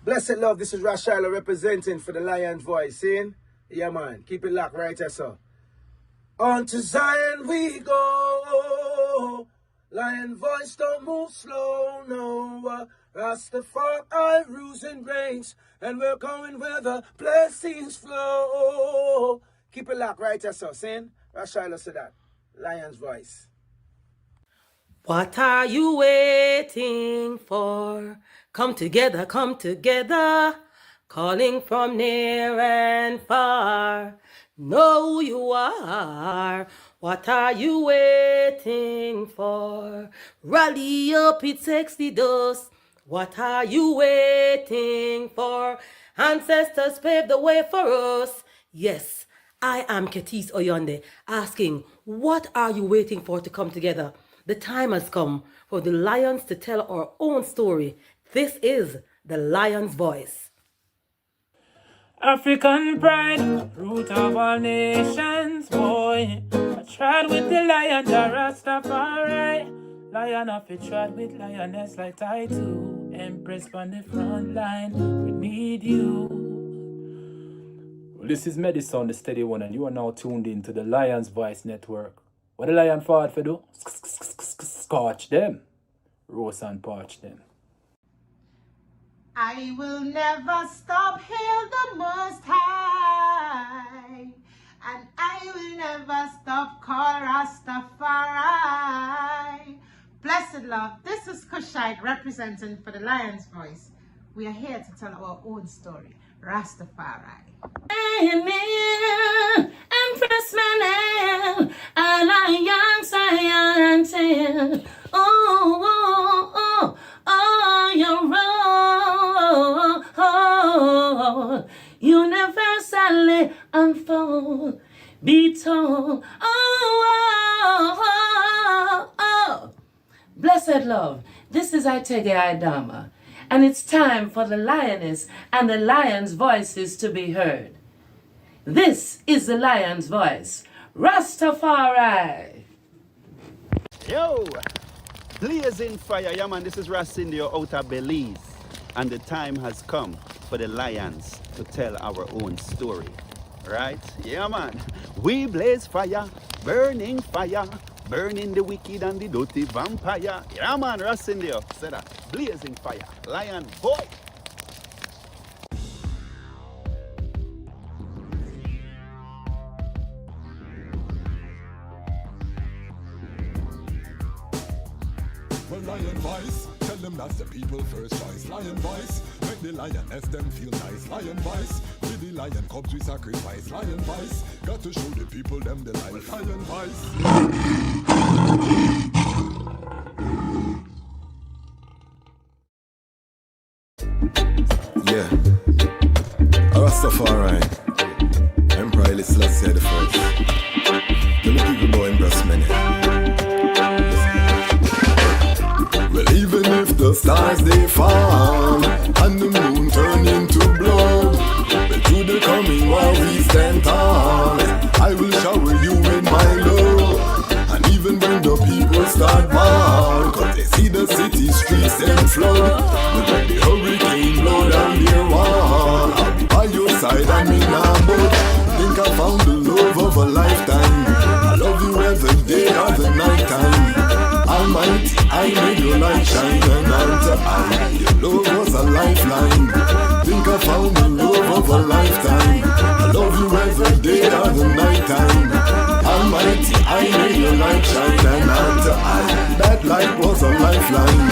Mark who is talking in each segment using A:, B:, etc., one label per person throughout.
A: Blessed love, this is Rashala representing for the Lion Voice. Seeing? Yeah, man. Keep it locked right there, sir. On to Zion we go. Lion Voice don't move slow, no. Rastafari rules and reigns, and we're going where the blessings flow. Keep it locked right there, sir. Seeing? Rashala said that. Lion's Voice.
B: What are you waiting for? Come together, calling from near and far. Know who you are. What are you waiting for? Rally up, it's Exodus. What are you waiting for? Ancestors paved the way for us. Yes, I am Ketis Oyonde, asking, what are you waiting for to come together? The time has come for the lions to tell our own story. This is the Lion's Voice.
C: African pride, root of all nations, boy. I tried with the lion, the Rastafari. Lion of it tried with lioness like I too. Empress on the front line, we need you. Well, this is Medicine, the steady one, and you are now tuned in to the Lion's Voice Network. What the lion fought for do? Scorch them. Roast and parch them.
D: I will never stop, hail the Most High, and I will never stop, call Rastafari. Blessed love, this is Kushite representing for the Lion's Voice. We are here to tell our own story, Rastafari.
E: Amen. Empress Manel, a lion, science. Oh, you're wrong. Universally unfold, be told. Oh. Blessed love, this is Itege Idama, and it's time for the lioness and the lion's voices to be heard. This is the Lion's Voice, Rastafari.
F: Yo, blazing fire, yeah man, this is Rasindio out of Belize, and the time has come for the lions to tell our own story, right? Yeah man, we blaze fire, burning the wicked and the dirty vampire. Yeah man, Rasindio said that, blazing fire, lion boy.
G: Lion Voice, tell them that's the people first choice. Lion Voice, make the lioness them feel nice. Lion Voice, with the lion cubs we sacrifice. Lion Voice, got to show the people them the life. Lion Voice.
H: Yeah, Rastafari, Emperor Haile Selassie the first. Tell the people about Empress Mene. Well, even if the stars they fall and the moon turn into blood, but to the coming war we stand tall. I will shower you with my love, and even when the people start war, cause they see the city streets them flood. But when the hurricane blow down their wall, I'll be by your side and me now but think I found the love of a lifetime. I love you every day or the night time. Almighty, I made your light shine, and unto I, your love was a lifeline. Think I found the love of a lifetime. I love you every day or the night time. Almighty, I made your light shine, and unto I, that light was a lifeline.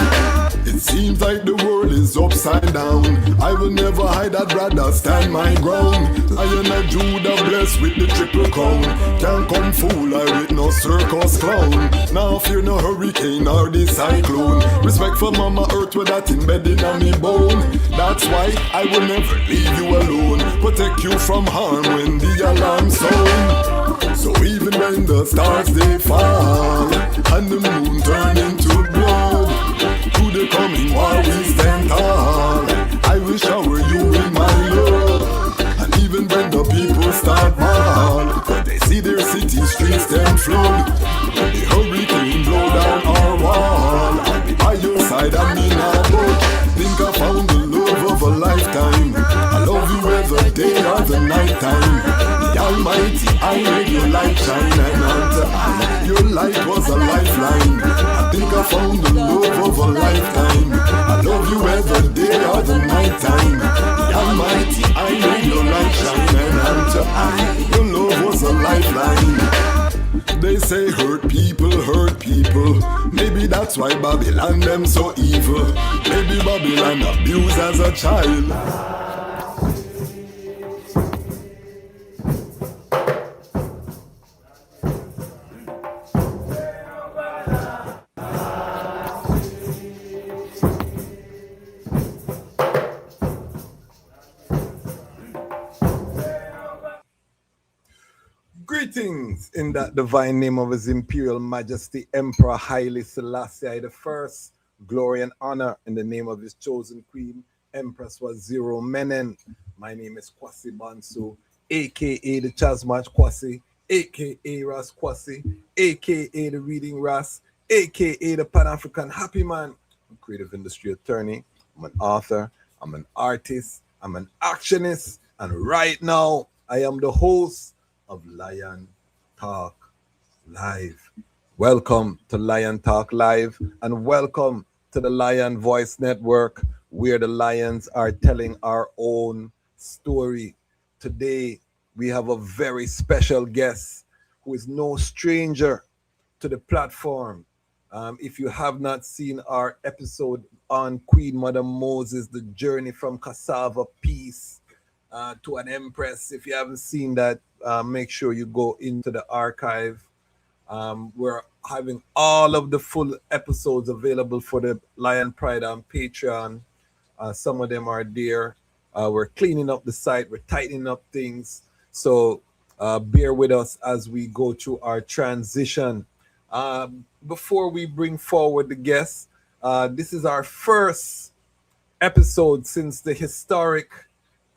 H: It seems like the world is upside down. I will never hide, I'd rather stand my ground. I am a Judah blessed with the triple crown. Can't come fool I with no circus clown. Now fear no hurricane or the cyclone. Respect for Mama Earth with that embedded on me bone. That's why I will never leave you alone. Protect you from harm when the alarm sound. So even when the stars they fall and the moon turn into blood, to the coming war we stand tall. I will shower you with my love, and even when the people start ball, cause they see their city streets them flood. When the hurricane blow down our wall, I'll be by your side and me now but think I found the love of a lifetime. time. The Almighty, I made your light shine, and unto I, your light was a lifeline. I think I found the love of a lifetime. I love you every day or the night time. The Almighty, I made your light shine, and unto I, your love was a lifeline. They say hurt people, maybe that's why Babylon them so evil. Maybe Babylon abused as a child. Greetings in that divine name of His Imperial Majesty Emperor Haile Selassie I. Glory and honor in the name of His chosen Queen, Empress Waziri Menen. My name is Kwasi Bansu, aka the Chasmach Kwasi, aka Ras Kwasi, aka the Reading Ras, aka the Pan-African Happy Man. I'm a creative industry attorney, I'm an author, I'm an artist, I'm an actionist, and right now I am the host of Lion Talk Live. Welcome to Lion Talk Live, and welcome to the Lion Voice Network, where the lions are telling our own story. Today, we have a very special guest who is no stranger to the platform. If you have not seen our episode on Queen Mother Moses, the journey from cassava peace to an empress, if you haven't seen that, make sure you go into the archive. We're having all of the full episodes available for the Lion Pride on Patreon. Some of them are there. We're cleaning up the site. We're tightening up things. So bear with us as we go through our transition. Before we bring forward the guests, this is our first episode since the historic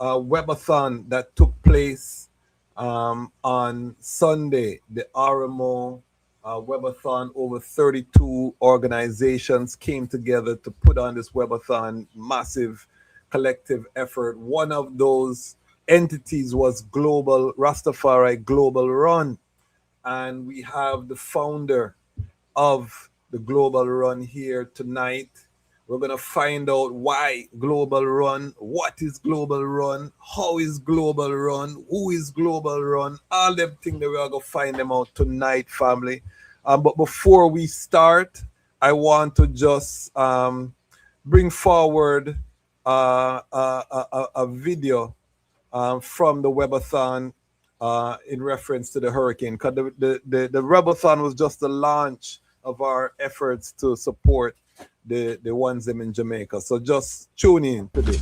H: webathon that took place on Sunday. The RMO webathon. Over 32 organizations came together to put on this webathon. Massive collective effort. One of those entities was Global Ras Tafari Global R.U.N, and we have the founder of the Global R.U.N here tonight. We're going to find out why Global R.U.N, what is Global R.U.N, how is Global R.U.N, who is Global R.U.N, all them things that we're going to find them out tonight, family. But before we start, I want to just bring forward a video from the webathon in reference to the hurricane. Because the webathon was just the launch of our efforts to support the ones them in Jamaica. So just tune in today.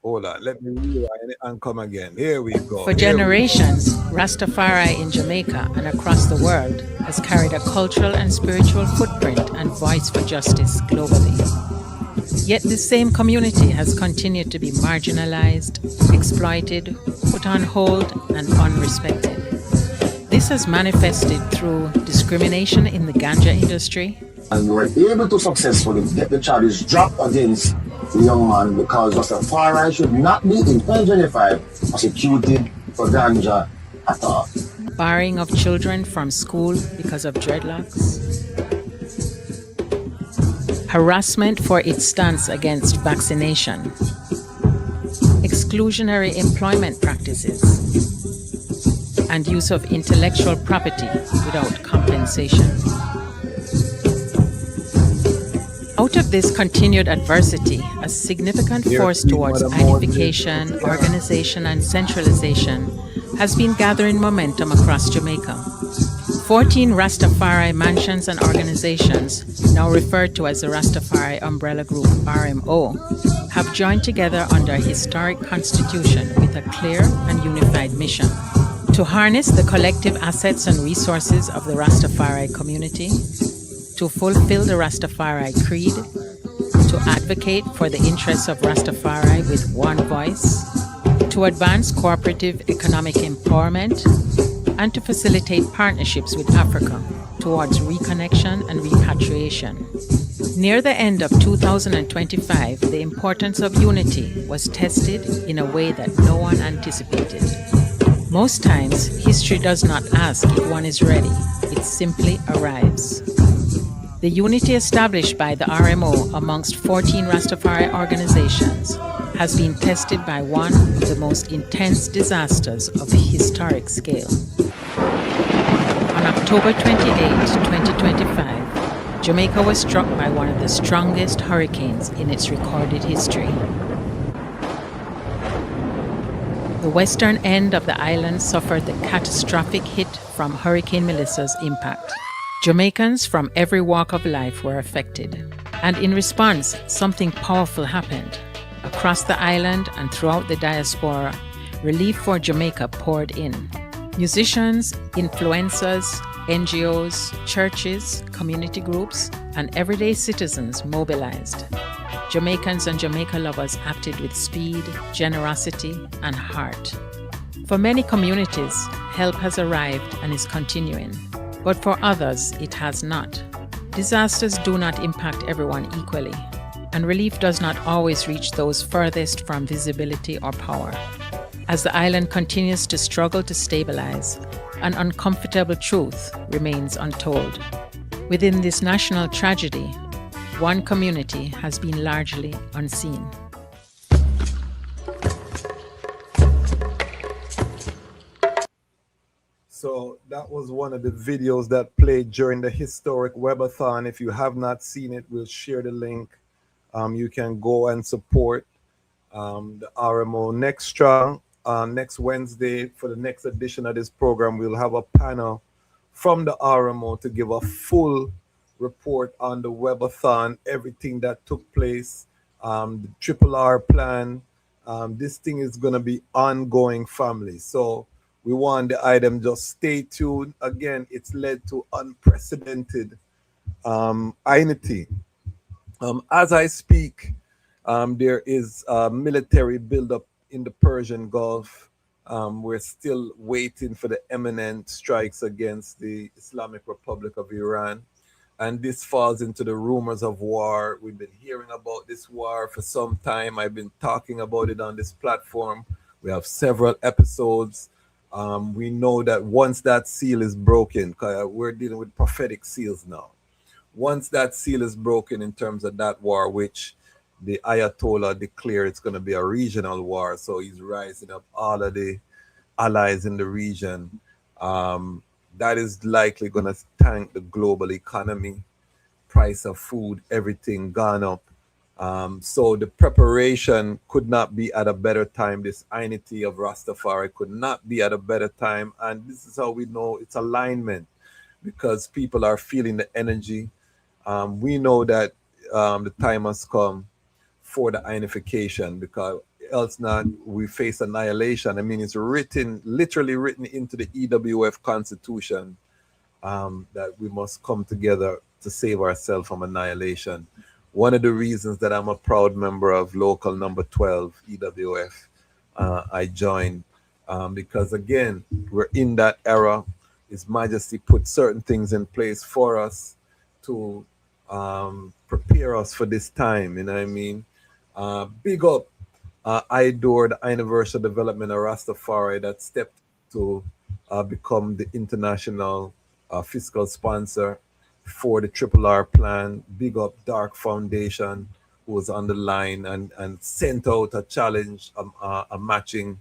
H: Hold on, let me rewind it and come again. Here we go.
I: For generations, Rastafari in Jamaica and across the world has carried a cultural and spiritual footprint and voice for justice globally. Yet this same community has continued to be marginalized, exploited, put on hold, and unrespected. This has manifested through discrimination in the ganja industry.
J: And we were able to successfully get the charges dropped against the young man because Rastafari should not be in 2025 prosecuted for ganja at all.
I: Barring of children from school because of dreadlocks. Harassment for its stance against vaccination. Exclusionary employment practices. And use of intellectual property without compensation. Out of this continued adversity, a significant force towards unification, organization, and centralization has been gathering momentum across Jamaica. 14 Rastafari mansions and organizations, now referred to as the Rastafari Umbrella Group RMO, have joined together under a historic constitution with a clear and unified mission: to harness the collective assets and resources of the Rastafari community, to fulfill the Rastafari creed, to advocate for the interests of Rastafari with one voice, to advance cooperative economic empowerment, and to facilitate partnerships with Africa towards reconnection and repatriation. Near the end of 2025, the importance of unity was tested in a way that no one anticipated. Most times, history does not ask if one is ready, it simply arrives. The unity established by the RMO amongst 14 Rastafari organizations has been tested by one of the most intense disasters of historic scale. On October 28, 2025, Jamaica was struck by one of the strongest hurricanes in its recorded history. The western end of the island suffered the catastrophic hit from Hurricane Melissa's impact. Jamaicans from every walk of life were affected. And in response, something powerful happened. Across the island and throughout the diaspora, relief for Jamaica poured in. Musicians, influencers, NGOs, churches, community groups, and everyday citizens mobilized. Jamaicans and Jamaica lovers acted with speed, generosity, and heart. For many communities, help has arrived and is continuing, but for others, it has not. Disasters do not impact everyone equally, and relief does not always reach those furthest from visibility or power. As the island continues to struggle to stabilize, an uncomfortable truth remains untold. Within this national tragedy, one community has been largely unseen.
K: So that was one of the videos that played during the historic webathon. If you have not seen it, we'll share the link. You can go and support the RMO. Next Wednesday, for the next edition of this program, we'll have a panel from the RMO to give a full report on the webathon, everything that took place, the Triple R plan. This thing is going to be ongoing, family. So we want the item, just stay tuned. Again, it's led to unprecedented unity. As I speak, there is a military buildup in the Persian Gulf. We're still waiting for the imminent strikes against the Islamic Republic of Iran. And this falls into the rumors of war. We've been hearing about this war for some time. I've been talking about it on this platform. We have several episodes. We know that once that seal is broken, we're dealing with prophetic seals now. Once that seal is broken in terms of that war, which the Ayatollah declared it's going to be a regional war, so he's rising up all of the allies in the region. That is likely going to tank the global economy, price of food, everything gone up. So the preparation could not be at a better time. This unity of Rastafari could not be at a better time. And this is how we know it's alignment, because people are feeling the energy. We know that the time has come for the unification, because else not, we face annihilation. I mean, it's literally written into the EWF Constitution that we must come together to save ourselves from annihilation. One of the reasons that I'm a proud member of local number 12 EWF, I joined because, again, we're in that era. His Majesty put certain things in place for us to prepare us for this time, you know what I mean? Big up IDOR, the Universal Development of Rastafari, that stepped to become the international fiscal sponsor for the Triple R plan. Big up Dark Foundation, who was on the line and sent out a challenge, a matching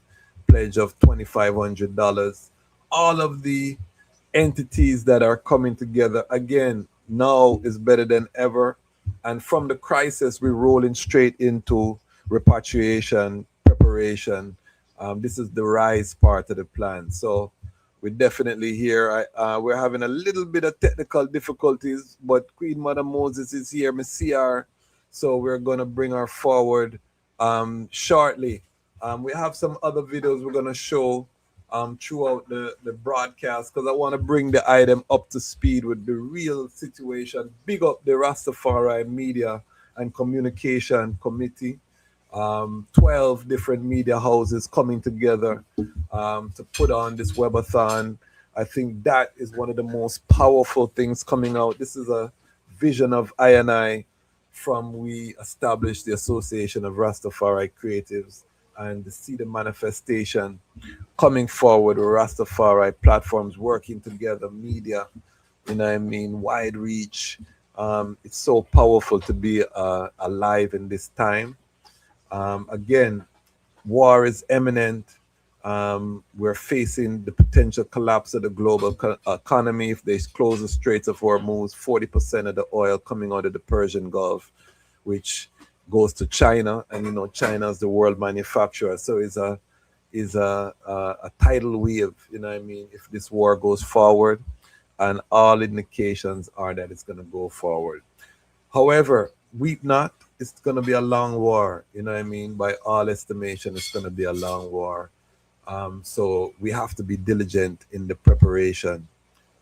K: pledge of $2,500. All of the entities that are coming together, again, now is better than ever. And from the crisis, we're rolling straight into repatriation, preparation. This is the rise part of the plan. So we're definitely here. We're having a little bit of technical difficulties, but Queen Mother Moses is here, Messiah. So we're going to bring her forward shortly. We have some other videos we're going to show throughout the broadcast, because I want to bring the item up to speed with the real situation. Big up the Rastafari Media and Communication Committee. 12 different media houses coming together to put on this webathon. I think that is one of the most powerful things coming out. This is a vision of I&I from we established the Association of Rastafari Creatives and to see the manifestation coming forward with Rastafari platforms working together, media, you know what I mean, wide reach. It's so powerful to be alive in this time. Again, war is imminent. We're facing the potential collapse of the global economy. If they close the Straits of Hormuz, 40% of the oil coming out of the Persian Gulf, which goes to China, and you know China is the world manufacturer, so is a tidal wave. You know what I mean? If this war goes forward, and all indications are that it's going to go forward. However, weep not. It's going to be a long war. You know what I mean? By all estimation, it's going to be a long war. So we have to be diligent in the preparation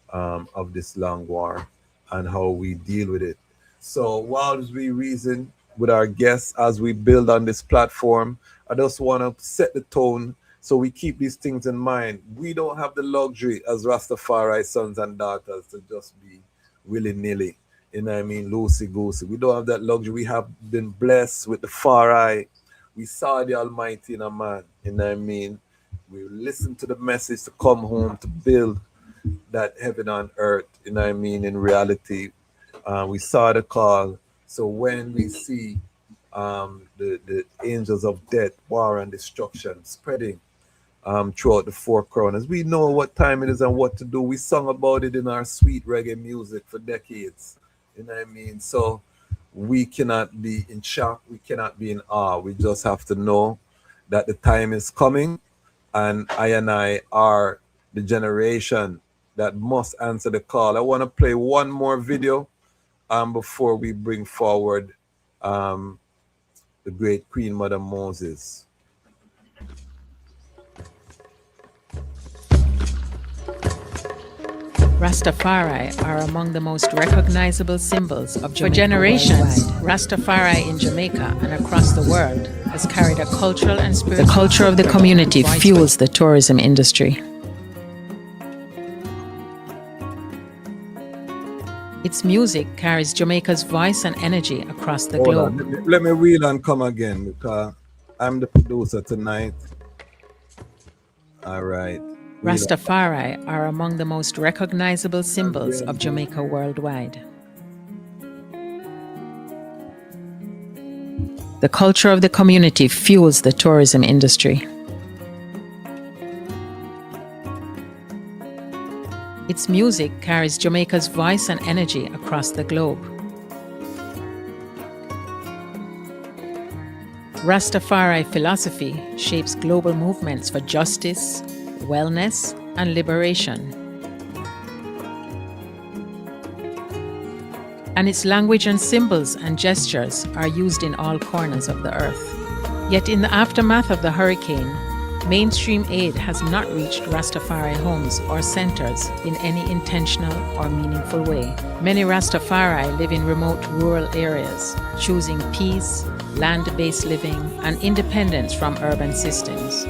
K: of this long war and how we deal with it. So whilst we reason with our guests as we build on this platform, I just want to set the tone so we keep these things in mind. We don't have the luxury as Rastafari sons and daughters to just be willy-nilly, you know what I mean, loosey-goosey. We don't have that luxury. We have been blessed with the far eye. We saw the Almighty in a man, you know what I mean. We listened to the message to come home to build that heaven on earth, you know what I mean, in reality. We saw the call. So when we see the angels of death, war and destruction spreading throughout the four corners, we know what time it is and what to do. We sung about it in our sweet reggae music for decades, you know what I mean. So we cannot be in shock, we cannot be in awe. We just have to know that the time is coming, and I are the generation that must answer the call. I want to play one more video before we bring forward the great Queen Mother Moses.
I: Rastafari are among the most recognizable symbols of Jamaica. For generations, Rastafari in Jamaica and across the world has carried a cultural and spiritual. The culture of the community fuels the tourism industry. Its music carries Jamaica's voice and energy across the globe.
K: Let me reel and come again because I'm the producer tonight. All right.
I: Rastafari are among the most recognizable symbols of Jamaica worldwide. The culture of the community fuels the tourism industry. Its music carries Jamaica's voice and energy across the globe. Rastafari philosophy shapes global movements for justice, wellness, and liberation. And its language and symbols and gestures are used in all corners of the earth. Yet in the aftermath of the hurricane, mainstream aid has not reached Rastafari homes or centers in any intentional or meaningful way. Many Rastafari live in remote rural areas, choosing peace, land-based living, and independence from urban systems.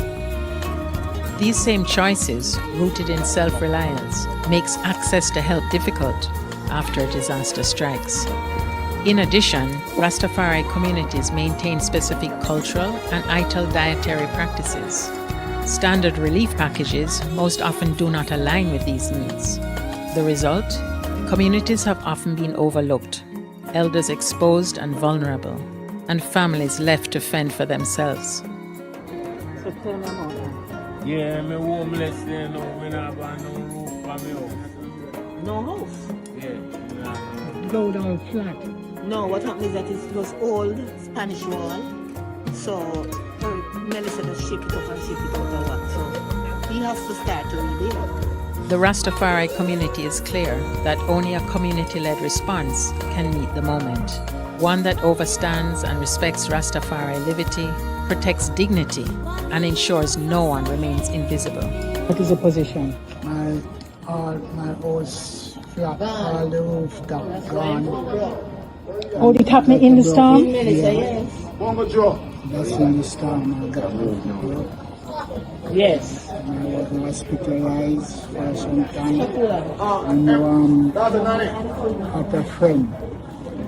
I: These same choices, rooted in self-reliance, makes access to help difficult after a disaster strikes. In addition, Rastafari communities maintain specific cultural and ital dietary practices. Standard relief packages most often do not align with these needs. The result? Communities have often been overlooked, elders exposed and vulnerable, and families left to fend for themselves.
C: Yeah, me homeless there now. Me not got no roof for me house.
L: No house?
C: Yeah.
L: Go down flat. No, what happened is that it was old Spanish wall. So Melissa just shake it up and shake it out a lot. So he has to start to rebuild.
I: The Rastafari community is clear that only a community-led response can meet the moment. One that overstands and respects Rastafari liberty, protects dignity, and ensures no one remains invisible.
L: What is the position? My house flat, all the roof top gone. Oh, it happened in the storm? Yes. That's in the storm. I got moved. Yes. I was hospitalized for some time. And I have a friend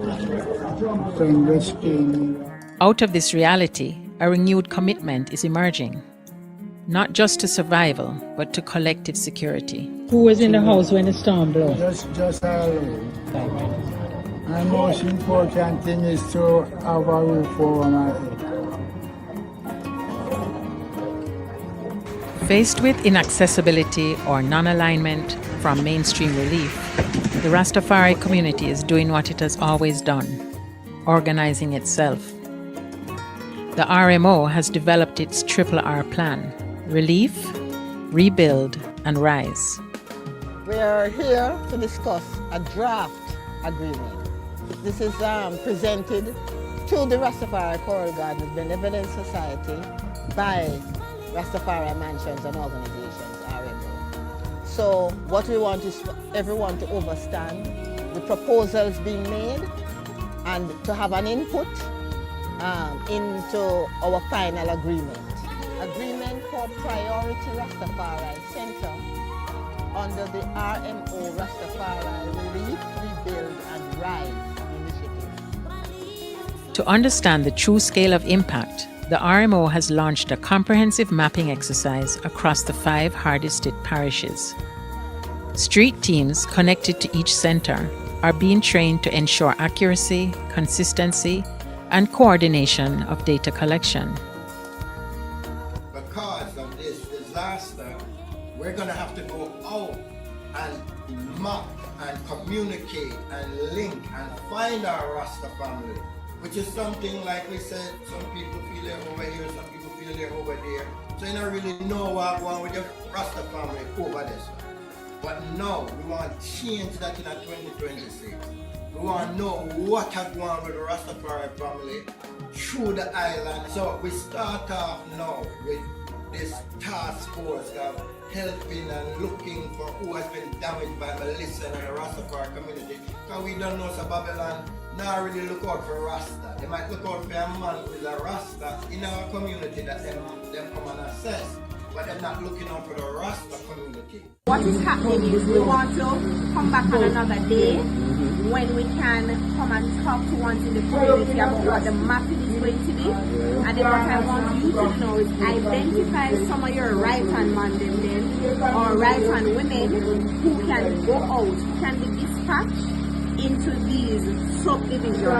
L: From risking.
I: Out of this reality, a renewed commitment is emerging, not just to survival, but to collective security.
L: Who was in the house when the storm blew? Just alone. And most important thing is to have a roof over my head.
I: Faced with inaccessibility or non-alignment from mainstream relief, the Rastafari community is doing what it has always done, organizing itself. The RMO has developed its Triple R plan: relief, rebuild, and rise.
M: We are here to discuss a draft agreement. This is presented to the Rastafari Choral Gardens Benevolent Society by Rastafari Mansions and Organizations, RMO. So what we want is for everyone to understand the proposals being made and to have an input into our final agreement. Agreement for Priority Rastafari Center under the RMO Rastafari Relief, Rebuild and Rise initiative.
I: To understand the true scale of impact, the RMO has launched a comprehensive mapping exercise across the 5 hardest hit parishes. Street teams connected to each center are being trained to ensure accuracy, consistency, and coordination of data collection.
N: Because of this disaster, we're going to have to go out and map and communicate and link and find our Rasta family, which is something like we said, some people feel they're over here, some people feel they're over there. So you don't really know what's going on with your Rasta family over this. But now we want to change that in 2026. We want to know what has gone on with the Rastafari family through the island. So we start off now with this task force of helping and looking for who has been damaged by Melissa and the Rastafari community. Because we don't know, so Babylon not really look out for Rasta. They might look out for a man who is a Rasta in our community that them come and assess. But they're not looking out for the Rasta community.
O: What is happening is we want to come back on another day when we can come and talk to ones in the community about what the mapping is going to be. And then what I want you to know is identify some of your right-hand man then or right-hand women who can go out, who can be dispatched into these subdivisions, so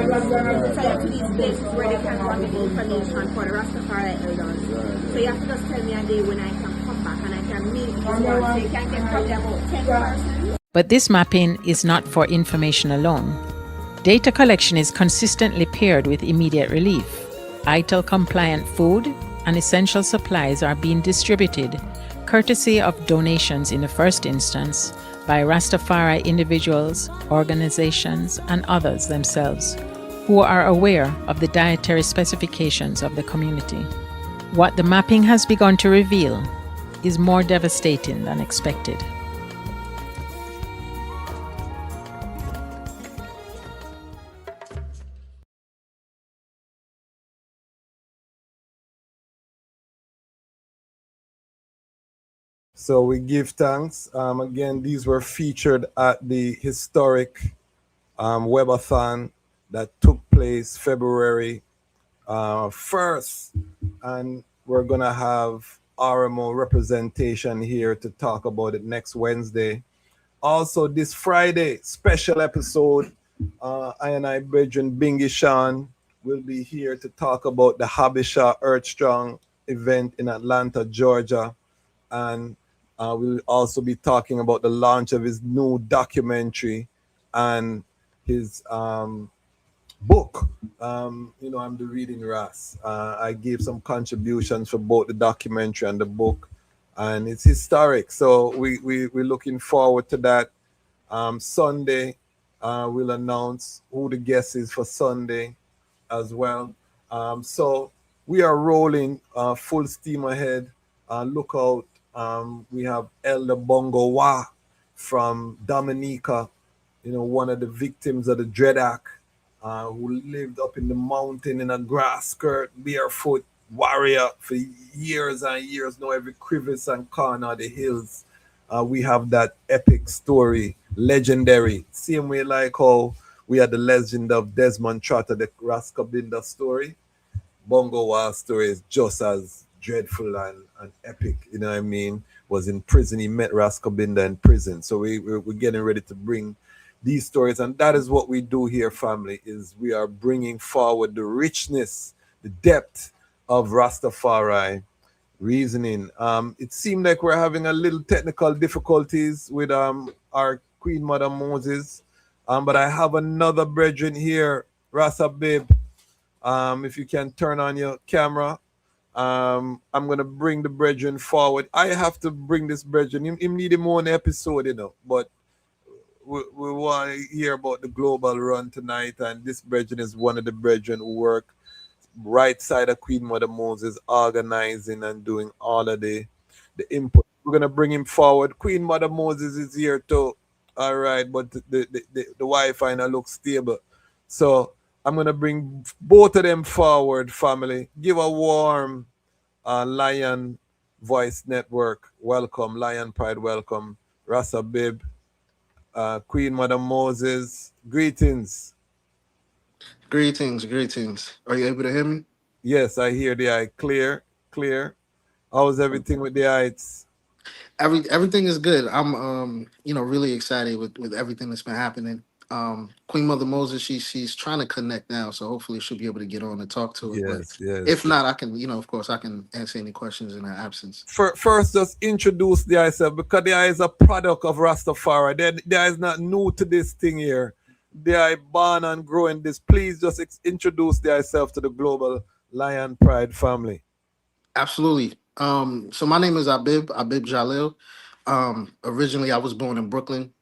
O: into these places where they can run the information for the Rastafari elders. So you have to just tell me a day when I can come back and I can meet these ones. So you can get probably about 10 persons.
I: But this mapping is not for information alone. Data collection is consistently paired with immediate relief. ITIL compliant food and essential supplies are being distributed, courtesy of donations in the first instance, by Rastafari individuals, organizations, and others themselves, who are aware of the dietary specifications of the community. What the mapping has begun to reveal is more devastating than expected.
K: So we give thanks. Again, these were featured at the historic webathon that took place February 1st. And we're going to have RMO representation here to talk about it next Wednesday. Also, this Friday, special episode, I and I, Brethren Bingy Sean, will be here to talk about the Habisha Earthstrong event in Atlanta, Georgia. And we'll also be talking about the launch of his new documentary and his book. I'm the Reading Ras. I gave some contributions for both the documentary and the book, and it's historic. So we're looking forward to that. Sunday, we'll announce who the guest is for Sunday as well. So we are rolling full steam ahead. Look out. We have Elder Bongo Wa from Dominica, one of the victims of the Dread Act, who lived up in the mountain in a grass skirt, barefoot warrior for years and years, know every crevice and corner of the hills. We have that epic story, legendary. Same way like how we had the legend of Desmond Trotter, the Rascabinda story. Bongo War story is just as dreadful and epic, you know what I mean? Was in prison. He met Rascabinda in prison. So we're getting ready to bring these stories. And that is what we do here, family, is we are bringing forward the richness, the depth of Rastafari reasoning. It seemed like we're having a little technical difficulties with our Queen Mother Moses. But I have another brethren here, Rasa Babe. If you can turn on your camera, I'm gonna bring the brethren forward. I have to bring this brethren. Him need him own episode, you know. But we want to hear about the global run tonight, and this brethren is one of the brethren who work right side of Queen Mother Moses, organizing and doing all of the input. We're gonna bring him forward. Queen Mother Moses is here too. All right, but the Wi-Fi now looks stable. So I'm gonna bring both of them forward, family. Give a warm Lion Voice Network welcome, Lion Pride welcome, Rasa Bib, Queen Mother Moses. Greetings.
P: Greetings, greetings. Are you able to hear me?
K: Yes, I hear the eye clear, clear. How's everything with the heights?
P: Everything is good. I'm really excited with everything that's been happening. Queen Mother Moses, she's trying to connect now, so hopefully she'll be able to get on and talk to it. But
K: Yes, yes.
P: if not, I can, of course, I can answer any questions in her absence.
K: First, just introduce the eye self, because the eye is a product of Rastafari. The eye is not new to this thing here. The eye born and growing this. Please just introduce the eye self to the global Lion Pride family.
P: Absolutely. So my name is Abib Jalil. Originally, I was born in Brooklyn.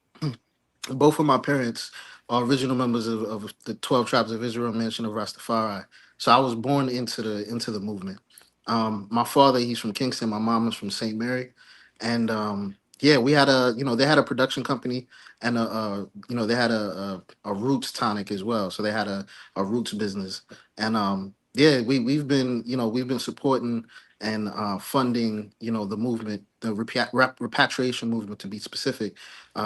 P: Both of my parents are original members of the 12 Tribes of Israel Mansion of Rastafari. So I was born into the movement. My father, he's from Kingston. My mom is from St. Mary, and yeah, we had they had a production company, and they had a roots tonic as well. So they had a roots business, and yeah, we've been we've been supporting and funding the movement, the repatriation movement to be specific,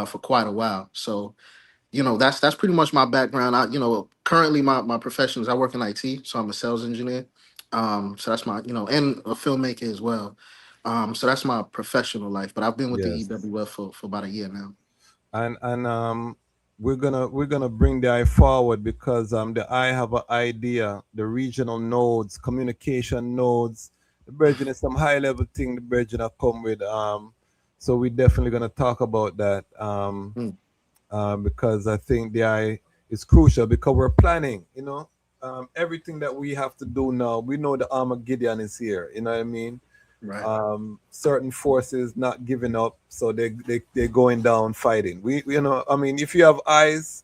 P: for quite a while. So that's pretty much my background. Currently my profession is I work in IT, so I'm a sales engineer. So that's my and a filmmaker as well. So that's my professional life. But I've been with the
K: Yes.
P: EWF for about a year now.
K: And we're gonna bring the eye forward because the eye have an idea, the regional nodes, communication nodes. The brethren is some high level thing the brethren have come with. So we're definitely gonna talk about that. Because I think the eye is crucial because we're planning, everything that we have to do now. We know the Armageddon is here, you know what I mean?
P: Right.
K: Certain forces not giving up, so they're going down fighting. If you have eyes,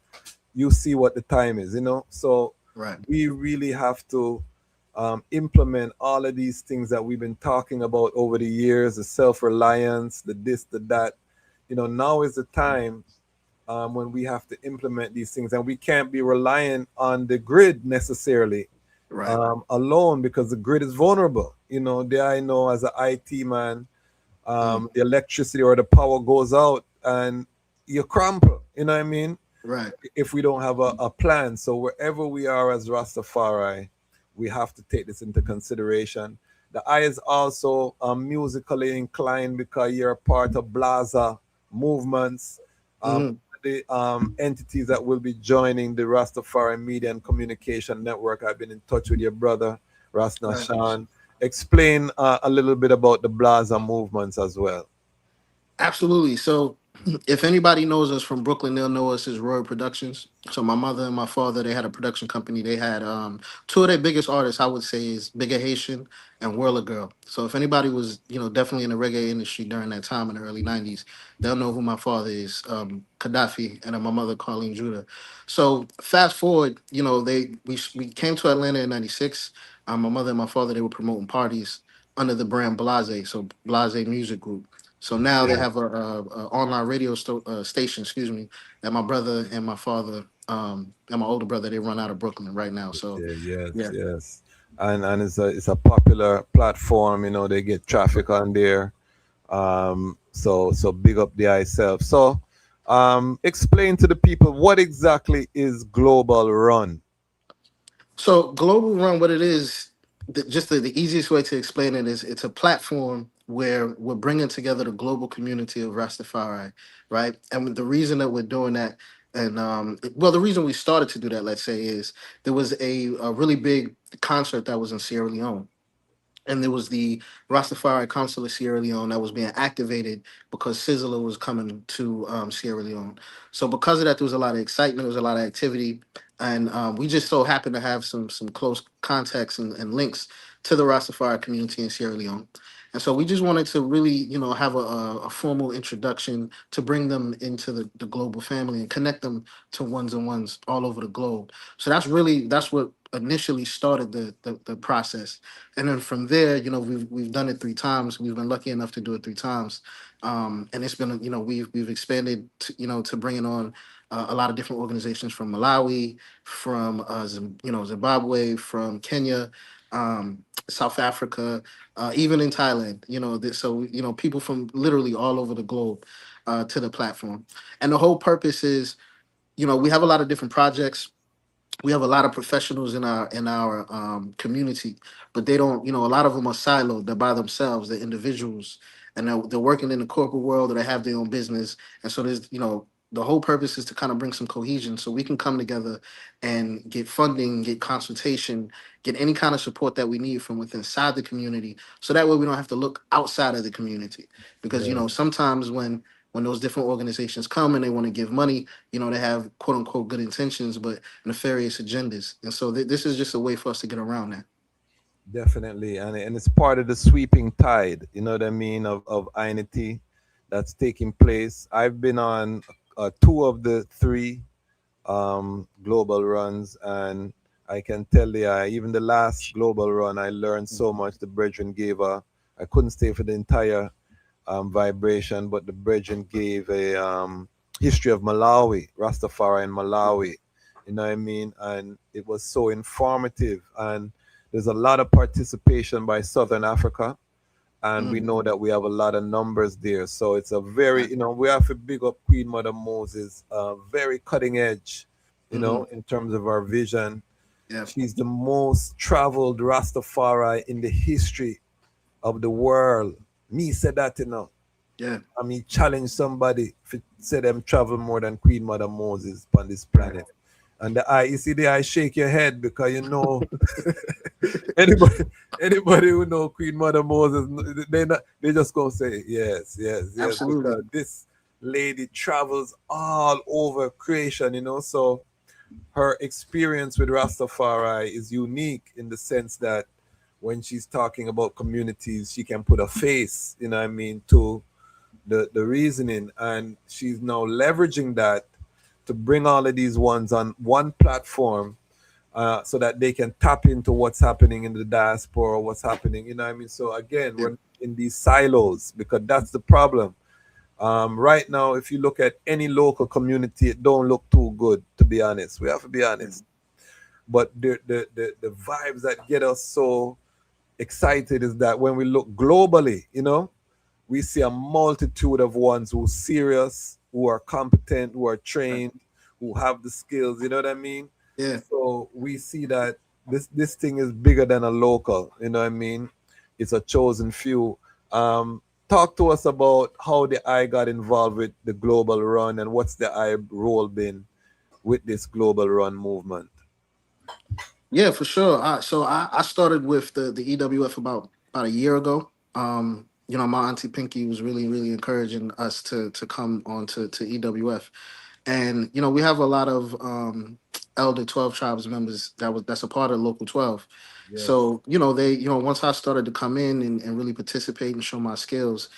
K: you see what the time is, so
P: Right.
K: we really have to implement all of these things that we've been talking about over the years, the self-reliance, the this, the that. Now is the time when we have to implement these things, and we can't be relying on the grid necessarily
P: Right.
K: alone, because the grid is vulnerable. I know as an IT man, the electricity or the power goes out and you crumple, you know what I mean?
P: Right.
K: If we don't have a plan. So wherever we are as Rastafari, we have to take this into consideration. The eye is also musically inclined because you're part of Blaza movements. The entities that will be joining the Rastafari Media and Communication Network. I've been in touch with your brother, Ras Nashan. Explain a little bit about the Blaza movements as well.
P: Absolutely. So if anybody knows us from Brooklyn, they'll know us as Royal Productions. So my mother and my father, they had a production company. They had two of their biggest artists, I would say, is Bigger Haitian and Whirler Girl. So if anybody was, definitely in the reggae industry during that time in the early 90s, they'll know who my father is, Gaddafi, and then my mother, Colleen Judah. So fast forward, we came to Atlanta in 96. My mother and my father, they were promoting parties under the brand Blase, so Blase Music Group. So now they have a online radio station, excuse me, that my brother and my father and my older brother, they run out of Brooklyn right now. So
K: Yes. And it's a popular platform. They get traffic on there. So big up the eye self. So Explain to the people what exactly is Global Run.
P: So Global Run, what it is, just the easiest way to explain it is it's a platform where we're bringing together the global community of Rastafari, right? And the reason that we're doing that, and well, the reason we started to do that, let's say, is there was a really big concert that was in Sierra Leone, and there was the Rastafari Council of Sierra Leone that was being activated because Sizzler was coming to Sierra Leone. So because of that, there was a lot of excitement, there was a lot of activity, and we just so happened to have some close contacts and links to the Rastafari community in Sierra Leone. And so we just wanted to really, have a formal introduction to bring them into the global family and connect them to ones and ones all over the globe. So that's what initially started the process, and then from there, we've done it 3 times. We've been lucky enough to do it 3 times, and it's been, we've expanded to, to bringing on a lot of different organizations from Malawi, from Zimbabwe, from Kenya, South Africa, even in Thailand. So people from literally all over the globe to the platform, and the whole purpose is, we have a lot of different projects. We have a lot of professionals in our community, but they don't, a lot of them are siloed. They're by themselves. They're individuals, and they're working in the corporate world, or they have their own business. And so there's, the whole purpose is to kind of bring some cohesion, so we can come together and get funding, get consultation, get any kind of support that we need from within inside the community, so that way we don't have to look outside of the community. Because
K: Yeah.
P: sometimes when those different organizations come and they want to give money, they have quote unquote good intentions, but nefarious agendas. And so this is just a way for us to get around that.
K: Definitely, and it's part of the sweeping tide. You know what I mean, of unity that's taking place. I've been on 2 of the 3 global runs, and I can tell you, even the last global run, I learned so much. The brethren gave I couldn't stay for the entire vibration, but the brethren gave a history of Malawi, Rastafari in Malawi. You know what I mean? And it was so informative. And there's a lot of participation by Southern Africa. And we
P: Mhm.
K: know that we have a lot of numbers there. So it's a very, we have to big up Queen Mother Moses, very cutting edge,
P: Mhm.
K: in terms of our vision.
P: Yeah.
K: She's the most traveled Rastafari in the history of the world. Me said that,
P: Yeah.
K: I mean, challenge somebody to say them travel more than Queen Mother Moses on this
P: Right.
K: planet. And you see the eye shake your head because anybody anybody who know Queen Mother Moses, they just gonna say yes, yes, yes,
P: Absolutely.
K: because this lady travels all over creation, so her experience with Rastafari is unique in the sense that when she's talking about communities, she can put a face, I mean, to the reasoning, and she's now leveraging that to bring all of these ones on one platform, so that they can tap into what's happening in the diaspora, what's happening, what I mean? So again,
P: Yeah.
K: we're in these silos because that's the problem. Right now, if you look at any local community, it don't look too good, to be honest. We have to be honest. But the vibes that get us so excited is that when we look globally, we see a multitude of ones who are serious, who are competent, who are trained, who have the skills. You know what I mean?
P: Yeah.
K: So we see that this thing is bigger than a local. You know what I mean? It's a chosen few. Talk to us about how the I got involved with the global run and what's the I role been with this global run movement.
P: Yeah, for sure. So I started with the EWF about a year ago. My auntie Pinky was really, really encouraging us to come on to EWF. And we have a lot of elder 12 tribes members that's a part of local 12.
K: Yes.
P: So they once I started to come in and really participate and show my skills,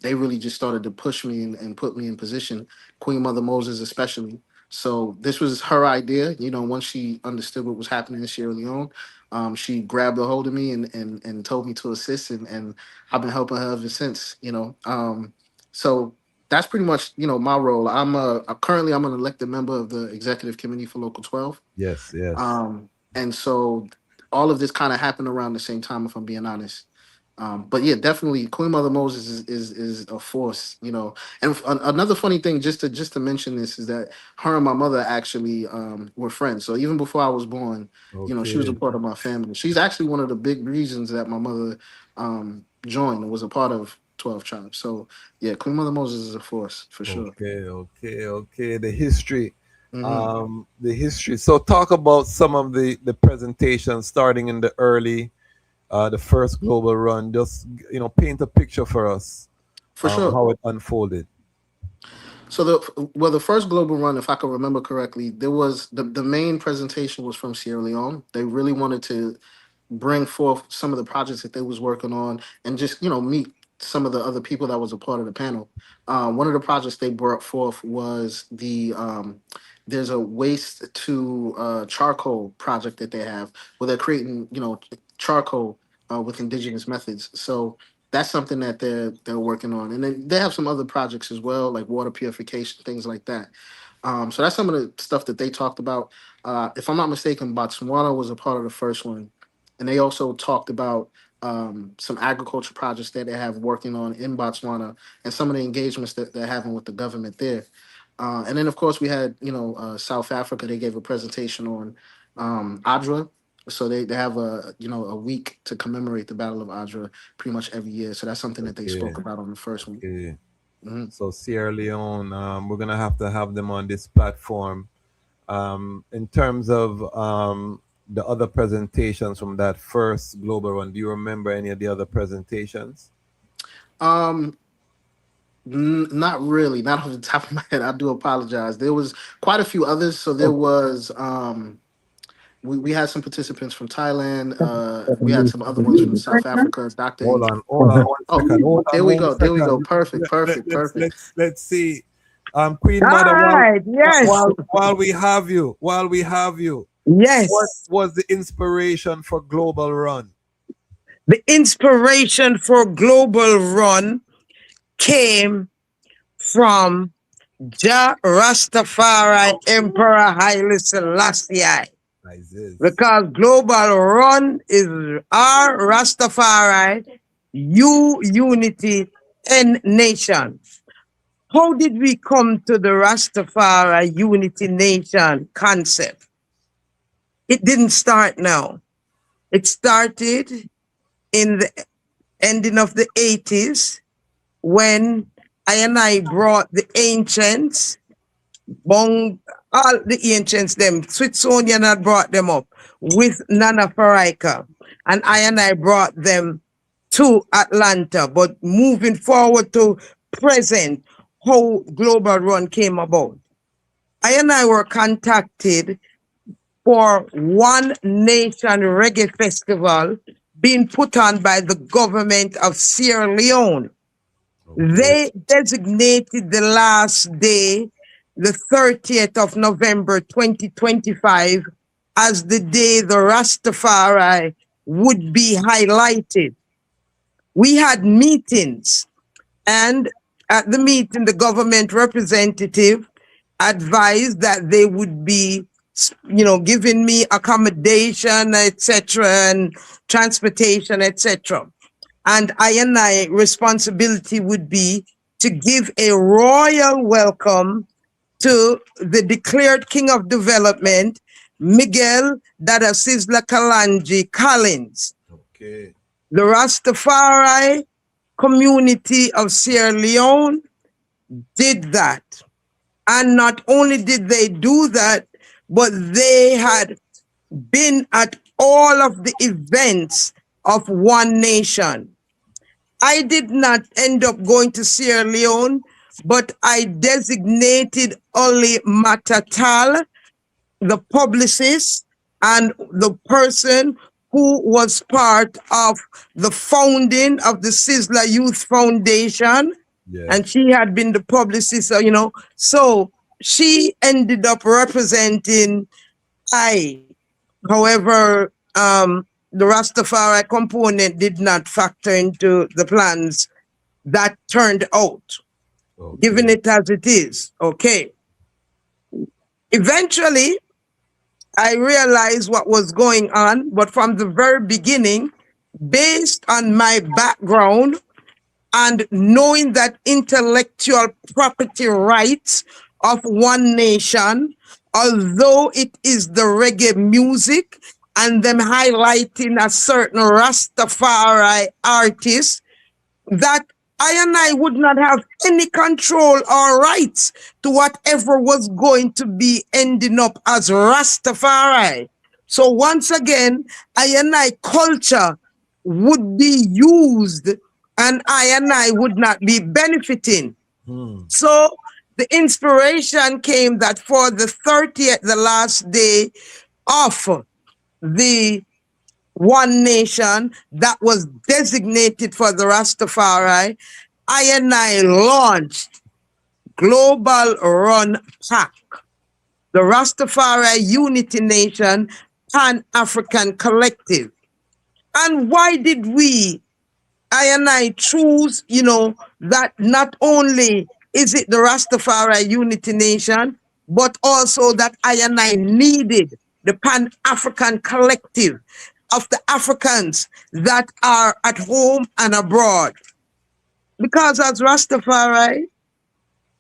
P: they really just started to push me and put me in position. Queen Mother Moses especially. So this was her idea. Once she understood what was happening in Sierra Leone, she grabbed a hold of me and told me to assist, and I've been helping her ever since. So that's pretty much my role. Currently I'm an elected member of the executive committee for Local 12,
K: Yes, yes.
P: and so all of this kind of happened around the same time, if I'm being honest. But yeah, definitely Queen Mother Moses is a force, you know. And another funny thing, just to mention this, is that her and my mother actually were friends. So even before I was born, you know, she was a
K: Okay.
P: part of my family. She's actually one of the big reasons that my mother joined and was a part of 12 Tribes. So yeah, Queen Mother Moses is a force for sure.
K: Okay. The history.
P: Hmm.
K: The history. So talk about some of the presentations starting in the early, the first global run. Just paint a picture for us,
P: For sure.
K: how it unfolded.
P: So the first global run, if I can remember correctly, there was the main presentation was from Sierra Leone. They really wanted to bring forth some of the projects that they was working on and just meet some of the other people that was a part of the panel. One of the projects they brought forth was there's a waste to charcoal project that they have where they're creating charcoal with indigenous methods. So that's something that they're working on, and then they have some other projects as well, like water purification, things like that. So that's some of the stuff that they talked about. If I'm not mistaken, Botswana was a part of the first one, and they also talked about some agriculture projects that they have working on in Botswana and some of the engagements that they're having with the government there. And then, of course, we had South Africa. They gave a presentation on Adra. So they have a week to commemorate the Battle of Adra pretty much every year. So that's something that they
K: Okay.
P: spoke about on the first one.
K: Okay.
P: Hmm.
K: So Sierra Leone, we're gonna have to have them on this platform. In terms of the other presentations from that first global run, do you remember any of the other presentations?
P: Um, Not really, not off the top of my head. I do apologize. There was quite a few others. So there
K: Okay.
P: was we had some participants from Thailand. We had some other ones from South Africa. Doctor
K: Hold
P: and
K: on, hold on one
P: oh,
K: second. Hold on
P: there we
K: one
P: go. There we go.
K: second.
P: Perfect. Perfect. Perfect.
K: Let's see. Queen
Q: All
K: Mother,
Q: right, yes,
K: while we have you, what
Q: yes.
K: was the inspiration for Global Run?
Q: The inspiration for Global Run came from Rastafari Emperor Haile Selassie.
K: Nice.
Q: Because Global Run is our Rastafari, you unity, and nation. How did we come to the Rastafari unity nation concept? It didn't start now. It started in the ending of the 80s when I brought the ancients, all the ancients, them, Smithsonian had brought them up with Nana Faraika. And I brought them to Atlanta. But moving forward to present, how Global Run came about. I were contacted for One Nation Reggae Festival being put on by the government of Sierra Leone. They designated the last day, the 30th of November 2025, as the day the Rastafari would be highlighted. We had meetings, and at the meeting, the government representative advised that they would be, giving me accommodation, etc., and transportation, etc. And I responsibility would be to give a royal welcome to the declared King of Development, Miguel Dada Sizzla Kalanji Collins.
K: Okay.
Q: The Rastafari community of Sierra Leone did that. And not only did they do that, but they had been at all of the events of One Nation. I did not end up going to Sierra Leone, but I designated Oli Matatal, the publicist, and the person who was part of the founding of the Sizzla Youth Foundation. And she had been the publicist, so she ended up representing I. However, the Rastafari component did not factor into the plans that turned out, given it as it is. Okay. Eventually, I realized what was going on, but from the very beginning, based on my background and knowing that intellectual property rights of one nation, although it is the reggae music and them highlighting a certain Rastafari artist, that I and I would not have any control or rights to whatever was going to be ending up as Rastafari. So once again, I and I culture would be used and I and I would not be benefiting. So the inspiration came that for the 30th, the last day of the one nation that was designated for the Rastafari, I and I launched Global Run Pack, the Rastafari Unity Nation Pan-African Collective. And why did I and I choose, that not only is it the Rastafari Unity Nation, but also that I and I needed the Pan-African collective of the Africans that are at home and abroad. Because as Rastafari,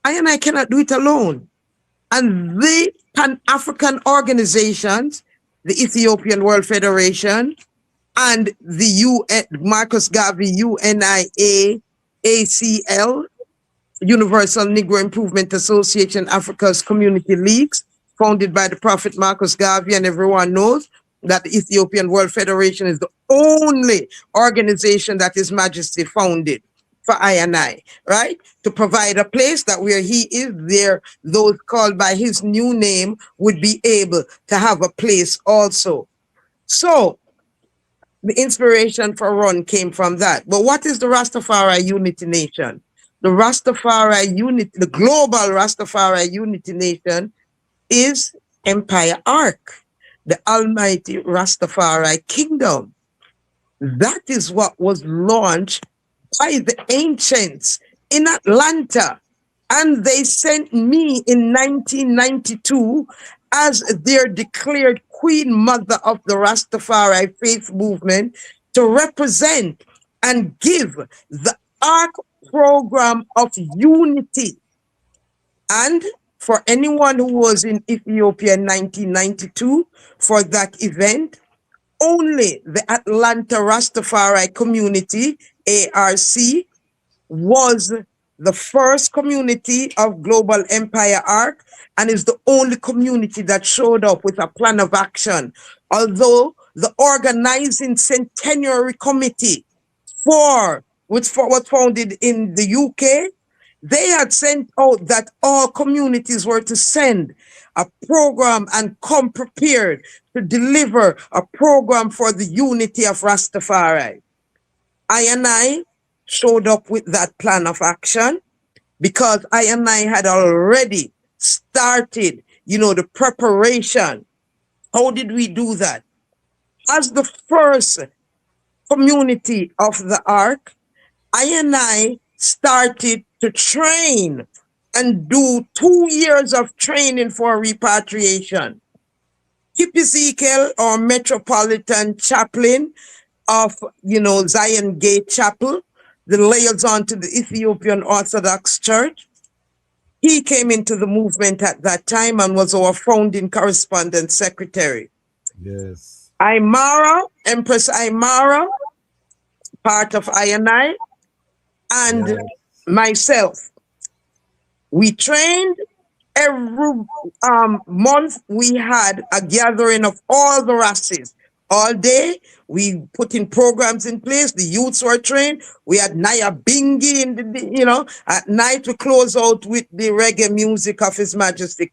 Q: I and I cannot do it alone. And the Pan-African organizations, the Ethiopian World Federation, and the UN, Marcus Garvey, UNIA, ACL, Universal Negro Improvement Association, Africa's Community Leagues, founded by the Prophet Marcus Garvey, and everyone knows that the Ethiopian World Federation is the only organization that His Majesty founded for I and I, right? To provide a place that where he is there, those called by his new name would be able to have a place also. So the inspiration for Run came from that. But what is the Rastafari Unity Nation? The Rastafari Unity, the global Rastafari Unity Nation is Empire Ark, the Almighty Rastafari Kingdom. That is what was launched by the ancients in Atlanta. And they sent me in 1992 as their declared Queen Mother of the Rastafari faith movement to represent and give the Ark program of unity. And for anyone who was in Ethiopia in 1992 for that event, only the Atlanta Rastafari community, ARC, was the first community of Global Empire Ark and is the only community that showed up with a plan of action. Although the organizing centenary committee which was founded in the UK, they had sent out that all communities were to send a program and come prepared to deliver a program for the unity of Rastafari. I and I showed up with that plan of action because I and I had already started, the preparation. How did we do that? As the first community of the Ark, I and I started to train and do 2 years of training for repatriation. Kip Ezekiel, our Metropolitan Chaplain of, Zion Gate Chapel, the liaison to the Ethiopian Orthodox Church, he came into the movement at that time and was our founding correspondent secretary.
K: Yes.
Q: Empress Aymara, part of I and myself. We trained. Every month we had a gathering of all the races. All day we put in programs in place. The youths were trained. We had Naya Bingi at night we close out with the reggae music of His Majesty,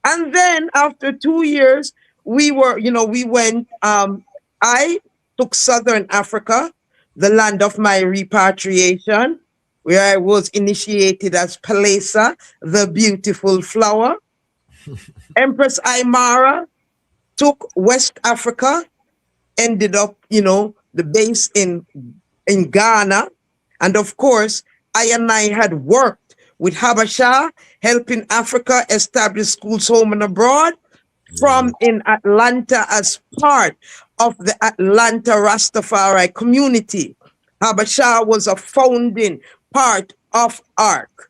Q: and then after 2 years we went, I took Southern Africa, the land of my repatriation, where I was initiated as Palesa, the beautiful flower. Empress Aymara took West Africa, ended up, the base in Ghana. And of course, I and I had worked with Habasha, helping Africa establish schools home and abroad. from in Atlanta as part of the Atlanta Rastafari community. Habashah was a founding part of ARC.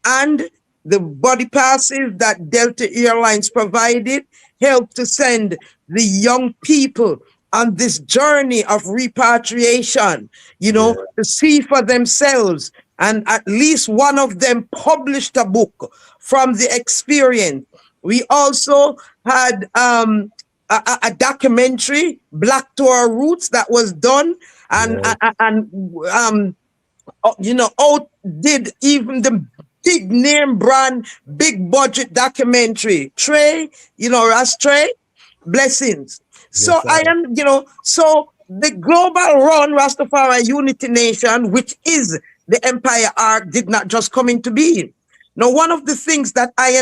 Q: And the body passes that Delta Airlines provided helped to send the young people on this journey of repatriation, to see for themselves. And at least one of them published a book from the experience. We also had a documentary, Black to Our Roots, that was done, and outdid even the big name brand, big budget documentary. Trey, Ras Trey, blessings. So I am, so the Global Run Rastafari Unity Nation, which is the Empire Arc, did not just come into being. Now, one of the things that I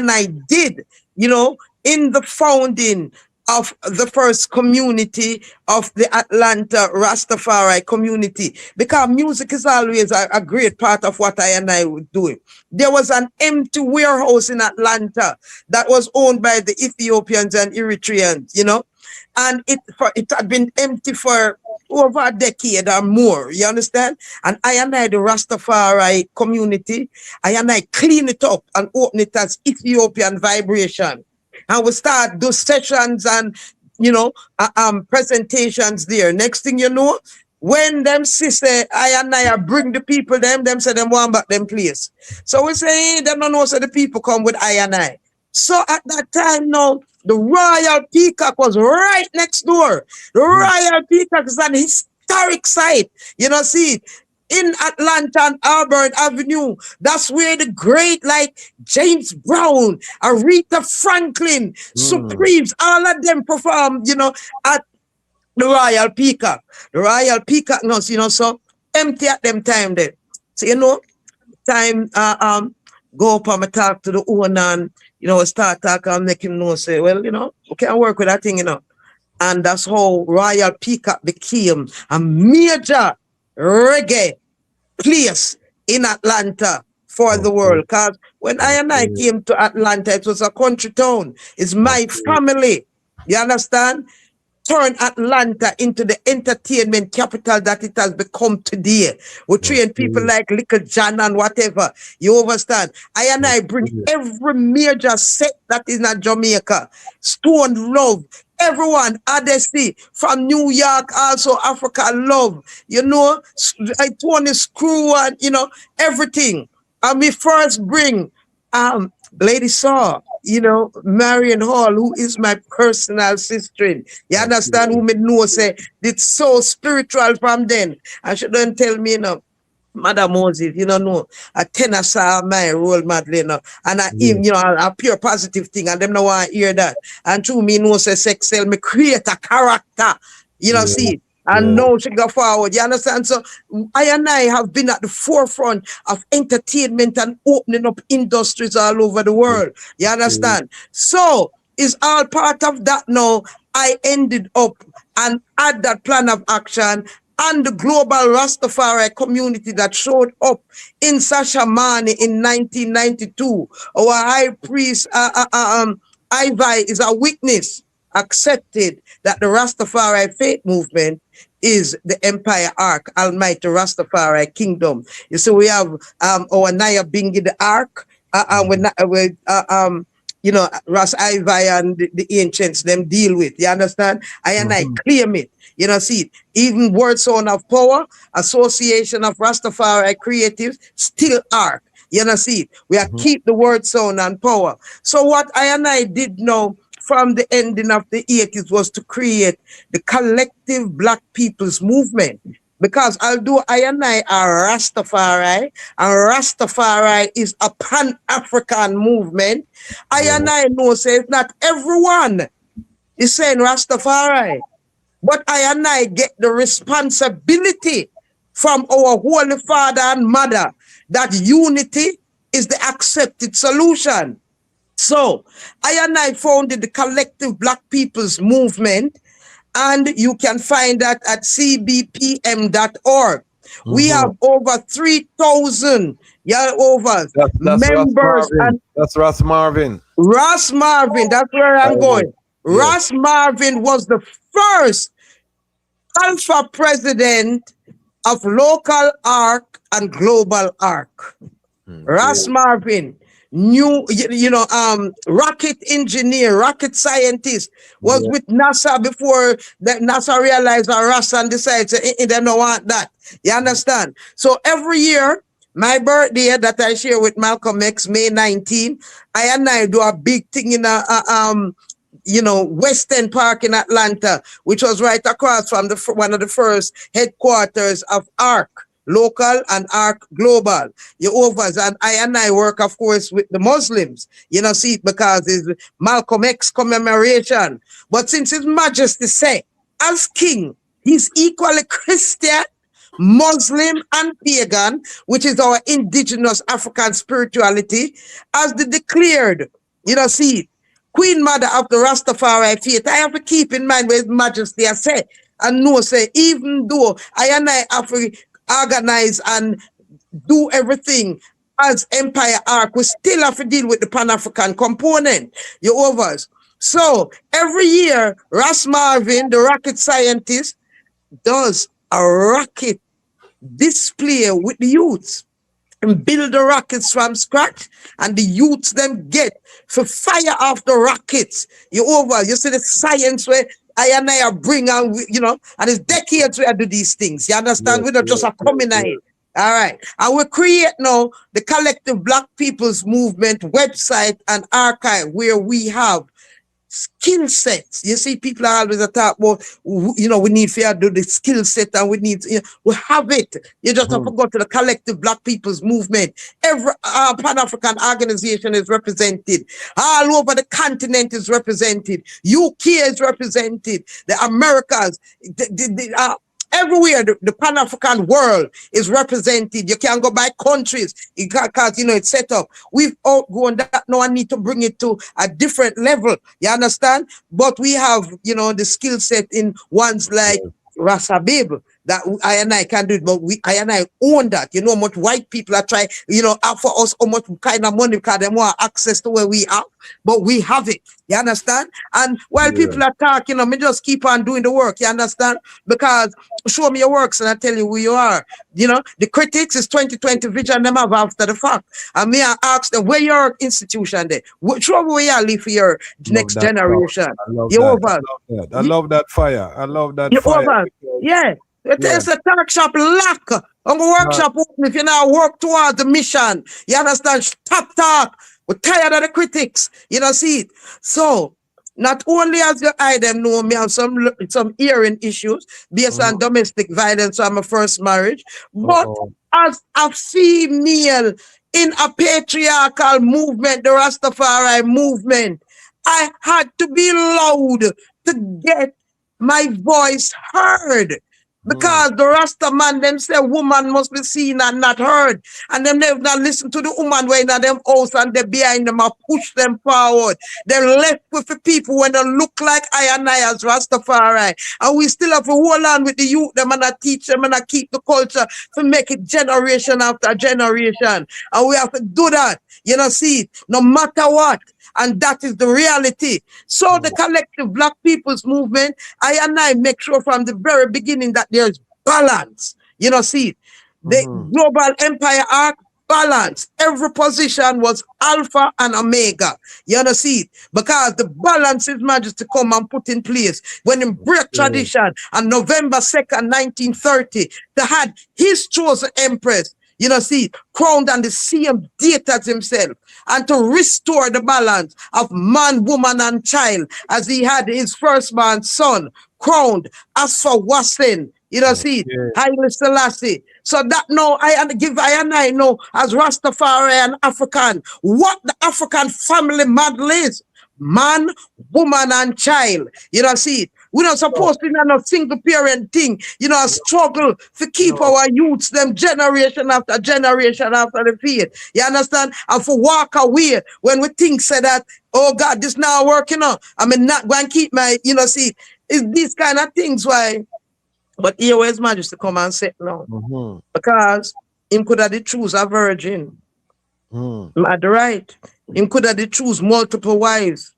Q: did, in the founding of the first community of the Atlanta Rastafari community, because music is always a great part of what I would do. There was an empty warehouse in Atlanta that was owned by the Ethiopians and Eritreans, and it had been empty for over a decade or more, you understand? And the Rastafari community, I clean it up and open it as Ethiopian Vibration. And we start those sessions and, presentations there. Next thing you know, when them sister, I bring the people them say them want back them place. So we say, them don't know, so the people come with I. So at that time now, the Royal Peacock was right next door. The Royal Peacock is an historic site. See, in Atlanta and Auburn Avenue, that's where the great, like James Brown, Aretha Franklin, Supremes, all of them performed, at the Royal Peacock. The Royal Peacock, so empty at them time there. So, time, go up and talk to the owner and, start talking and make him know, say, well, we can work with that thing, And that's how Royal Peacock became a major reggae place in Atlanta for the world. Because when I came to Atlanta, it was a country town. It's my family. You understand? Turn Atlanta into the entertainment capital that it has become today. We train people like Little John and whatever. You understand? I bring every major set that is in Jamaica. Stone Love, everyone, Odyssey, from New York, also Africa Love, I Tony Screw and, everything. And we first bring Lady Saw, Marion Hall, who is my personal sister. You understand? Who me know say it's so spiritual from then. And she don't tell me, Mother Moses, no, a tenor saw my role model, and a pure positive thing, and them no want to hear that. And through me, say sex sell me create a character, see. And now she go forward. You understand? So I have been at the forefront of entertainment and opening up industries all over the world. You understand? So it's all part of that now. I ended up and had that plan of action and the Global Rastafari community that showed up in Sashamani in 1992. Our high priest, Ivi, is a witness, accepted that the Rastafari faith movement is the Empire Arc, Almighty Rastafari Kingdom. You see, we have our Naya Bingi the Arc, Ras Ivi and the ancients, them deal with. You understand? I claim it. See, even Word Sound of Power, Association of Rastafari Creatives, still Arc. See, we are keep the Word Sound and Power. So what I did now, from the ending of the 80s, was to create the collective Black people's movement. Because although I are Rastafari, and Rastafari is a Pan-African movement, I know say it's not everyone is saying Rastafari. But I get the responsibility from our Holy Father and Mother that unity is the accepted solution. So, I founded the Collective Black People's Movement, and you can find that at cbpm.org. We have over 3,000 members.
K: That's Ross Marvin.
Q: Ross Marvin, that's where I'm going. Ras Marvin was the first Alpha president of local ARC and global ARC. Ras Marvin, rocket engineer, rocket scientist, was with NASA before that NASA realized that Ras and decided they don't want that. You understand? So every year, my birthday that I share with Malcolm X, May 19, I do a big thing in Western Park in Atlanta, which was right across from one of the first headquarters of ARC local and ARC global. Jehovah's, and I work, of course, with the Muslims, because it's Malcolm X commemoration. But since His Majesty said, as king, he's equally Christian, Muslim, and pagan, which is our indigenous African spirituality, as the declared, Queen Mother of the Rastafari faith. I have to keep in mind what His Majesty has said, and know, say, even though I have to organize and do everything as Empire Arc, we still have to deal with the Pan-African component, Jehovah's. So every year, Ras Marvin, the rocket scientist, does a rocket display with the youths and build the rockets from scratch, and the youths them get for fire off the rockets. You see the science where I bring on, and it's decades we do these things. You understand? We're not just a coming in. All right. And we create now the Collective Black People's Movement website and archive where we have skill sets. You see, people are always talk about, we need to do the skill set, and we need, we have it. You just have to go to the Collective Black People's Movement. Every Pan-African organization is represented. All over the continent is represented. UK is represented. The Americas, everywhere the Pan-African world is represented. You can go by countries because, it's set up. We've outgrown that. No one need to bring it to a different level. You understand? But we have, the skill set in ones like Ras Habib that I can do it, but I own that. You know how much white people are trying, offer us how much kind of money because they want access to where we are, but we have it. You understand? And while people are talking, me just keep on doing the work. You understand? Because show me your works and I tell you who you are. The critics is 2020 vision them have after the fact. And me I ask them, where your institution there? Show me where you live for your next generation.
K: I love that. I love that fire. I love that fire.
Q: Yeah. It's a talk shop lack. On the workshop, if you now work towards the mission, you understand? Stop talk. We're tired of the critics. See it. So, not only as your eye them know me have some hearing issues based on domestic violence on my first marriage, but as a female in a patriarchal movement, the Rastafari movement, I had to be loud to get my voice heard. Because the Rasta man, them say woman must be seen and not heard. And them never not listen to the woman when in them house and they behind them and push them forward. They're left with the people when they look like I as Rastafari. And we still have to hold on with the youth, them and I teach them and I keep the culture to make it generation after generation. And we have to do that. See it, no matter what. And that is the reality. So the Collective Black People's Movement, I make sure from the very beginning that there's balance. See it. The Global Empire Arc, balance. Every position was alpha and omega. You see it? Because the balance is Majesty come and put in place. When in break tradition on November 2nd, 1930, they had his chosen empress, see, crowned on the same date as himself, and to restore the balance of man, woman, and child, as he had his firstborn son crowned as for Wasin, see, Haile Selassie. So that now I know as Rastafari and African, what the African family model is. Man, woman, and child. See, we're not supposed to be a single parent thing, a struggle to keep our youths, them generation after generation after the faith. You understand? And for walk away when we think say that, oh God, this now working out. Not going to keep my, see, it's these kind of things why. But here where's Majesty come and say no. Because him could have choose a virgin. At the right. Him could have choose multiple wives.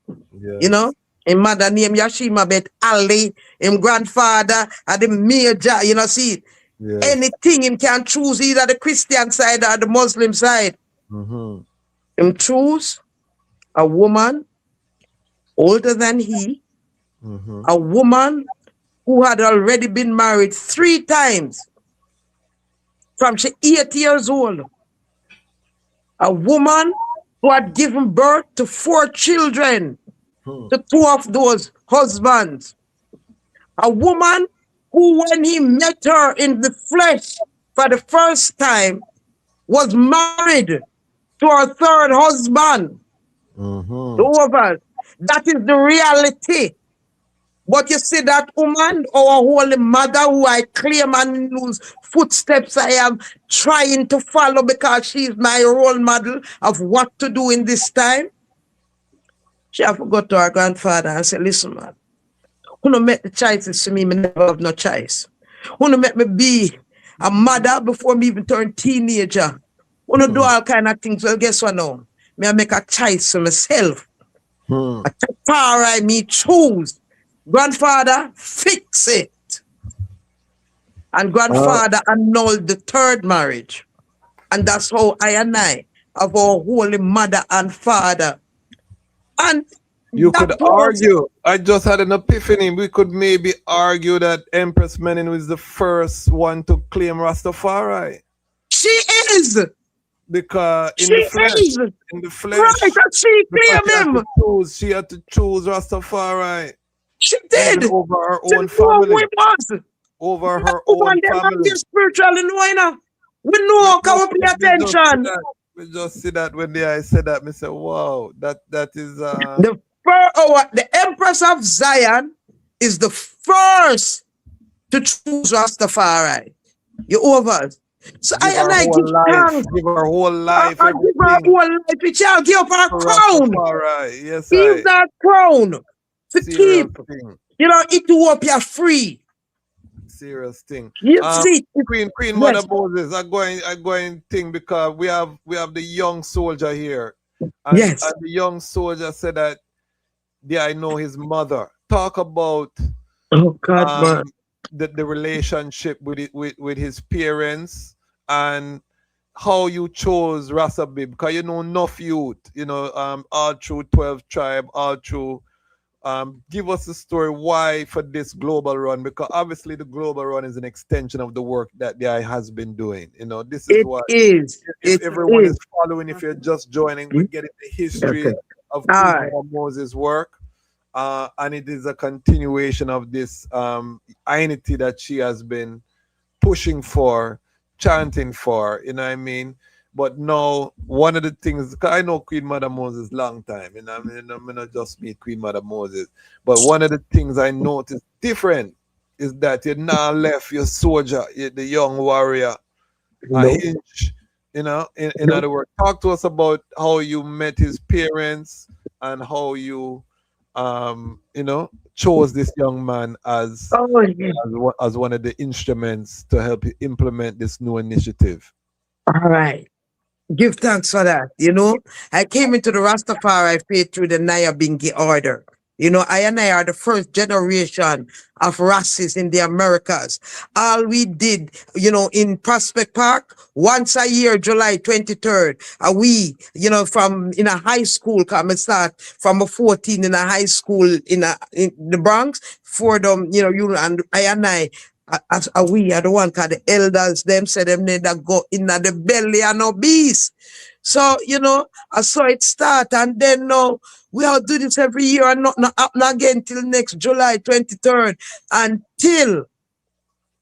Q: Him mother name Yashima Bet Ali. Him grandfather are the major, you know, see.
K: Yes.
Q: Anything him can choose either the Christian side or the Muslim side. Him choose a woman older than he, a woman who had already been married 3 times from she 8 years old. A woman who had given birth to 4 children, to 2 of those husbands. A woman who, when he met her in the flesh for the first time, was married to her 3rd husband. Over. That is the reality. But you see that woman, our holy mother, who I claim and whose footsteps I am trying to follow because she is my role model of what to do in this time. She have to go to her grandfather and say, listen, man, who no make the choices to me never have no choice. Who no make me be a mother before me even turn teenager. Who no do all kind of things. Well, guess what now? Me I make a choice for myself. A Tafari me choose. Grandfather, fix it. And grandfather annulled the 3rd marriage. And that's how I and I have our holy mother and father. And
K: you could argue, I just had an epiphany, we could maybe argue that Empress Menen was the first one to claim Rastafari.
Q: She is!
K: Because in the flesh,
Q: right, and she claimed him.
K: She had to choose Rastafari.
Q: She did.
K: Even over her own family. Over her own family.
Q: Spiritually, we know, can we pay attention?
K: We just see that when I said that, I said, wow, that is
Q: the Empress of Zion is the first to choose Rastafari. You over. So I and I give thanks.
K: Give her whole life.
Q: Give her whole life. We shall give her a crown.
K: Yes,
Q: give that crown to keep. You know, Ethiopia free.
K: Serious thing.
Q: You see,
K: Queen Mother Moses, I going thing because we have the young soldier here. And, and the young soldier said that I know his mother. Talk about the relationship with his parents and how you chose Rasabib, because you know enough youth, all through 12 tribe, all through. Give us the story why for this global run, because obviously the global run is an extension of the work that the eye has been doing. This is what if everyone is following, if you're just joining, we're getting the history of Queen Moses' work. And it is a continuation of this unity that she has been pushing for, chanting for, you know what I mean? But now, one of the things, cause I know Queen Mother Moses long time, and I'm not just meet Queen Mother Moses, but one of the things I noticed different is that you're now left your soldier, the young warrior, a hinge, in other words. Talk to us about how you met his parents and how you, chose this young man as one of the instruments to help you implement this new initiative.
Q: All right. Give thanks for that. I came into the Rastafari faith through the Nyabingi order. I and I are the first generation of races in the Americas. All we did, in Prospect Park, once a year, July 23rd, we, from in a high school, come and start from a 14 in a high school in the Bronx, for them, and I as we are the one, cause the elders them say them need to go in the belly and no beast. So I saw it start, and then now we all do this every year and not happen again till next July 23rd, until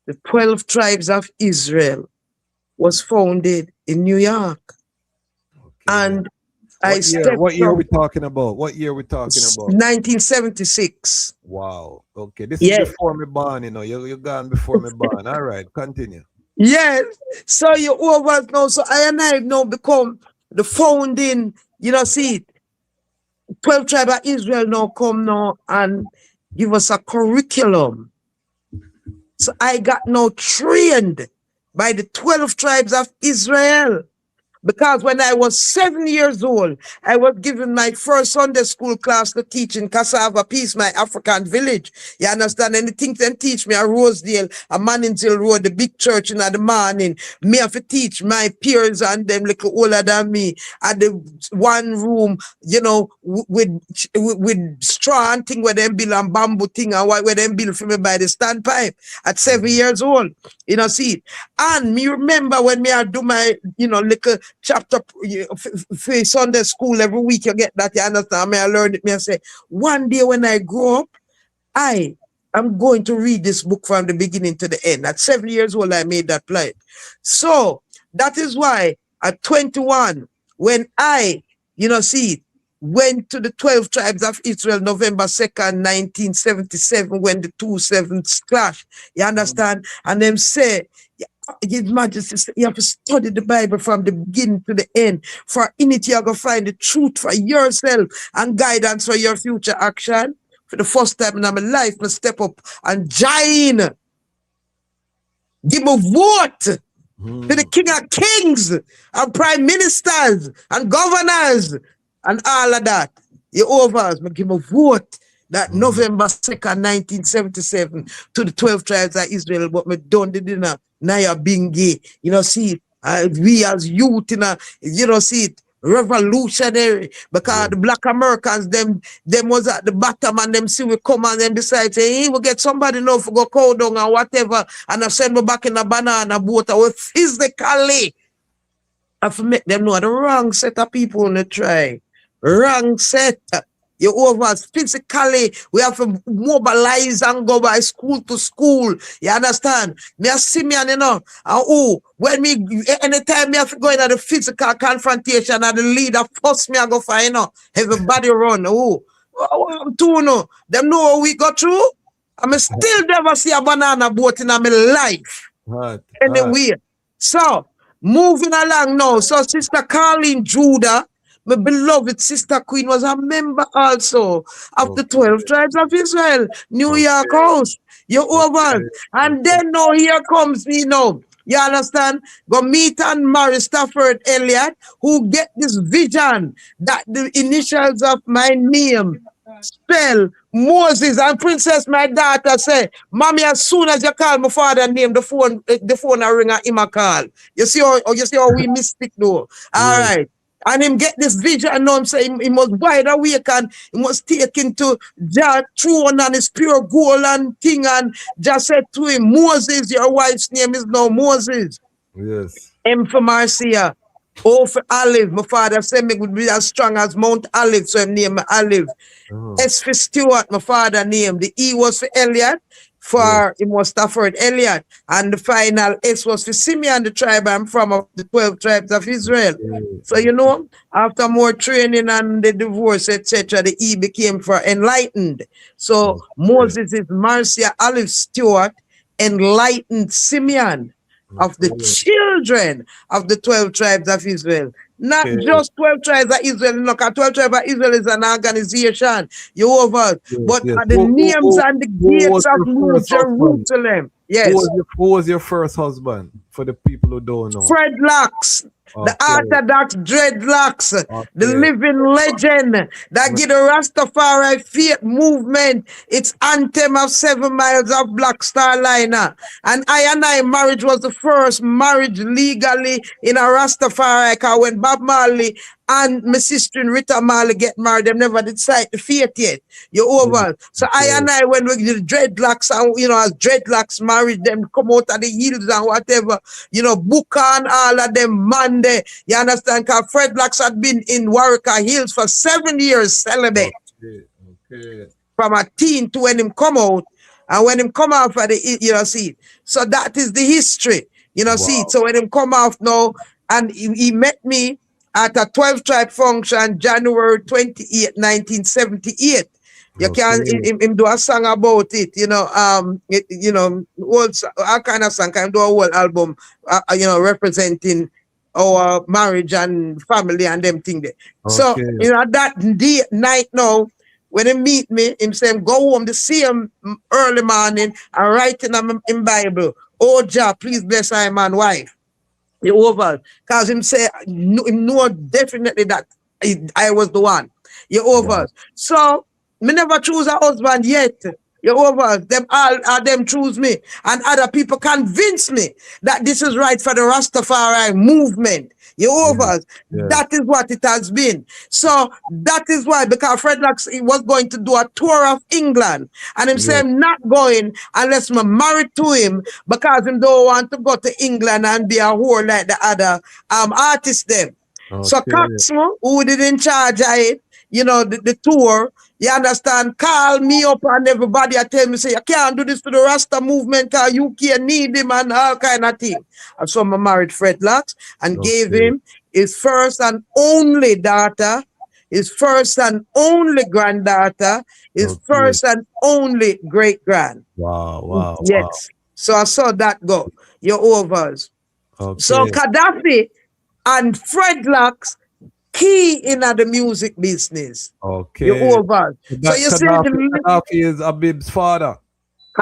Q: the 12 tribes of Israel was founded in New York. And
K: what year are we talking about?
Q: 1976.
K: Wow. Okay. This is before me born, You're gone before me born. All right, continue.
Q: Yes. So you over now. So I and I now become the founding, see, 12 tribes of Israel now come now and give us a curriculum. So I got now trained by the 12 tribes of Israel. Because when I was 7 years old, I was given my first Sunday school class to teach in Cassava Peace, my African village. You understand? Anything they teach me at Rosedale, a Manningsville Road, the big church in the morning. Me have to teach my peers and them little older than me at the one room, you know, with straw and thing where them build and bamboo thing and where them build for me by the standpipe at 7 years old. You know, see. And me remember when me I do my, you know, little chapter for Sunday school every week, you get that, you understand? Me I learn it, me I say, one day when I grow up, I am going to read this book from the beginning to the end. At 7 years old, I made that pledge. So that is why at 21, when I, you know, see, went to the 12 tribes of Israel, November 2nd, 1977, when the 2-7s clash, you understand? And them say, His Majesty, you have to study the Bible from the beginning to the end. For in it, you are going to find the truth for yourself and guidance for your future action. For the first time in my life, I step up and join. Give a vote to the King of Kings and Prime Ministers and Governors and all of that. You overs, I give a vote that November 2nd, 1977 to the 12 tribes of Israel, but me done the dinner. Naya Bingi, you know, see, we as youth, you know, see it, revolutionary, because the black Americans, them was at the bottom and them see we come and them decide, say, hey, we get somebody now for go cow down and whatever, and I send me back in a banana boat, I will physically have to make them know the wrong set of people in the try. Wrong set. You over physically, we have to mobilize and go by school to school. You understand? Me a see me and you know, when me anytime me have to go into the physical confrontation and the leader force me I go find, you know, everybody run. What I'm doing now? Them know what we got through? I still never see a banana boat in my life. Anyway. So moving along now. So Sister Carlene Judah, my beloved Sister Queen, was a member also of the 12 tribes of Israel, New York House. You over. And then now here comes me now. You understand? Go meet and marry Stafford Elliott, who get this vision that the initials of my name spell Moses. And Princess, my daughter, say, Mommy, as soon as you call my father name, the phone I ring and him a call. You see how we mystic though. All right. And him get this vision, and now I'm saying he must wide awake and he must take into Jah throne and his pure gold and thing. And just said to him, Moses, your wife's name is now Moses.
K: Yes.
Q: M for Marcia. O for Olive. My father said me would be as strong as Mount Olive, so him name me Olive. S for Stewart, my father name. The E was for Elliot, for him was Stafford Elliott. And the final S was for Simeon, the tribe I'm from, of the 12 tribes of Israel. So, you know, after more training and the divorce, etc., the E became for enlightened. So Moses is Marcia Olive Stewart, enlightened Simeon, of the children of the 12 tribes of Israel. Not just 12 tribes of Israel. Look, 12 tribes of Israel is an organization. You over. But the names and the gates of New Jerusalem. Yes.
K: Who was your first husband? For the people who don't know.
Q: Fred Locks. The Orthodox dreadlocks, the living legend that give the Rastafari faith movement its anthem of 7 miles of Black Star Liner. And I marriage was the first marriage legally in a Rastafari, because when Bob Marley and my sister in Rita Marley get married, they never decide the faith yet. You over. So I, when we did dreadlocks, and you know, as dreadlocks married them, come out of the hills and whatever, you know, Booker and all of them, Monday, you understand? Because Fred Locks had been in Warwicker Hills for 7 years celibate. From a teen to when him come out, and when him come out for the, you know, see. So that is the history, you know, see. So when him come out now, and he met me at a 12 tribe function, January 28, 1978. You can him do a song about it, you know, you know, all kind of song, can do a whole album, you know, representing our marriage and family and them thing there. So, you know, that night now, when he meet me, him say, go home the same early morning and write in Bible, oh Jah, please bless I man wife. You over. Because him say, him know definitely that I was the one. You over. So, me never choose a husband yet. You over. Them all them choose me. And other people convince me that this is right for the Rastafari movement. You over. That is what it has been. So that is why, because Fred Locks he was going to do a tour of England. And him say I'm not going unless I'm married to him because him don't want to go to England and be a whore like the other artists them. So Coxmo, who did in charge of it, you know, the tour, you understand, call me up and everybody I tell me, say, you can't do this to the Rasta movement because UK need him and all kind of thing. And so I married Fred Locks and gave him his first and only daughter, his first and only granddaughter, his first and only great-grand.
K: Wow.
Q: Yes. So I saw that go. Your overs. So Gaddafi and Fred Locks key in the music business. Your overs. So you see
K: Gaddafi is Abib's father.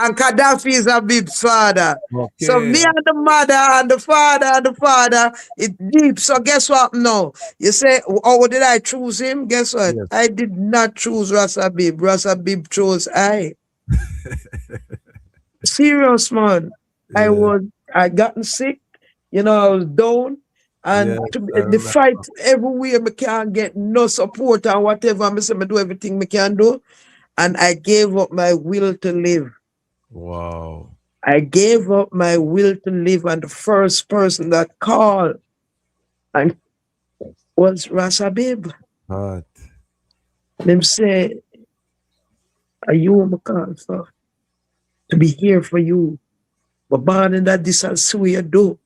Q: And Gaddafi is Abib's father.
K: Okay.
Q: So me and the mother and the father, it deep. So guess what now? You say, oh, did I choose him? Guess what?
K: Yes.
Q: I did not choose Ras Abib. Ras Abib chose I. Serious, man. I gotten sick. You know, I was down. And the fight everywhere, I can't get no support and whatever. I say, I do everything I can do. And I gave up my will to live.
K: Wow.
Q: I gave up my will to live, and the first person that called and was Ras Abib. Them say, are you my call for? To be here for you. But born in that this is what you do.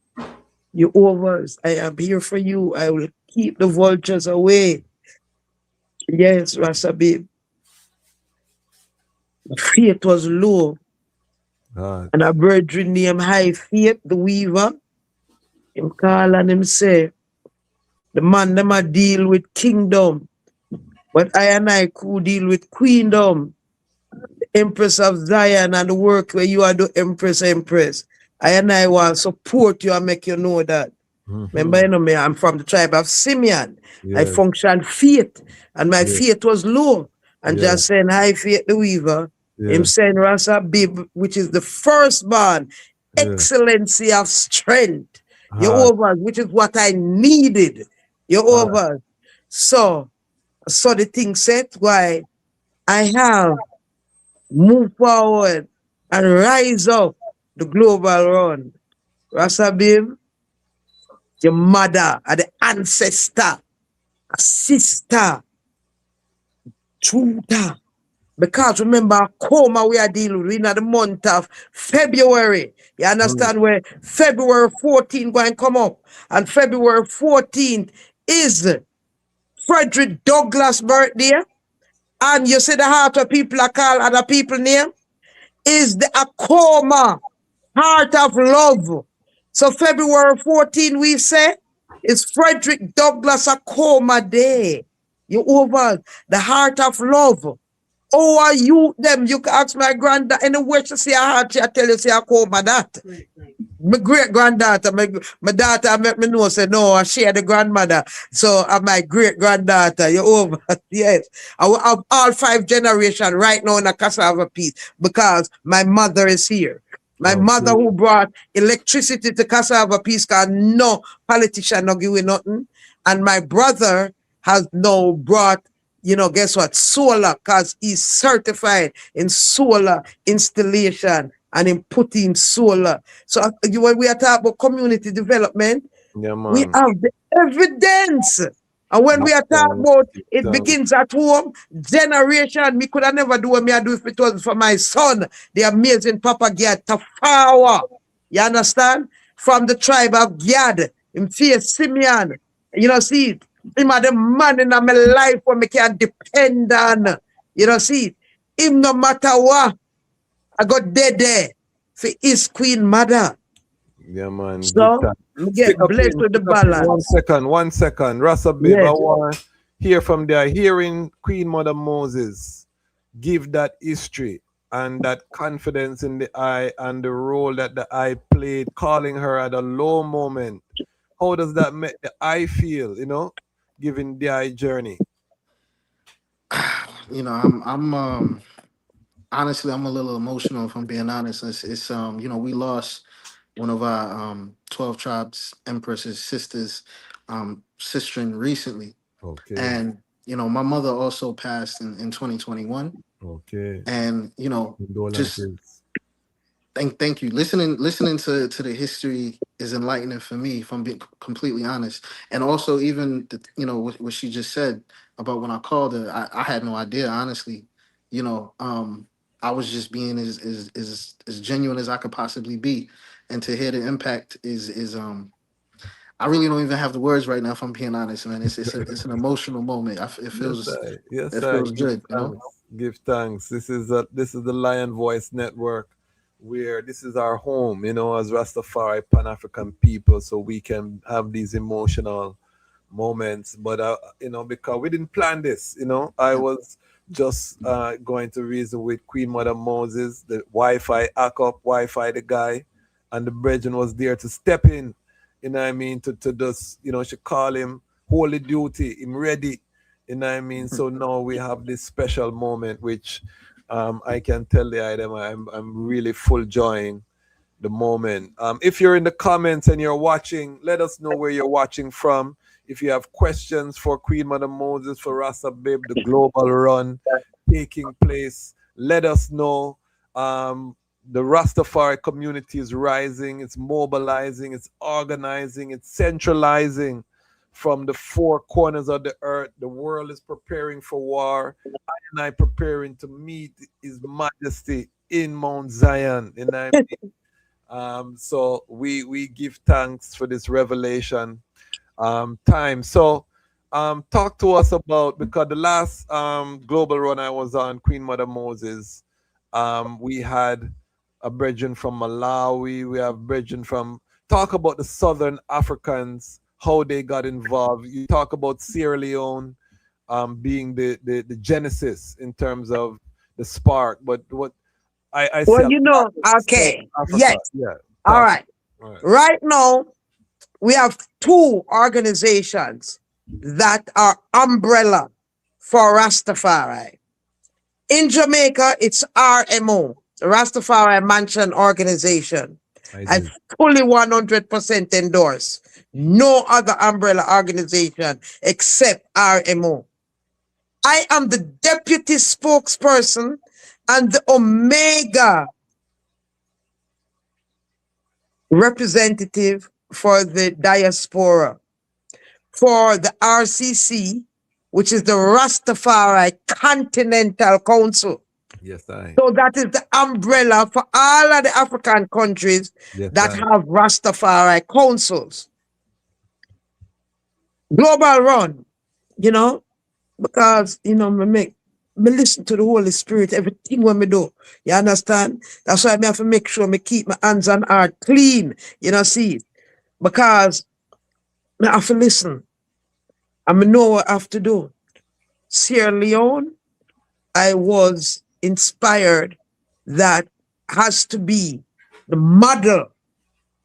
Q: You overs. I am here for you. I will keep the vultures away. Yes, Ras Abib. Faith was low. And a brethren named High Faith, the weaver, him call and him say, the man them a deal with kingdom, but I and I could deal with queendom. The Empress of Zion and the work where you are the Empress. I and I want support you and make you know that. Remember, you know me, I'm from the tribe of Simeon. I function faith, and my faith was low. And just saying High Faith the weaver, him saying Ras Abib, which is the firstborn, excellency of strength. You over, which is what I needed. You over. So the thing said, why I have moved forward and rise up the global run. Ras Abib, your mother, the ancestor, a sister, tutor. Because remember, coma we are dealing with in the month of February. You understand where February 14th going to come up. And February 14th is Frederick Douglass' birthday. And you see the heart of people are called other people name is the Akoma, heart of love. So February 14th we say is Frederick Douglass Akoma Day. You over the heart of love. Oh, are you them? You can ask my granddaughter anywhere she see a heart, she tell you say Akoma that. My great granddaughter, my daughter make me know say no, I share the grandmother. So my great granddaughter, you over. Yes. I will have all 5 generations right now in a cassava piece because my mother is here. My mother who brought electricity to cassava piece because no politician no give you nothing. And my brother has now brought, you know, guess what? Solar, because he's certified in solar installation and in putting solar. So when we are talking about community development, we have the evidence. And when we are talking about it begins at home, generation, me could have never do what me I do if it wasn't for my son, the amazing Papa Gad Tafawa. You understand? From the tribe of Gad, in fear Simeon. You know, see, him are the man in my life where me can depend on. You know, see, him no matter what, I got dead there for his queen mother.
K: Yeah, man.
Q: So, get blessed with the balance.
K: 1 second. Ras Abib, I want to hear from there. Hearing Queen Mother Moses give that history and that confidence in the eye and the role that the eye played, calling her at a low moment how does that make the eye feel, given the eye journey?
P: I'm honestly, I'm a little emotional if I'm being honest. It's we lost one of our 12 tribes empress's sisters, sistering recently.
K: Okay.
P: And my mother also passed in 2021.
K: Okay.
P: And just
K: Condolences.
P: thank you. Listening to the history is enlightening for me, if I'm being completely honest. And also even what she just said about when I called her, I had no idea, honestly. I was just being as genuine as I could possibly be. And to hear the impact is I really don't even have the words right now, if I'm being honest, man. It's an emotional moment.
K: Yes,
P: It
K: I
P: feels
K: give
P: good.
K: thanks. Give thanks. This is the Lion Voice Network, where this is our home, as Rastafari Pan African people, so we can have these emotional moments. But because we didn't plan this, I was just going to reason with Queen Mother Moses, the Wi-Fi Akop, Wi-Fi the guy, and the brethren was there to step in. I mean, to just, she call him holy duty, him ready. I mean, so now we have this special moment, which I can tell the item I'm really full joying the moment. If you're in the comments and you're watching, let us know where you're watching from. If you have questions for Queen Mother Moses, for Rasta Bib, the global run taking place, let us know. The Rastafari community is rising, it's mobilizing, it's organizing, it's centralizing from the four corners of the earth. The world is preparing for war. I and I preparing to meet His Majesty in Mount Zion. So we give thanks for this revelation time. So talk to us about, because the last global run I was on, Queen Mother Moses, we had a brethren from Malawi, we have brethren from, talk about the Southern Africans, how they got involved. You talk about Sierra Leone being the genesis in terms of the spark, but what I see
Q: Well,
K: a lot of South
Q: okay.
K: Africa.
Q: Yes.
K: Yeah.
Q: All
K: Talk.
Q: right.
K: All right.
Q: Right now, we have two organizations that are umbrella for Rastafari. In Jamaica, it's RMO, the Rastafari Mansion Organization. I fully 100% endorse. No other umbrella organization except RMO. I am the deputy spokesperson and the Omega representative for the diaspora, for the RCC, which is the Rastafari Continental Council.
K: Yes, I.
Q: So that is the umbrella for all of the African countries that have Rastafari councils. Global run, because, me listen to the Holy Spirit, everything when me do. You understand? That's why I have to make sure me keep my hands and heart clean, see. Because I have to listen. And I know what I have to do. Sierra Leone, I was inspired that has to be the model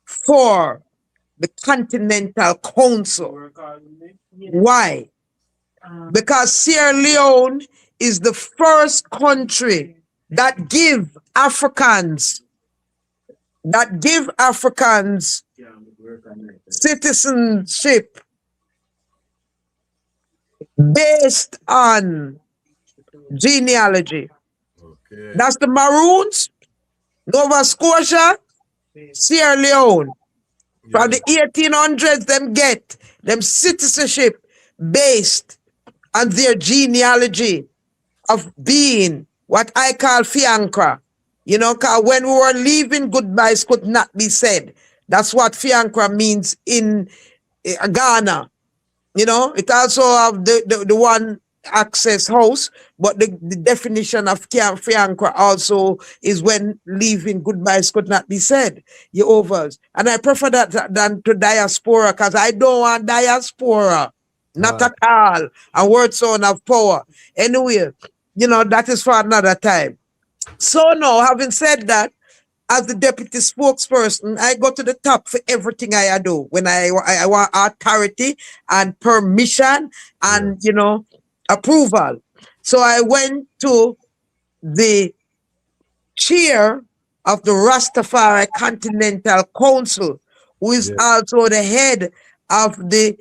Q: for the Continental Council. Why? Because Sierra Leone is the first country that give Africans citizenship based on genealogy. That's the Maroons, Nova Scotia, Sierra Leone. From the 1800s, them get them citizenship based on their genealogy of being what I call fiancra. Cause when we were leaving, goodbyes could not be said. That's what fiancra means in Ghana. It also have the one access house, but the definition of fiancra also is when leaving, goodbyes could not be said. You're overs. And I prefer that than to diaspora, because I don't want diaspora. Not at all. A word sound of power. Anyway, that is for another time. So now, having said that, as the deputy spokesperson, I go to the top for everything I do. When I want authority and permission and, you know, approval. So I went to the chair of the Rastafari Continental Council, who is also the head of the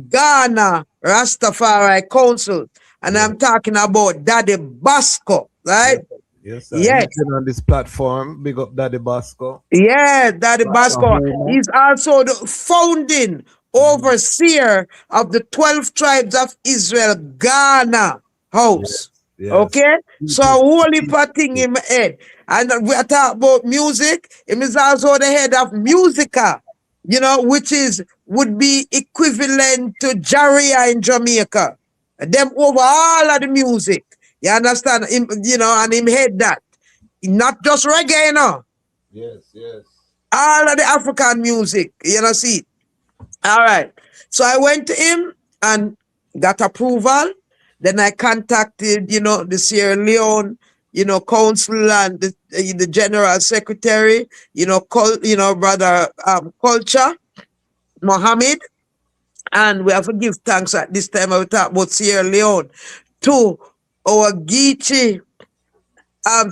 Q: Ghana Rastafari Council. And I'm talking about Daddy Basco, right?
K: Yes, sir.
Q: Yes.
K: He's been on this platform. Big up Daddy Basco.
Q: Yeah, Daddy Basco. He's also the founding overseer of the 12 tribes of Israel, Ghana House. Okay? So a whole heap of thing in my head. And we are talking about music. Him is also the head of Musica, you know, which would be equivalent to Jaria in Jamaica. Them over all of the music. You understand? Him, you know, and him head that. Not just reggae, you know.
K: Yes, yes.
Q: All of the African music, you know, see. All right. So I went to him and got approval. Then I contacted, you know, the Sierra Leone, you know, council and the general secretary, you know, brother Culture, Mohammed. And we have to give thanks at this time. I will talk about Sierra Leone to our Geechee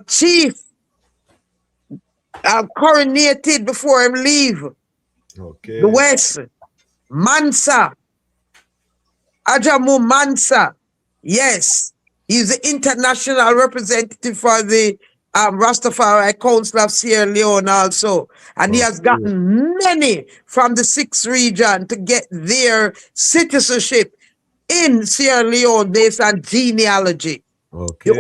Q: chief coronated before him leave.
K: Okay.
Q: The West, Mansa, Ajamu Mansa. Yes, he's the international representative for the Rastafari Council of Sierra Leone also. And he has gotten many from the 6th region to get their citizenship in Sierra Leone based on genealogy.
K: Okay.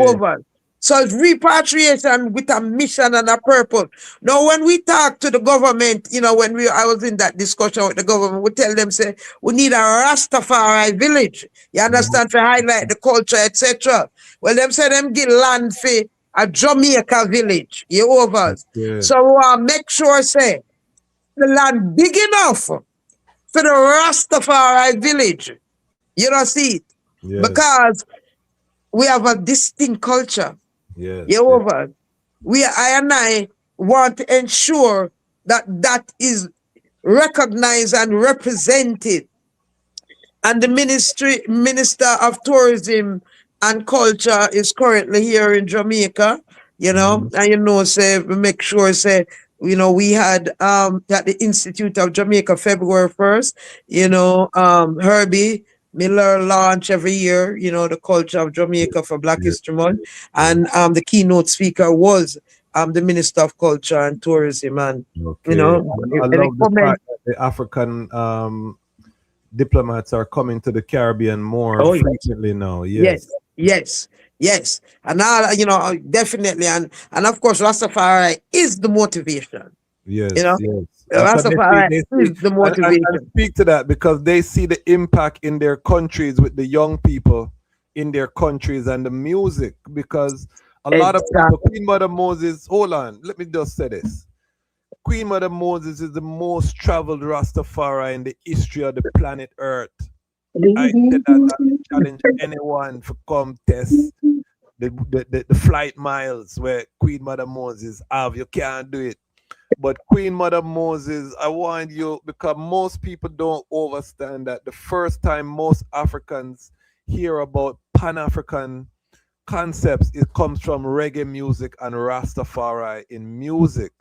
Q: So it's repatriation with a mission and a purpose. Now, when we talk to the government, you know, I was in that discussion with the government, we tell them, say, we need a Rastafari village. You understand, to highlight the culture, etc. Well, them say them get land for a Jamaica village. You over. So we want to make sure, say, the land big enough for the Rastafari village. You don't see it. Because we have a distinct culture. I and I want to ensure that that is recognized and represented. And the Minister of Tourism and Culture is currently here in Jamaica, you know, and you know, say, make sure, say, you know, we had at the Institute of Jamaica February 1st, you know, Herbie Miller launch every year, you know, the culture of Jamaica for Black History Month. And the keynote speaker was the Minister of Culture and Tourism. And, you know,
K: I love the fact that the African diplomats are coming to the Caribbean more frequently now.
Q: Yes. And now, you know, definitely. And of course, Rastafari is the motivation.
K: Yes,
Q: you know?
K: yes.
Q: Rastafari is the motivation.
K: And speak to that because they see the impact in their countries with the young people in their countries and the music. Because a lot of people, Queen Mother Moses, hold on, let me just say this. Queen Mother Moses is the most traveled Rastafari in the history of the planet Earth. I said that I challenge anyone to come test the flight miles where Queen Mother Moses have. You can't do it. But Queen Mother Moses, I want you, because most people don't understand that the first time most Africans hear about Pan-African concepts, it comes from reggae music and Rastafari in music.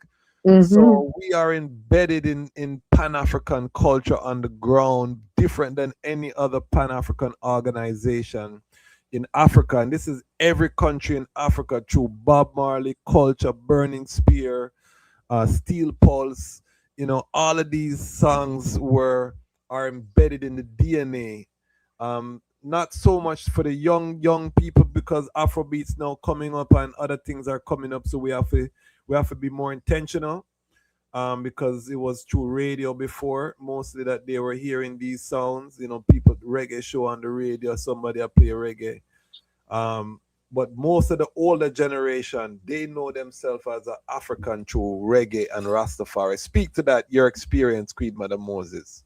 K: So we are embedded in Pan-African culture on the ground, different than any other Pan-African organization in Africa. And this is every country in Africa through Bob Marley culture, Burning Spear, Steel Pulse, you know, all of these songs are embedded in the DNA. Not so much for the young people because Afrobeats now coming up and other things are coming up, so we have to be more intentional. Because it was through radio before, mostly that they were hearing these sounds, you know, people reggae show on the radio, somebody play reggae. But most of the older generation, they know themselves as an African through reggae and Rastafari. Speak to that, your experience, Queen Mother Moses.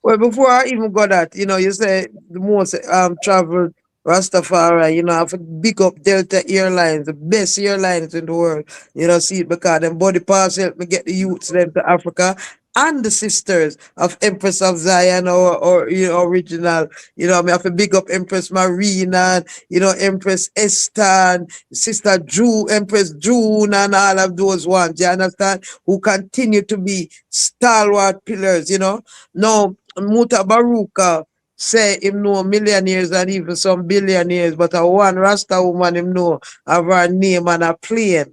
Q: Well, before I even got that, you know, you say the most traveled Rastafari, you know, I have to big up Delta Airlines, the best airlines in the world. You know, see it because them body parts help me get the youths them to Africa. And the sisters of Empress of Zion or you know, original. You know, I have to big up Empress Marina and, you know, Empress Esther and Sister Drew, Empress June and all of those ones, you understand? Who continue to be stalwart pillars, you know. Now, Muta Baruka, say him know millionaires and even some billionaires, but a one Rasta woman him know have her name on a plane,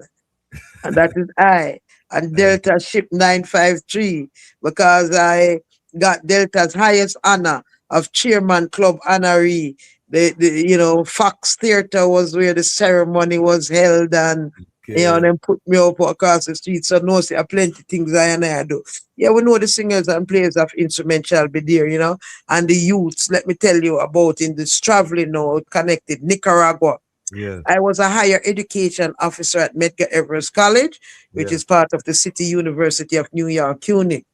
Q: and that is I. And Delta ship 953, because I got Delta's highest honor of chairman club honoree. The you know, Fox Theater was where the ceremony was held, and you know, them put me up across the street. So no, see, plenty things I and I do. Yeah, we know the singers and players of instrument shall be there, you know, and the youths. Let me tell you about in this traveling now connected Nicaragua.
K: Yeah.
Q: I was a higher education officer at Medgar Evers College, which
K: Yeah.
Q: is part of the City University of New York, CUNY.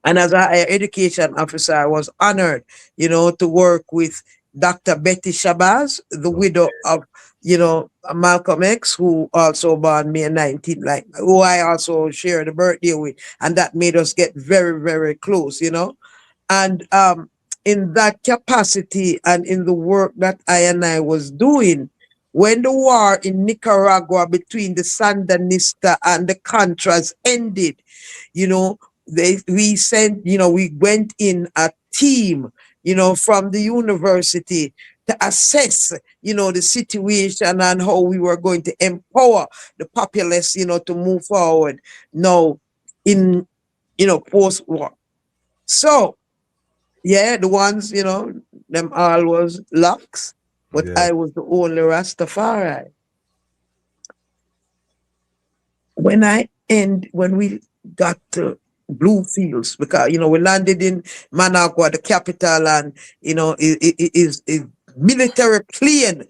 Q: And as a higher education officer, I was honored, you know, to work with Dr. Betty Shabazz, the widow of, you know, Malcolm X, who also born May 19th, like, who I also shared the birthday with. And that made us get very, very close, you know. And in that capacity and in the work that I was doing, when the war in Nicaragua between the Sandinista and the Contras ended, you know, we sent, you know, we went in a team, you know, from the university to assess, you know, the situation and how we were going to empower the populace, you know, to move forward now in, you know, post-war. So, yeah, the ones, you know, them all was locks, but
K: Yeah.
Q: I was the only Rastafari. When we got to Bluefields, because, you know, we landed in Managua, the capital, and, you know, it is military plane,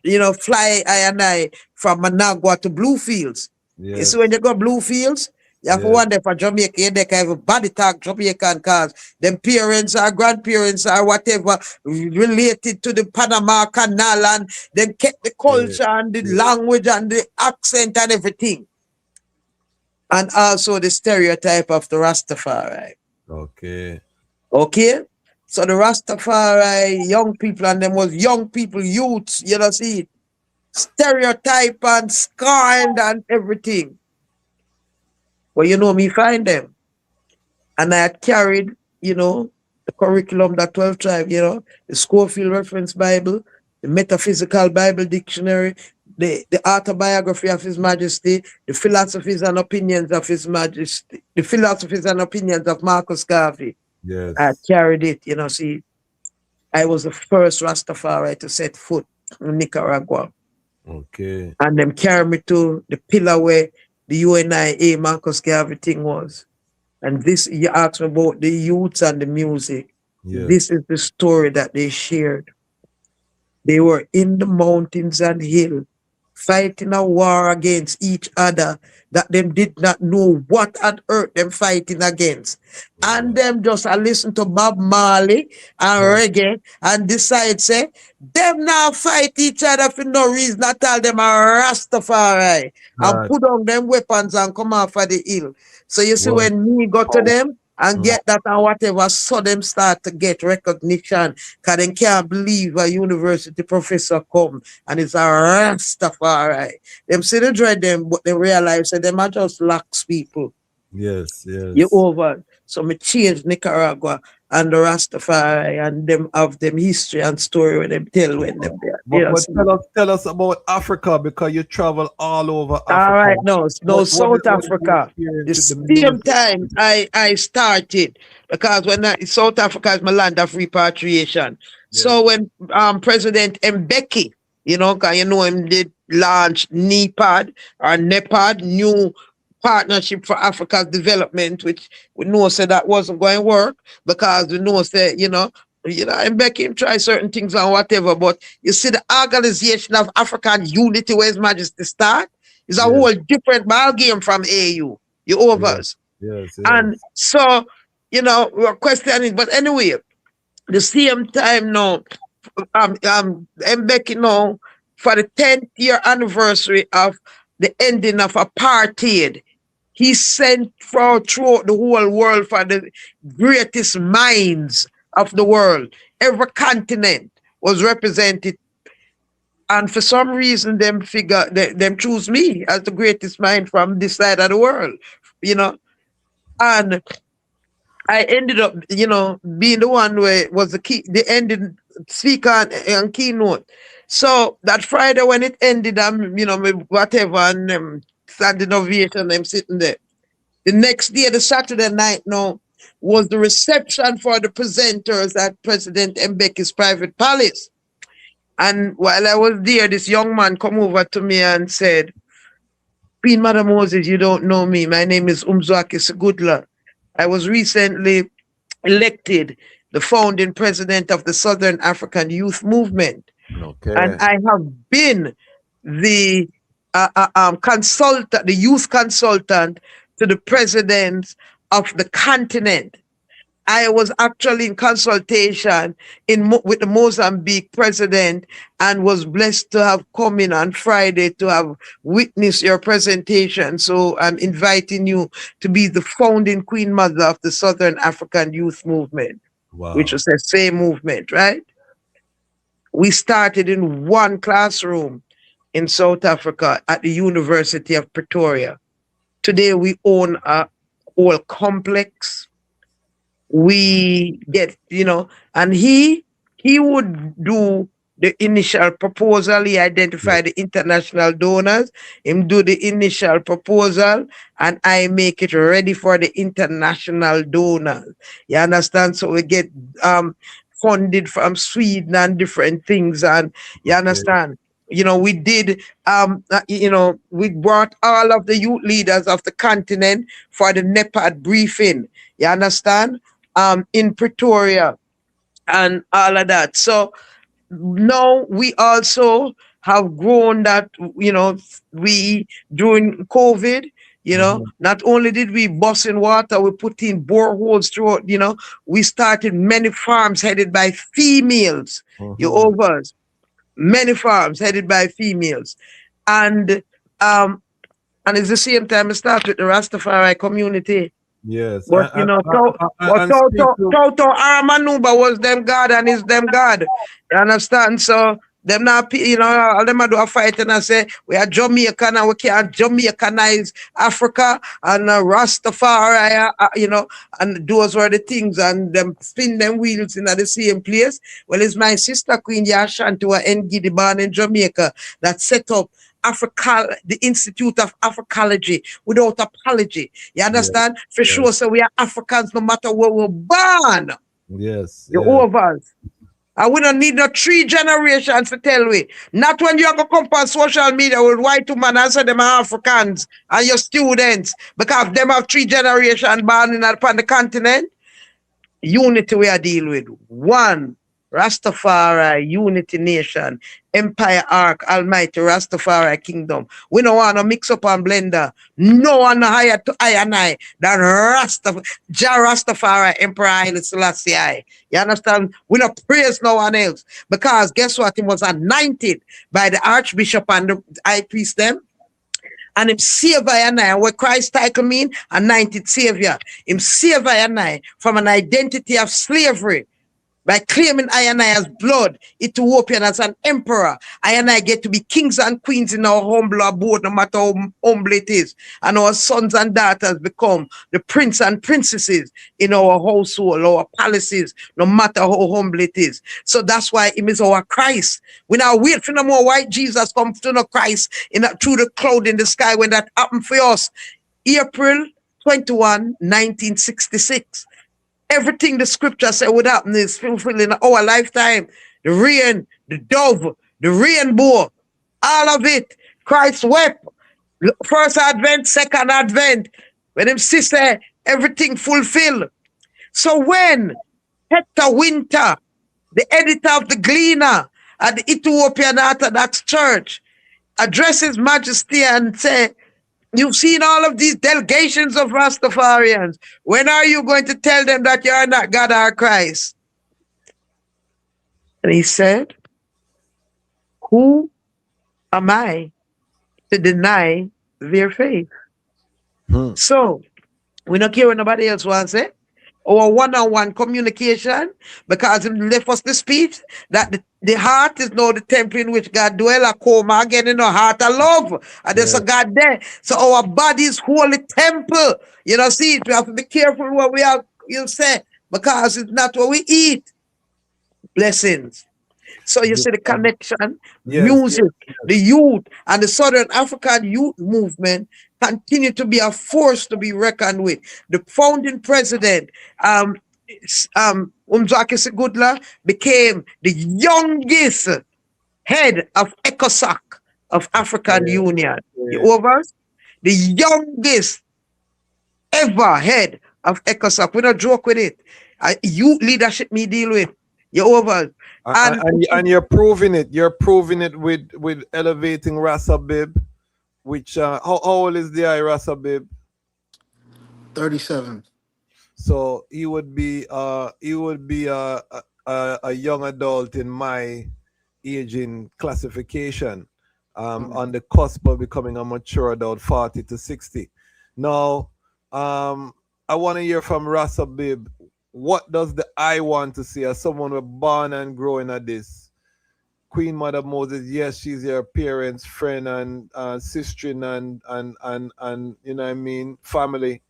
Q: you know, fly I from Managua to Bluefields. You
K: Yes.
Q: see, when you go Bluefields, you have to
K: Yes.
Q: wonder for Jamaica, they can have a body talk Jamaican, cause them parents or grandparents or whatever related to the Panama Canal, and then kept the culture and the language and the accent and everything. And also the stereotype of the Rastafari.
K: Okay.
Q: Okay? So the Rastafari, young people, and them was young people, youths, you know, see, stereotype and scorned and everything. Well, you know, me find them. And I had carried, you know, the curriculum, that 12 tribe, you know, the Schofield Reference Bible, the Metaphysical Bible Dictionary, the autobiography of His Majesty, the philosophies and opinions of His Majesty, the philosophies and opinions of Marcus Garvey.
K: Yes.
Q: I carried it, you know, see, I was the first Rastafari to set foot in Nicaragua.
K: Okay.
Q: And them carried me to the pillar where the UNIA Marcus Garvey thing was. And this, you asked me about the youths and the music.
K: Yes.
Q: This is the story that they shared. They were in the mountains and hills, fighting a war against each other that them did not know what on earth them fighting against. And them just listen to Bob Marley and reggae and decide, say, them now fight each other for no reason at all. Them are Rastafari. And
K: Right.
Q: put on them weapons and come off of the hill. So you see,
K: Wow.
Q: when me go to them and get that and whatever, so them start to get recognition, because they can't believe a university professor come and it's a Rastafari. Them see the dread them, but they realize that them are just lax people.
K: Yes. Yes.
Q: You over. So me change Nicaragua and the Rastafari, and them have them history and story when them tell when them there.
K: But tell us about Africa, because you travel all over Africa.
Q: All right, no,
K: What
Q: South
K: is your
Q: Africa. The
K: experience with the
Q: same
K: music?
Q: time I started, because when South Africa is my land of repatriation. So when President Mbeki, you know, cause you know him did launch NEPAD, New Partnership for Africa's Development, which we know said that wasn't going to work, because we know said, Mbeki try certain things and whatever, but you see the Organization of African Unity, where His Majesty start, is a whole different ball game from AU. You overs.
K: Yes.
Q: And so, we're questioning, but anyway, the same time now, Mbeki now for the 10th year anniversary of the ending of apartheid. He sent throughout the whole world for the greatest minds of the world. Every continent was represented. And for some reason, them choose me as the greatest mind from this side of the world, you know. And I ended up, being the one where was the ending speaker and keynote. So that Friday when it ended, whatever, and standing ovation, I'm sitting there. The next day, the Saturday night now, was the reception for the presenters at President Mbeki's private palace. And while I was there, this young man come over to me and said, Queen Mother Moses, you don't know me. My name is Umzwaki Segudla. I was recently elected the founding president of the Southern African Youth Movement.
K: Okay.
Q: And I have been the youth consultant to the presidents of the continent. I was actually in consultation with the Mozambique president and was blessed to have come in on Friday to have witnessed your presentation. So I'm inviting you to be the founding queen mother of the Southern African Youth Movement, which was the same movement, right? We started in one classroom in South Africa at the University of Pretoria. Today we own a whole complex. We get, and he would do the initial proposal. He identified the international donors, him do the initial proposal, and I make it ready for the international donors. You understand? So we get funded from Sweden and different things, and you understand? We did, we brought all of the youth leaders of the continent for the NEPAD briefing. You understand? In Pretoria and all of that. So now we also have grown that, we, during COVID, not only did we bust in water, we put in boreholes throughout, we started many farms headed by females, overs, many farms headed by females. And it's the same time I start with the Rastafari community.
K: Yes.
Q: But Aramanuba was them God and is them God. You understand? So them not, all them do a fight and I say we are Jamaican and we can't Jamaicanize Africa and Rastafari, and those were the things, and them spin them wheels in the same place. Well, it's my sister Queen Yashanti Ngidi born in Jamaica that set up the Institute of Africology without apology. You understand? For sure, so we are Africans no matter where we're born.
K: Yes.
Q: The overs. And we don't need no 3 generations to tell we. Not when you go come on social media with white women and say them are Africans and your students, because them have 3 generations born upon the continent. Unity we are deal with. One, Rastafari, Unity Nation, Empire Ark, Almighty Rastafari Kingdom. We don't want to mix up and blender. No one higher to I and I than Rastafari, Emperor Haile Selassie. You understand? We don't praise no one else. Because guess what? He was anointed by the Archbishop and the high priest them. And him save I and I. What Christ title mean? Anointed Savior. Him save I and I from an identity of slavery. By claiming I and I as blood, Ethiopian as an emperor, I and I get to be kings and queens in our humble abode, no matter how humble it is. And our sons and daughters become the prince and princesses in our household, our palaces, no matter how humble it is. So that's why him is our Christ. We now wait for no more white Jesus come to no Christ through the cloud in the sky when that happened for us. April 21, 1966. Everything the scripture said would happen is fulfilled in our lifetime. The rain, the dove, the rainbow, all of it. Christ wept. First advent, second advent. When him sister, everything fulfilled. So when Hector Winter, the editor of the Gleaner at the Ethiopian Orthodox Church, addressed His Majesty and said, you've seen all of these delegations of Rastafarians. When are you going to tell them that you are not God or Christ? And he said, who am I to deny their faith? So we don't care what nobody else wants it. Our one-on-one communication, because he left us the speech that the heart is now the temple in which God dwell, a coma again in our heart of love. And there's a God there. So our body is holy temple. You know, see, we have to be careful what we are, you say, because it's not what we eat. Blessings. So you see the connection, music, the youth, and the Southern African youth movement continue to be a force to be reckoned with. The founding president, Umzwaki Sigudla, became the youngest head of ECOSOC of African Union. You over? The youngest ever head of ECOSOC. We don't joke with it. Youth leadership me deal with. You over?
K: And you're proving it. You're proving it with elevating Rasa Bib, which how old is the Rasa Bib?
P: 37.
K: So he would be a young adult in my aging classification, on the cusp of becoming a mature adult, 40 to 60. Now, I want to hear from Rasa Bib. What does the I want to see as someone who born and growing at this? Queen Mother Moses, yes, she's your parents, friend, and sister, and you know what I mean, family.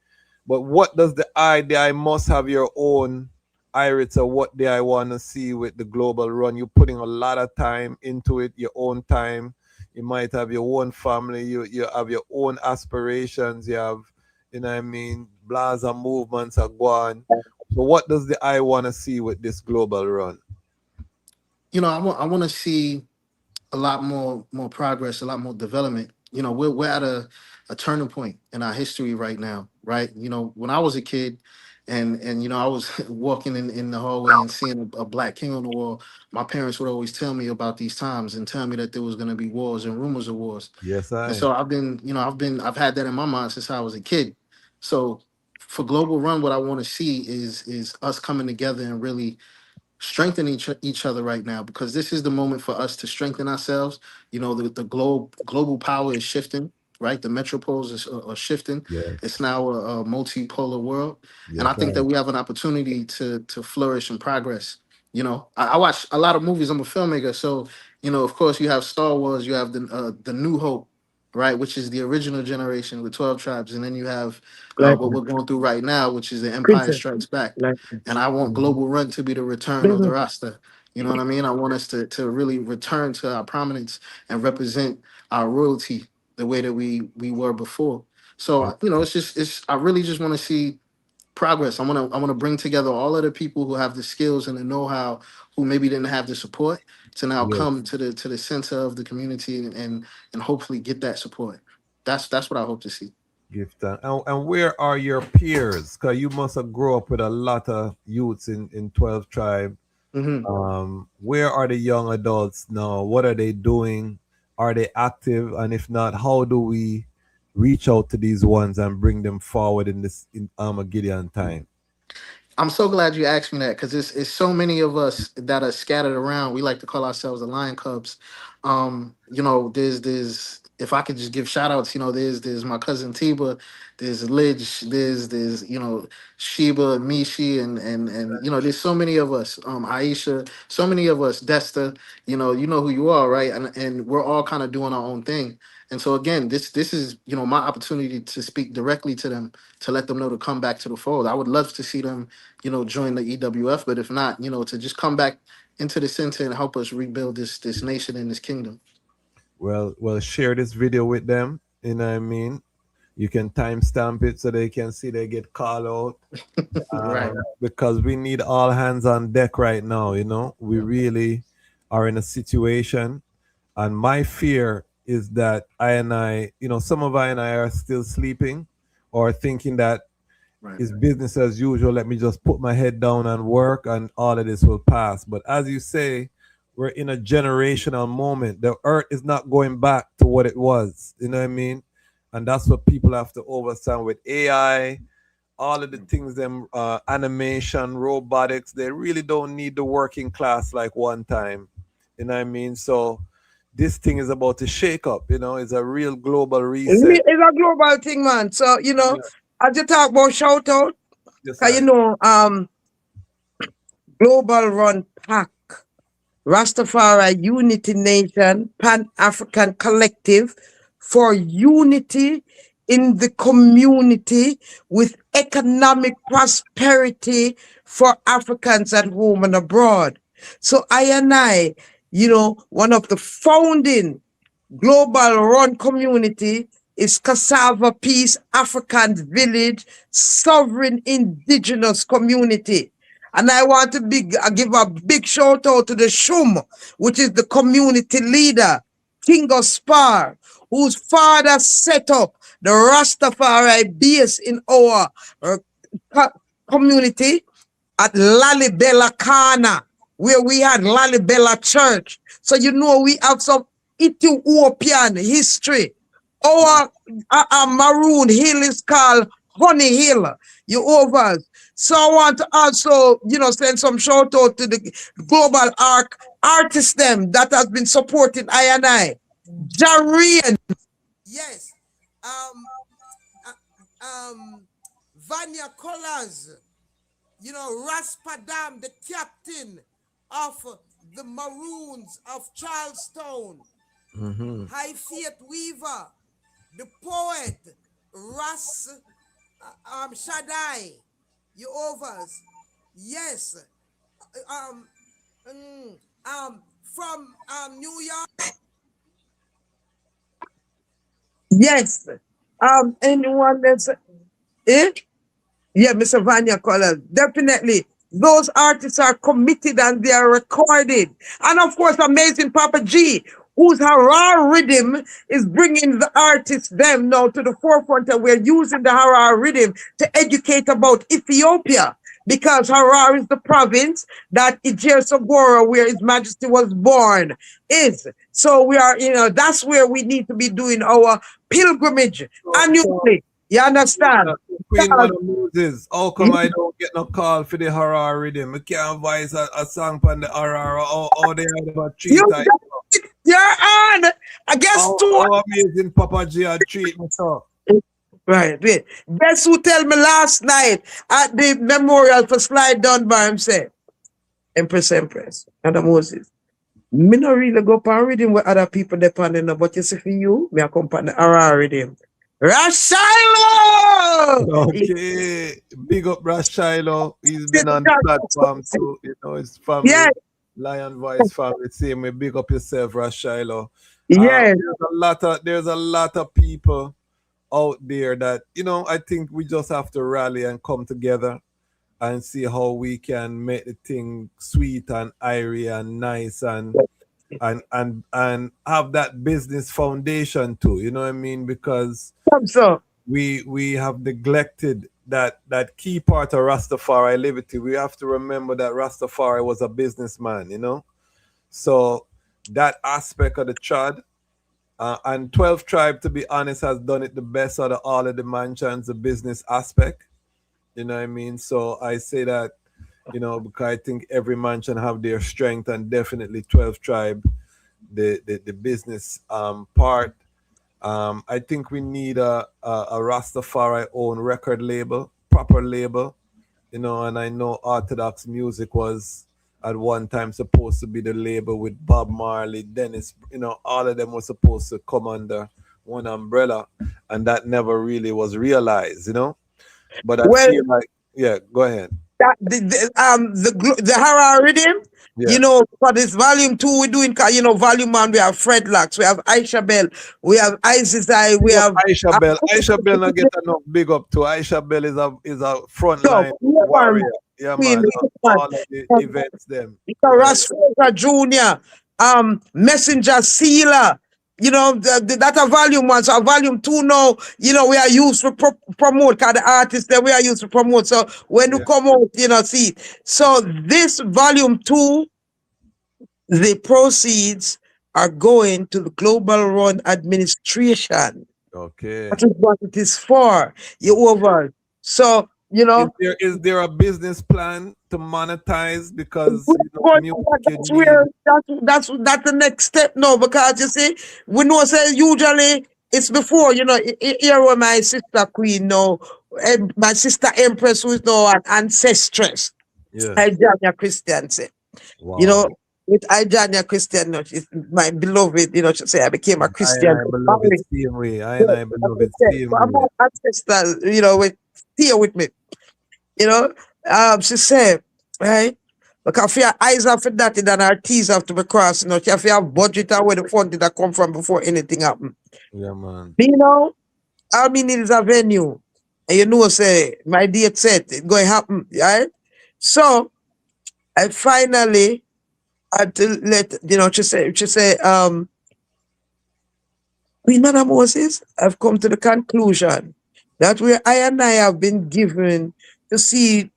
K: But what does the I must have your own iris of what the I want to see with the global run. You're putting a lot of time into it, your own time. You might have your own family, you have your own aspirations, you have, you know what I mean, blaza movements are gone. So what does the I want to see with this global run?
P: You know, I want to see a lot more progress, a lot more development. You know, we're at a turning point in our history right now, right? You know, when I was a kid, and you know, I was walking in the hallway and seeing a black king on the wall, my parents would always tell me about these times and tell me that there was going to be wars and rumors of wars.
K: Yes,
P: and so I've had that in my mind since I was a kid. So for Global Run, what I want to see is us coming together and really strengthen each other right now, because this is the moment for us to strengthen ourselves. You know, the global power is shifting, right? The metropoles are shifting.
K: Yes.
P: It's now a multipolar world,
K: Yes,
P: and I think that we have an opportunity to flourish and progress. You know, I watch a lot of movies. I'm a filmmaker, so you know, of course, you have Star Wars, you have the New Hope, right, which is the original generation with 12 tribes, and then you have
Q: Like
P: what we're going through right now, which is the Empire
Q: princess,
P: Strikes Back.
Q: like
P: And I want Global Run to be the return of the Rasta. You know what I mean? I want us to really return to our prominence and represent our royalty the way that we were before. So you know, it's I really just want to see progress. I want to bring together all of the people who have the skills and the know-how, who maybe didn't have the support, to now
K: Yes.
P: come to the center of the community and hopefully get that support. That's what I hope to see.
K: Gift and where are your peers? Because you must have grown up with a lot of youths in 12 tribe. Where are the young adults now? What are they doing? Are they active? And if not, how do we reach out to these ones and bring them forward in this in Armageddon time?
P: I'm so glad you asked me that, because it's so many of us that are scattered around. We like to call ourselves the Lion Cubs. You know, there's if I could just give shout outs, you know, there's my cousin Tiba, there's Lidge, there's you know, Sheba, Mishi, and you know, there's so many of us, Aisha, so many of us, Desta, you know who you are, right? And we're all kind of doing our own thing. And so again, this is, you know, my opportunity to speak directly to them, to let them know to come back to the fold. I would love to see them, you know, join the EWF, but if not, you know, to just come back into the center and help us rebuild this nation and this kingdom.
K: Well, share this video with them. You know what I mean? You can timestamp it so they can see they get called out.
P: Right.
K: Because we need all hands on deck right now. You know, we really are in a situation, and my fear is that you know, some of I and I are still sleeping or thinking that it's business as usual. Let me just put my head down and work, and all of this will pass. But as you say, we're in a generational moment. The earth is not going back to what it was. You know what I mean? And that's what people have to understand with AI all of the things, them animation, robotics, they really don't need the working class like one time. You know what I mean? So this thing is about to shake up, it's a real global reset.
Q: It's a global thing, man. So,
K: Yeah.
Q: as you talk about shout out,
K: Yes,
Q: cause Global Run Pack, Rastafari Unity Nation, Pan-African Collective for unity in the community with economic prosperity for Africans at home and abroad. So I, one of the founding Global Run community is Cassava Peace African Village Sovereign Indigenous Community. And I want to give a big shout out to the Shum, which is the community leader, King of Spar, whose father set up the Rastafari base in our community at Lalibela Kana, where we had Lalibela Church. So we have some Ethiopian history. Our Maroon Hill is called Honey Hill, you overs. So I want to also, send some shout out to the global artists them that has been supporting I. Jarian. Yes. Vanya Colors. Raspadam, the captain of the Maroons of Charlestown. High Faith Weaver, the poet, Ras Shaddai, you overs. Yes. From New York. Yes. Anyone that's Yeah, Mr. Vanya Colors, definitely. Those artists are committed and they are recorded. And of course, amazing Papa G, whose Harar rhythm is bringing the artists them now to the forefront, and we're using the Harar rhythm to educate about Ethiopia, because Harar is the province that Ijir Sogora, where His Majesty was born, is. So we are, that's where we need to be doing our pilgrimage annually. You understand?
K: Queen Mother Moses, how come I don't get no call for the horror rhythm? I can't voice a song from the horror, or they have a treat.
Q: You're on! I guess
K: how amazing Papa G had treat me so.
Q: Right, wait. Guess who tell me last night at the memorial for Slide Dunbar himself? Empress, Mother Moses. Me no really go pan reading with other people depending on, but you see for you, me accompany horror rhythm. Rashilo!
K: Okay, big up Rashilo. He's been on the platform too. His family, Lion Voice family. Same way, big up yourself, Rashilo.
Q: Yeah,
K: there's a lot of people out there that I think we just have to rally and come together and see how we can make the thing sweet and airy and nice and have that business foundation too. You know what I mean? Because we have neglected that key part of Rastafari liberty. We have to remember that Rastafari was a businessman, So that aspect of the trad, and 12 Tribe, to be honest, has done it the best out of all of the mansions, the business aspect. You know what I mean? So I say that, because I think every mansion have their strength, and definitely 12 Tribe, the business part. I think we need a Rastafari own record label, proper label, and I know Orthodox Music was at one time supposed to be the label with Bob Marley, Dennis, all of them were supposed to come under one umbrella, and that never really was realized, But I feel like, go ahead.
Q: The Harar rhythm, for this volume 2, we're doing, volume 1, we have Fred Locks, we have Aisha Bell, we have Isis I, we have
K: Aisha Bell. Aisha Bell not get enough big up to. Aisha Bell is a frontline warrior. Yeah, man. All of the events, them.
Q: Rasfora Jr., Messenger Sealer, that a volume 1. So a volume 2 now, we are used to promote, because the artists that we are used to promote. So when you come out, see. So this volume 2, the proceeds are going to the Global Run administration.
K: Okay.
Q: That is what it is for. You over. So you know.
K: Is there a business plan to monetize? Because
Q: But
K: music you
Q: that's
K: need.
Q: where that's the next step now, because you see, we know say usually it's before, here where my sister Queen now, my sister Empress, who is now an ancestress,
K: Yes.
Q: Ijania Christian say,
K: Wow.
Q: with Ijania Christian, she's my beloved, she say I became a
K: I and
Q: Christian.
K: I beloved same way. I and I beloved same
Q: So I'm
K: way.
Q: not ancestors, with here with me. She said, right? Because if your eyes have to dotted and our T's have to be crossed, she have to have budget and where the funding that come from before anything happen.
K: Yeah, man.
Q: All me need is a venue. And say, my date set, it's going to happen, right? So, I finally had to let, she say, Queen Mother Moses, I've come to the conclusion that where I and I have been given to see,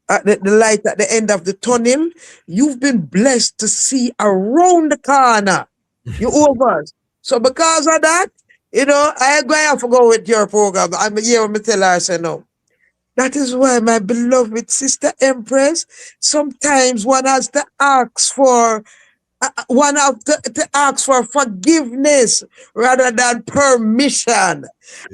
Q: at the light at the end of the tunnel, you've been blessed to see around the corner. You overs. So because of that, I ain't going to go with your program. I'm here when me tell her, I say no. That is why, my beloved sister Empress, sometimes one has to ask for one have to ask for forgiveness rather than permission.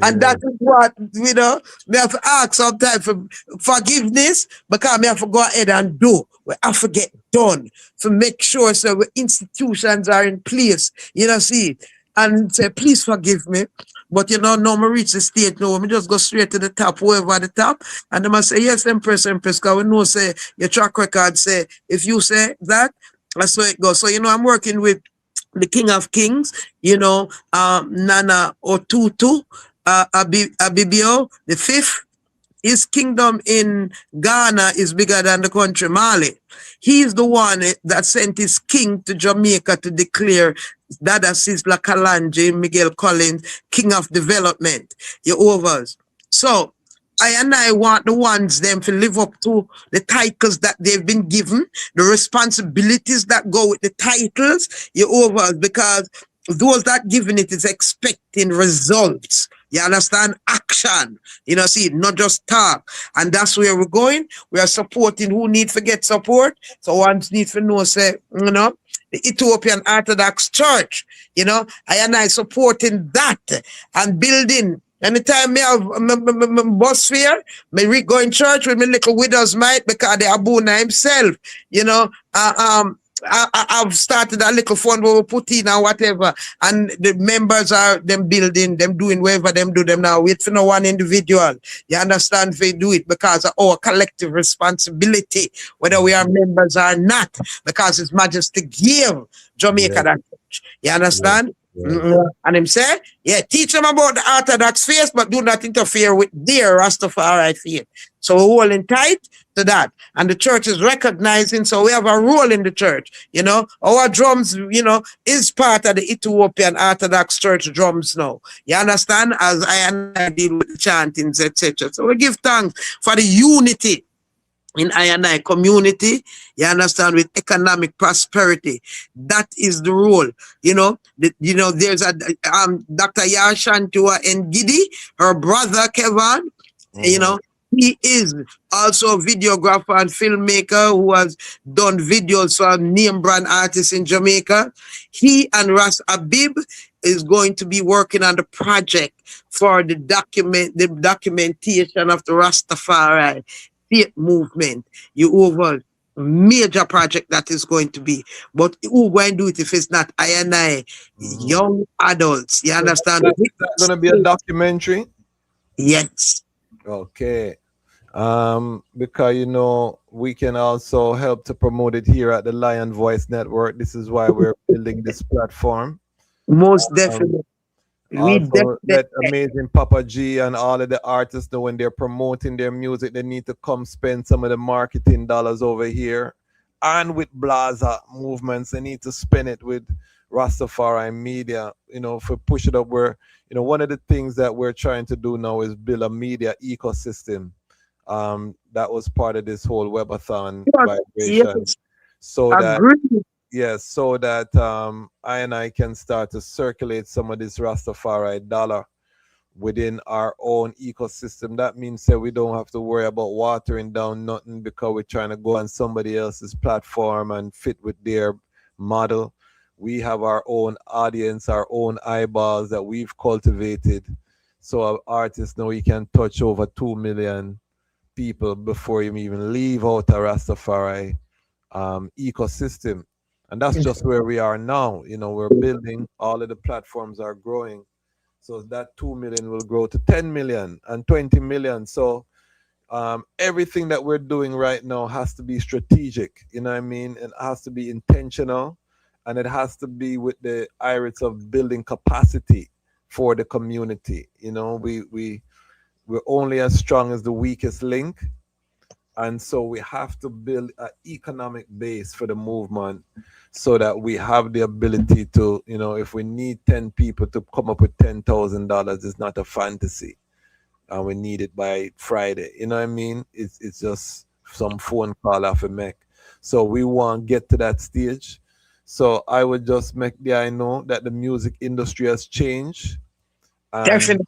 Q: And that is what, we have to ask sometimes for forgiveness, because we have to go ahead and do. We have to get done to make sure so the institutions are in place, see, and say, please forgive me. But now me reach the state now, me just go straight to the top, whoever at the top, and they must say, yes, Empress, because we know, say, your track record say, if you say that, that's where it goes. So, I'm working with the King of Kings, Nana Otutu, Abibio, the fifth. His kingdom in Ghana is bigger than the country Mali. He's the one that sent his king to Jamaica to declare Dada Sisla Kalanje, Miguel Collins, king of development. Jehovah's. So, I and I want the ones them to live up to the titles that they've been given, the responsibilities that go with the titles, Jehovah's, because those that giving it is expecting results. You understand? Action. See, not just talk. And that's where we're going. We are supporting who need to get support. So ones need to know, say, the Ethiopian Orthodox Church, I and I supporting that and building. Anytime me have bus fare, me go in church with my little widow's mite, because the Abuna himself, I've started a little fund where we put in or whatever, and the members are them building, them doing whatever them do them now. Wait for no one individual. You understand? They do it because of our collective responsibility, whether we are members or not, because His Majesty gave Jamaica that church. You understand? And him say, teach them about the Orthodox faith, but do not interfere with their Rastafari faith. So we're holding tight to that. And the church is recognizing, so we have a role in the church. Our drums, is part of the Ethiopian Orthodox Church drums now. You understand? As I deal with the chantings, etc. So we give thanks for the unity in I community, you understand, with economic prosperity. That is the role. There's a Dr. Yashantua Ngidi, her brother Kevin, he is also a videographer and filmmaker who has done videos for name brand artists in Jamaica. He and Ras Abib is going to be working on the project for the documentation of the Rastafari faith movement. Major project that is going to be. But who going to do it if it's not I and I, young adults? You understand?
K: That's going to be a documentary?
Q: Yes.
K: Okay. Because we can also help to promote it here at the Lion Voice Network. This is why we're building this platform.
Q: Most definitely.
K: Also, let amazing Papa G and all of the artists know when they're promoting their music, they need to come spend some of the marketing dollars over here. And with Blaza movements, they need to spend it with Rastafari media, for push it up where, one of the things that we're trying to do now is build a media ecosystem. That was part of this whole webathon vibration. So that so that I and I can start to circulate some of this Rastafari dollar within our own ecosystem. That means that we don't have to worry about watering down nothing because we're trying to go on somebody else's platform and fit with their model. We have our own audience, our own eyeballs that we've cultivated. So our artists know he can touch over 2 million people before you even leave out a Rastafari ecosystem. And that's just where we are now. You know, we're building, all of the platforms are growing. So that 2 million will grow to 10 million and 20 million. So everything that we're doing right now has to be strategic. You know what I mean? It has to be intentional, and it has to be with the iris of building capacity for the community. You know, we're only as strong as the weakest link. And so we have to build an economic base for the movement so that we have the ability to, you know, if we need 10 people to come up with $10,000, it's not a fantasy. And we need it by Friday. You know what I mean? It's just some phone call off a make. So we want to get to that stage. So I would just make the I know that the music industry has changed. And
Q: Definitely.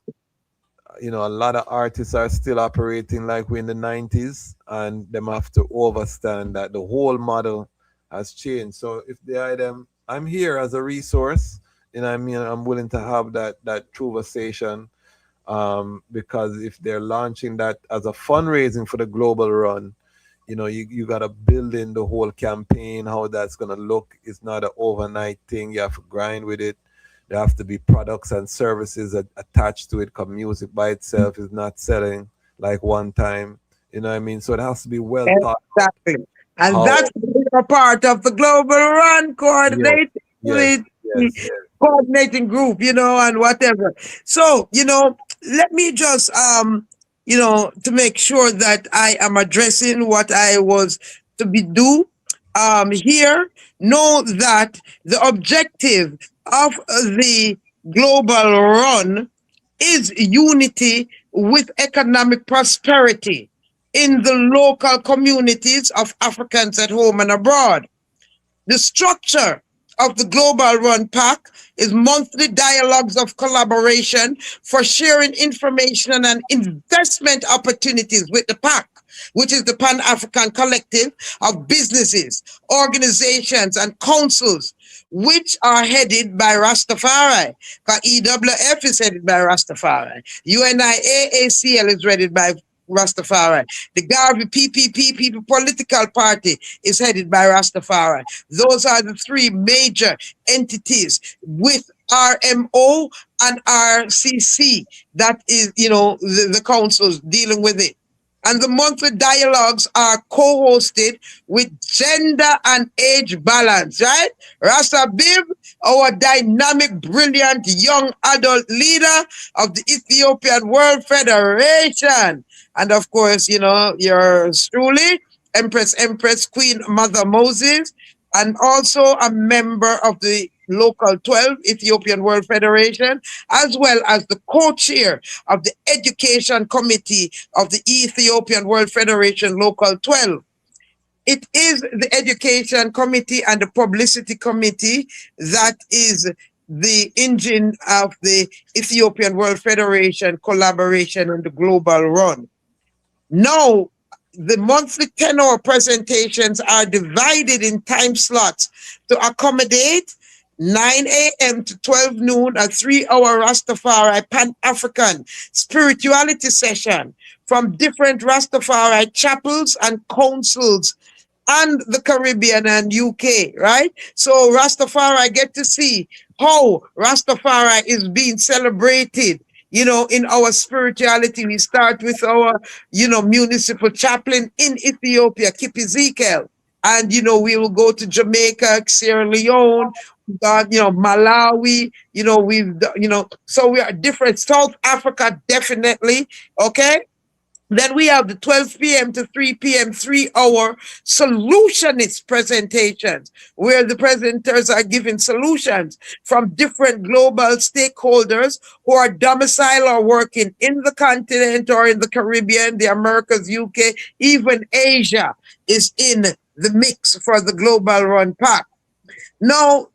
K: you know, a lot of artists are still operating like we're in the 90s, and them have to understand that the whole model has changed. So if they are them, I'm here as a resource. You know what I mean? I'm willing to have that conversation, because if they're launching that as a fundraising for the Global Run, you know, you got to build in the whole campaign, how that's going to look. It's not an overnight thing. You have to grind with it. There have to be products and services attached to it, because music by itself is not selling like one time. You know what I mean? So it has to be well thought.
Q: Exactly. And
K: How?
Q: that's a part of the Global Run coordinating
K: Yes,
Q: coordinating group, you know, and whatever. So, you know, let me just you know, to make sure that I am addressing what I was to be do here, know that the objective of the Global Run is unity with economic prosperity in the local communities of Africans at home and abroad. The structure of the Global Run Pack is monthly dialogues of collaboration for sharing information and investment opportunities with the pack, which is the Pan-African collective of businesses, organizations, and councils, which are headed by Rastafari. EWF is headed by Rastafari. UNIAACL is headed by Rastafari. The Garvey PPP People Political Party is headed by Rastafari. Those are the three major entities with RMO and RCC. That is, you know, the councils dealing with it. And the monthly dialogues are co-hosted with gender and age balance, right? Rasta Bib, our dynamic, brilliant young adult leader of the Ethiopian World Federation. And of course, you know, yours truly, Empress Queen Mother Moses, and also a member of the Local 12 Ethiopian World Federation, as well as the co-chair of the Education Committee of the Ethiopian World Federation Local 12. It is the Education Committee and the Publicity Committee that is the engine of the Ethiopian World Federation collaboration and the Global Run. Now, the monthly 10-hour presentations are divided in time slots to accommodate 9 a.m. to 12 noon, a 3-hour Rastafari Pan-African spirituality session from different Rastafari chapels and councils and the Caribbean and UK, right? So Rastafari get to see how Rastafari is being celebrated, you know, in our spirituality. We start with our, you know, municipal chaplain in Ethiopia, Kip Ezekiel. And, you know, we will go to Jamaica, Sierra Leone, you know, Malawi, you know, you know, so we are different. South Africa, definitely, okay? Then we have the 12 p.m. to 3 p.m. 3-hour solutionist presentations, where the presenters are giving solutions from different global stakeholders who are domiciled or working in the continent or in the Caribbean, the Americas, UK, even Asia is in the mix for the Global Run Pack. Now,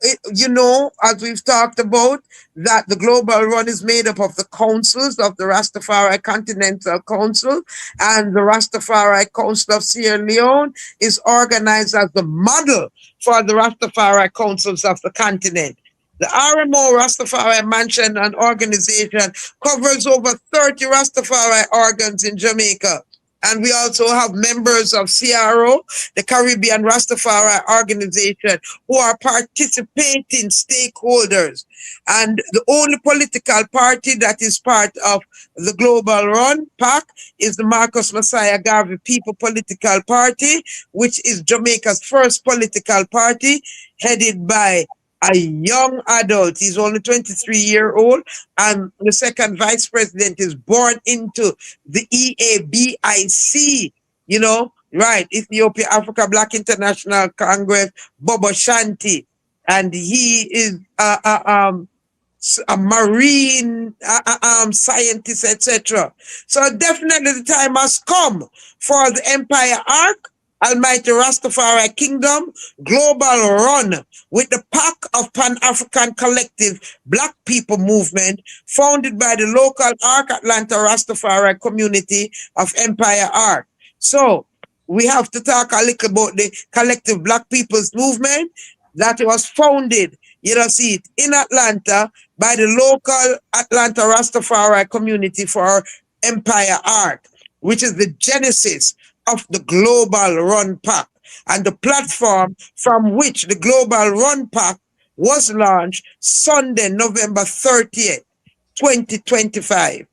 Q: as we've talked about, that the Global Run is made up of the councils of the Rastafari Continental Council, and the Rastafari Council of Sierra Leone is organized as the model for the Rastafari councils of the continent. The RMO Rastafari Mansion and Organization covers over 30 Rastafari organs in Jamaica. And we also have members of CRO, the Caribbean Rastafari Organization, who are participating stakeholders. And the only political party that is part of the Global Run PAC is the Marcus Messiah Garvey People Political Party, which is Jamaica's first political party, headed by a young adult. He's only 23-year-old, and the second vice president is born into the EABIC, right, Ethiopia Africa Black International Congress, Bobo Shanti, and he is a marine scientist, etc. So definitely the time has come for the Empire Arc, Almighty Rastafari Kingdom, Global Run, with the pack of Pan-African Collective Black People Movement, founded by the local Arc Atlanta Rastafari community of Empire Arc. So we have to talk a little about the Collective Black People's Movement that was founded, in Atlanta by the local Atlanta Rastafari community for Empire Arc, which is the genesis of the Global Run Pack and the platform from which the Global Run Pack was launched Sunday, November 30th, 2025.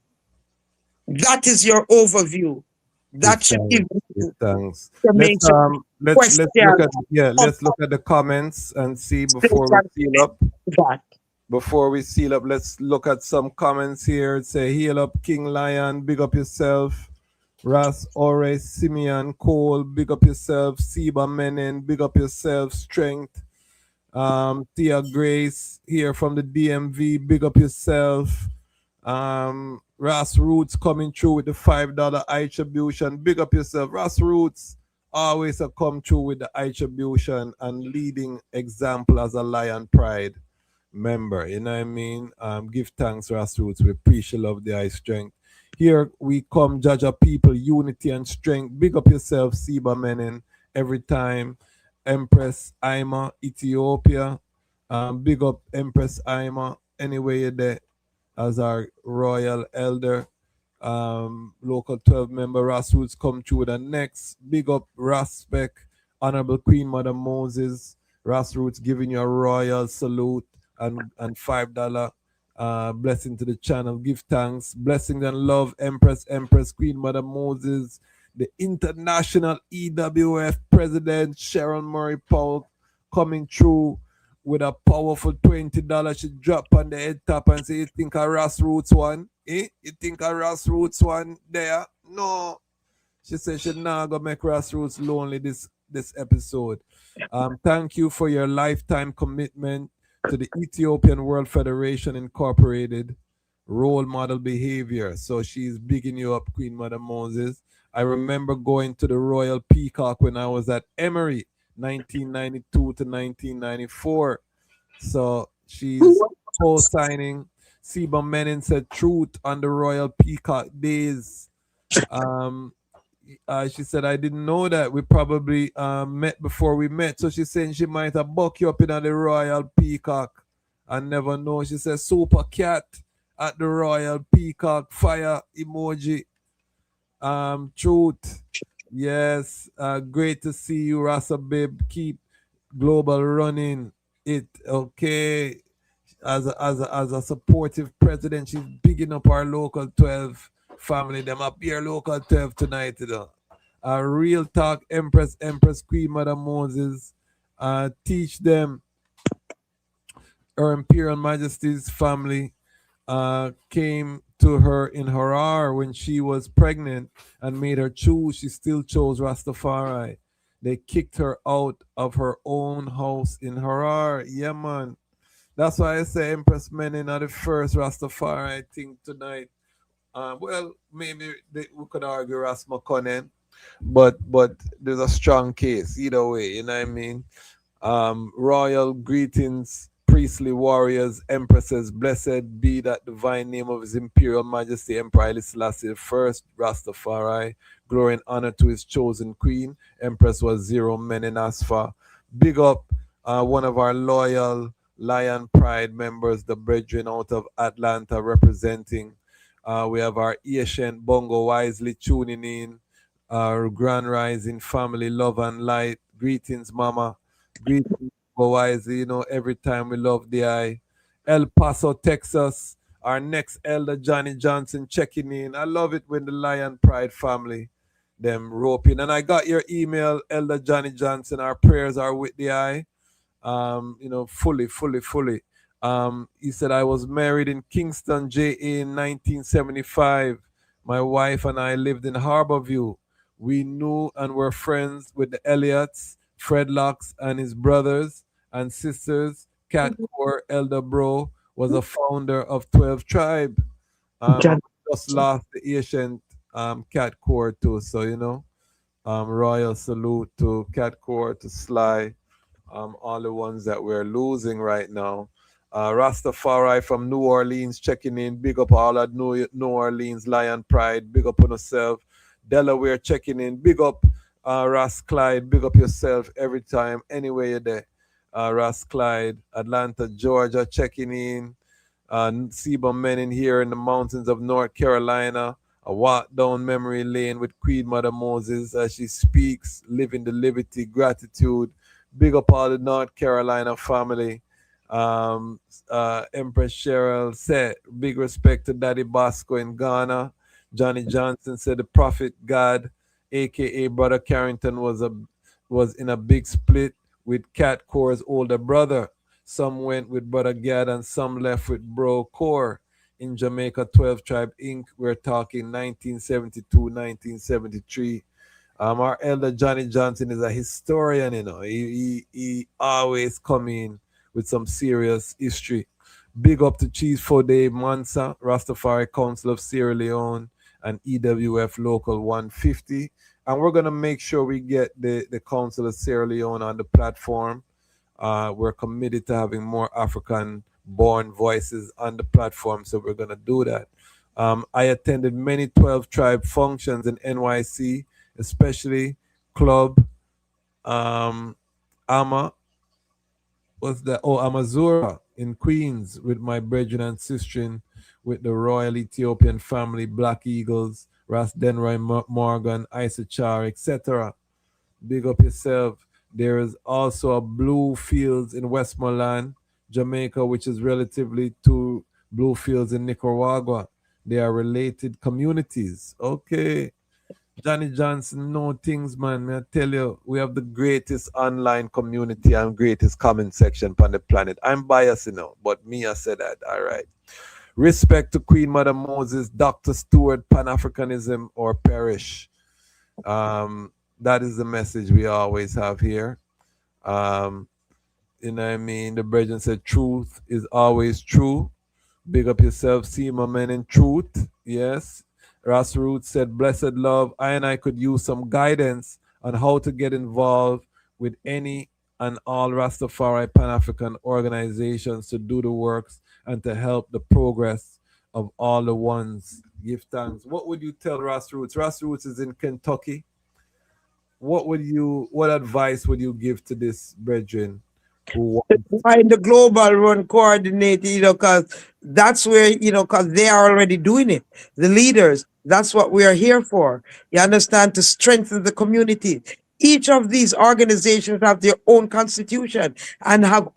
Q: That is your overview. That should give you
K: Thanks.
Q: to make some
K: Let's look at the comments and see before we seal up. Before we seal up, let's look at some comments here. Say, heal up King Lion, big up yourself. Ras Ore, Simeon Cole, big up yourself. Seba Menin, big up yourself. Strength. Tia Grace here from the DMV, big up yourself. Ras Roots coming through with the $5 attribution, big up yourself. Ras Roots always come through with the attribution and leading example as a Lion Pride member. You know what I mean? Give thanks, Ras Roots. We appreciate love the eye strength. Here we come, judge our people, unity and strength. Big up yourself, Seba Menin, every time. Empress Ima, Ethiopia. Big up Empress Ima, anyway you're there, as our royal elder. Local 12 member Ras Roots come through with the next. Big up Raspec, Honorable Queen Mother Moses. Ras Roots giving you a royal salute and $5 blessing to the channel. Give thanks, blessings and love, Empress Queen Mother Moses, the international EWF president Sharon Murray Powell coming through with a powerful $20. She drop on the head top and say, you think a Ras Roots one? You think a Ras Roots one there? No. She said she not gonna make Ras Roots lonely this episode. Thank you for your lifetime commitment to the Ethiopian World Federation Incorporated role model behavior. So she's bigging you up, Queen Mother Moses. I remember going to the Royal Peacock when I was at Emory, 1992 to 1994. So she's co-signing. Seba Menin said truth on the Royal Peacock days. She said, I didn't know that. We probably met before we met. So she's saying she might have buck you up in the Royal Peacock. I never know. She said, super cat at the Royal Peacock. Fire emoji. Truth. Yes. Great to see you, Rasa Babe. Keep global running it. Okay. As a supportive president, she's bigging up our local 12 family. Them up here local 12 tonight, A real talk, Empress Queen Mother Moses. Teach them. Her Imperial Majesty's family came to her in Harar when she was pregnant and made her choose. She still chose Rastafari. They kicked her out of her own house in Harar. Yeah, man. That's why I say Empress Menin are the first Rastafari thing tonight. Well, maybe we could argue Ras McConnell, but there's a strong case either way. You know what I mean? Royal greetings, priestly warriors, empresses, blessed be that divine name of His Imperial Majesty Emperor Haile Selassie I, Rastafari. Glory and honor to his chosen queen, Empress was Zero Menen Asfa. Big up one of our loyal Lion Pride members, the brethren out of Atlanta representing. We have our Asian Bongo wisely tuning in. Our Grand Rising family, love and light. Greetings, Mama. Greetings, Bongo wisely. You know, every time we love the eye. El Paso, Texas. Our next elder, Johnny Johnson, checking in. I love it when the Lion Pride family them roping. And I got your email, Elder Johnny Johnson. Our prayers are with the eye. Fully. He said, I was married in Kingston, JA in 1975. My wife and I lived in Harborview. We knew and were friends with the Elliots, Fred Locks and his brothers and sisters. Cat Core Elder Bro was a founder of 12 Tribe.
Q: John.
K: Just lost the ancient Cat Core too. So, royal salute to Cat Core, to Sly, all the ones that we're losing right now. Rastafari from New Orleans checking in. Big up all at New Orleans Lion Pride. Big up on yourself. Delaware checking in. Big up Ras Clyde. Big up yourself every time, anywhere you're there. Ras Clyde, Atlanta, Georgia checking in. Seba Menin here in the mountains of North Carolina. A walk down memory lane with Queen Mother Moses as she speaks, living the liberty, gratitude. Big up all the North Carolina family. Empress Cheryl said, big respect to Daddy Bosco in Ghana. Johnny Johnson said the Prophet God, aka Brother Carrington, was in a big split with Cat Core's older brother. Some went with Brother Gad and some left with Bro Core. In Jamaica 12 Tribe Inc., we're talking 1972, 1973. Our elder Johnny Johnson is a historian, He always come in with some serious history. Big up to Chief Fode Mansa, Rastafari Council of Sierra Leone, and EWF Local 150. And we're going to make sure we get the Council of Sierra Leone on the platform. We're committed to having more African-born voices on the platform, so we're going to do that. I attended many 12 Tribe functions in NYC, especially Club Amazura in Queens with my brethren and sister with the Royal Ethiopian family, Black Eagles, Ras Denroy Morgan, Issachar, etc. Big up yourself. There is also a Blue Fields in Westmoreland, Jamaica, which is relatively to Blue Fields in Nicaragua. They are related communities. Okay. Johnny Johnson, know things, man. I tell you, we have the greatest online community and greatest comment section on the planet. I'm biased, but me, I said that. All right. Respect to Queen Mother Moses, Dr. Stewart, Pan-Africanism or perish. That is the message we always have here. You know what I mean? The brethren said truth is always true. Big up yourself, see my men in truth. Yes. Ras Root said, blessed love, I could use some guidance on how to get involved with any and all Rastafari Pan-African organizations to do the works and to help the progress of all the ones. Give thanks. What would you tell Ras Roots? Ras Roots is in Kentucky. What advice would you give to this brethren who
Q: Find the global run coordinator, because that's where, because they are already doing it. The leaders, that's what we are here for. You understand? To strengthen the community. Each of these organizations have their own constitution and have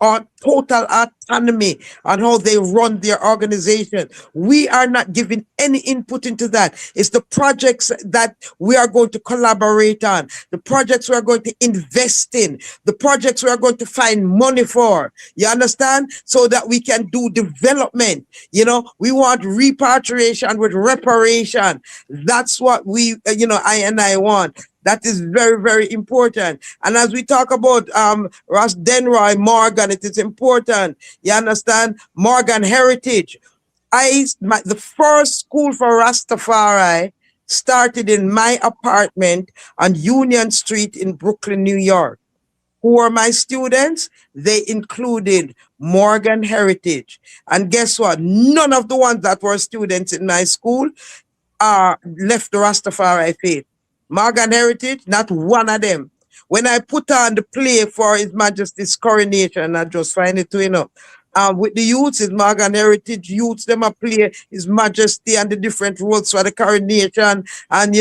Q: total autonomy on how they run their organization. We are not giving any input into that. It's the projects that we are going to collaborate on, the projects we are going to invest in, the projects we are going to find money for. You understand? So that we can do development. We want repatriation with reparation. That's what I want. That is very, very important. And as we talk about Ras Denroy Morgan, it is important. You understand? Morgan heritage. The first school for Rastafari started in my apartment on Union Street in Brooklyn, New York. who were my students, they included Morgan Heritage. And guess what? None of the ones that were students in my school left the Rastafari faith. Morgan Heritage, not one of them. When I put on the play for His Majesty's coronation, I just find it with the youths, His Morgan Heritage youths, them a play His Majesty and the different roles for the coronation, and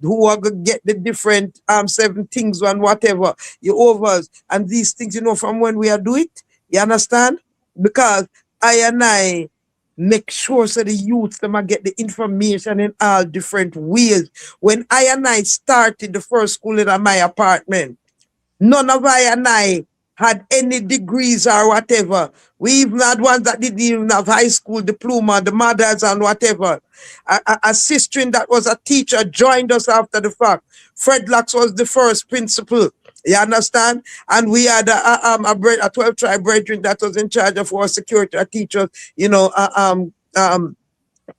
Q: who are gonna get the different 7 things and whatever, you overs and these things, from when we are do it, you understand? Because I make sure so the youths them get the information in all different ways. When I started the first school in my apartment, none of I had any degrees or whatever. We even had ones that didn't even have high school diploma, the mothers and whatever. A sister that was a teacher joined us after the fact. Fred Locks was the first principal. You understand? And we had a 12 tribe brethren that was in charge of our security, teachers,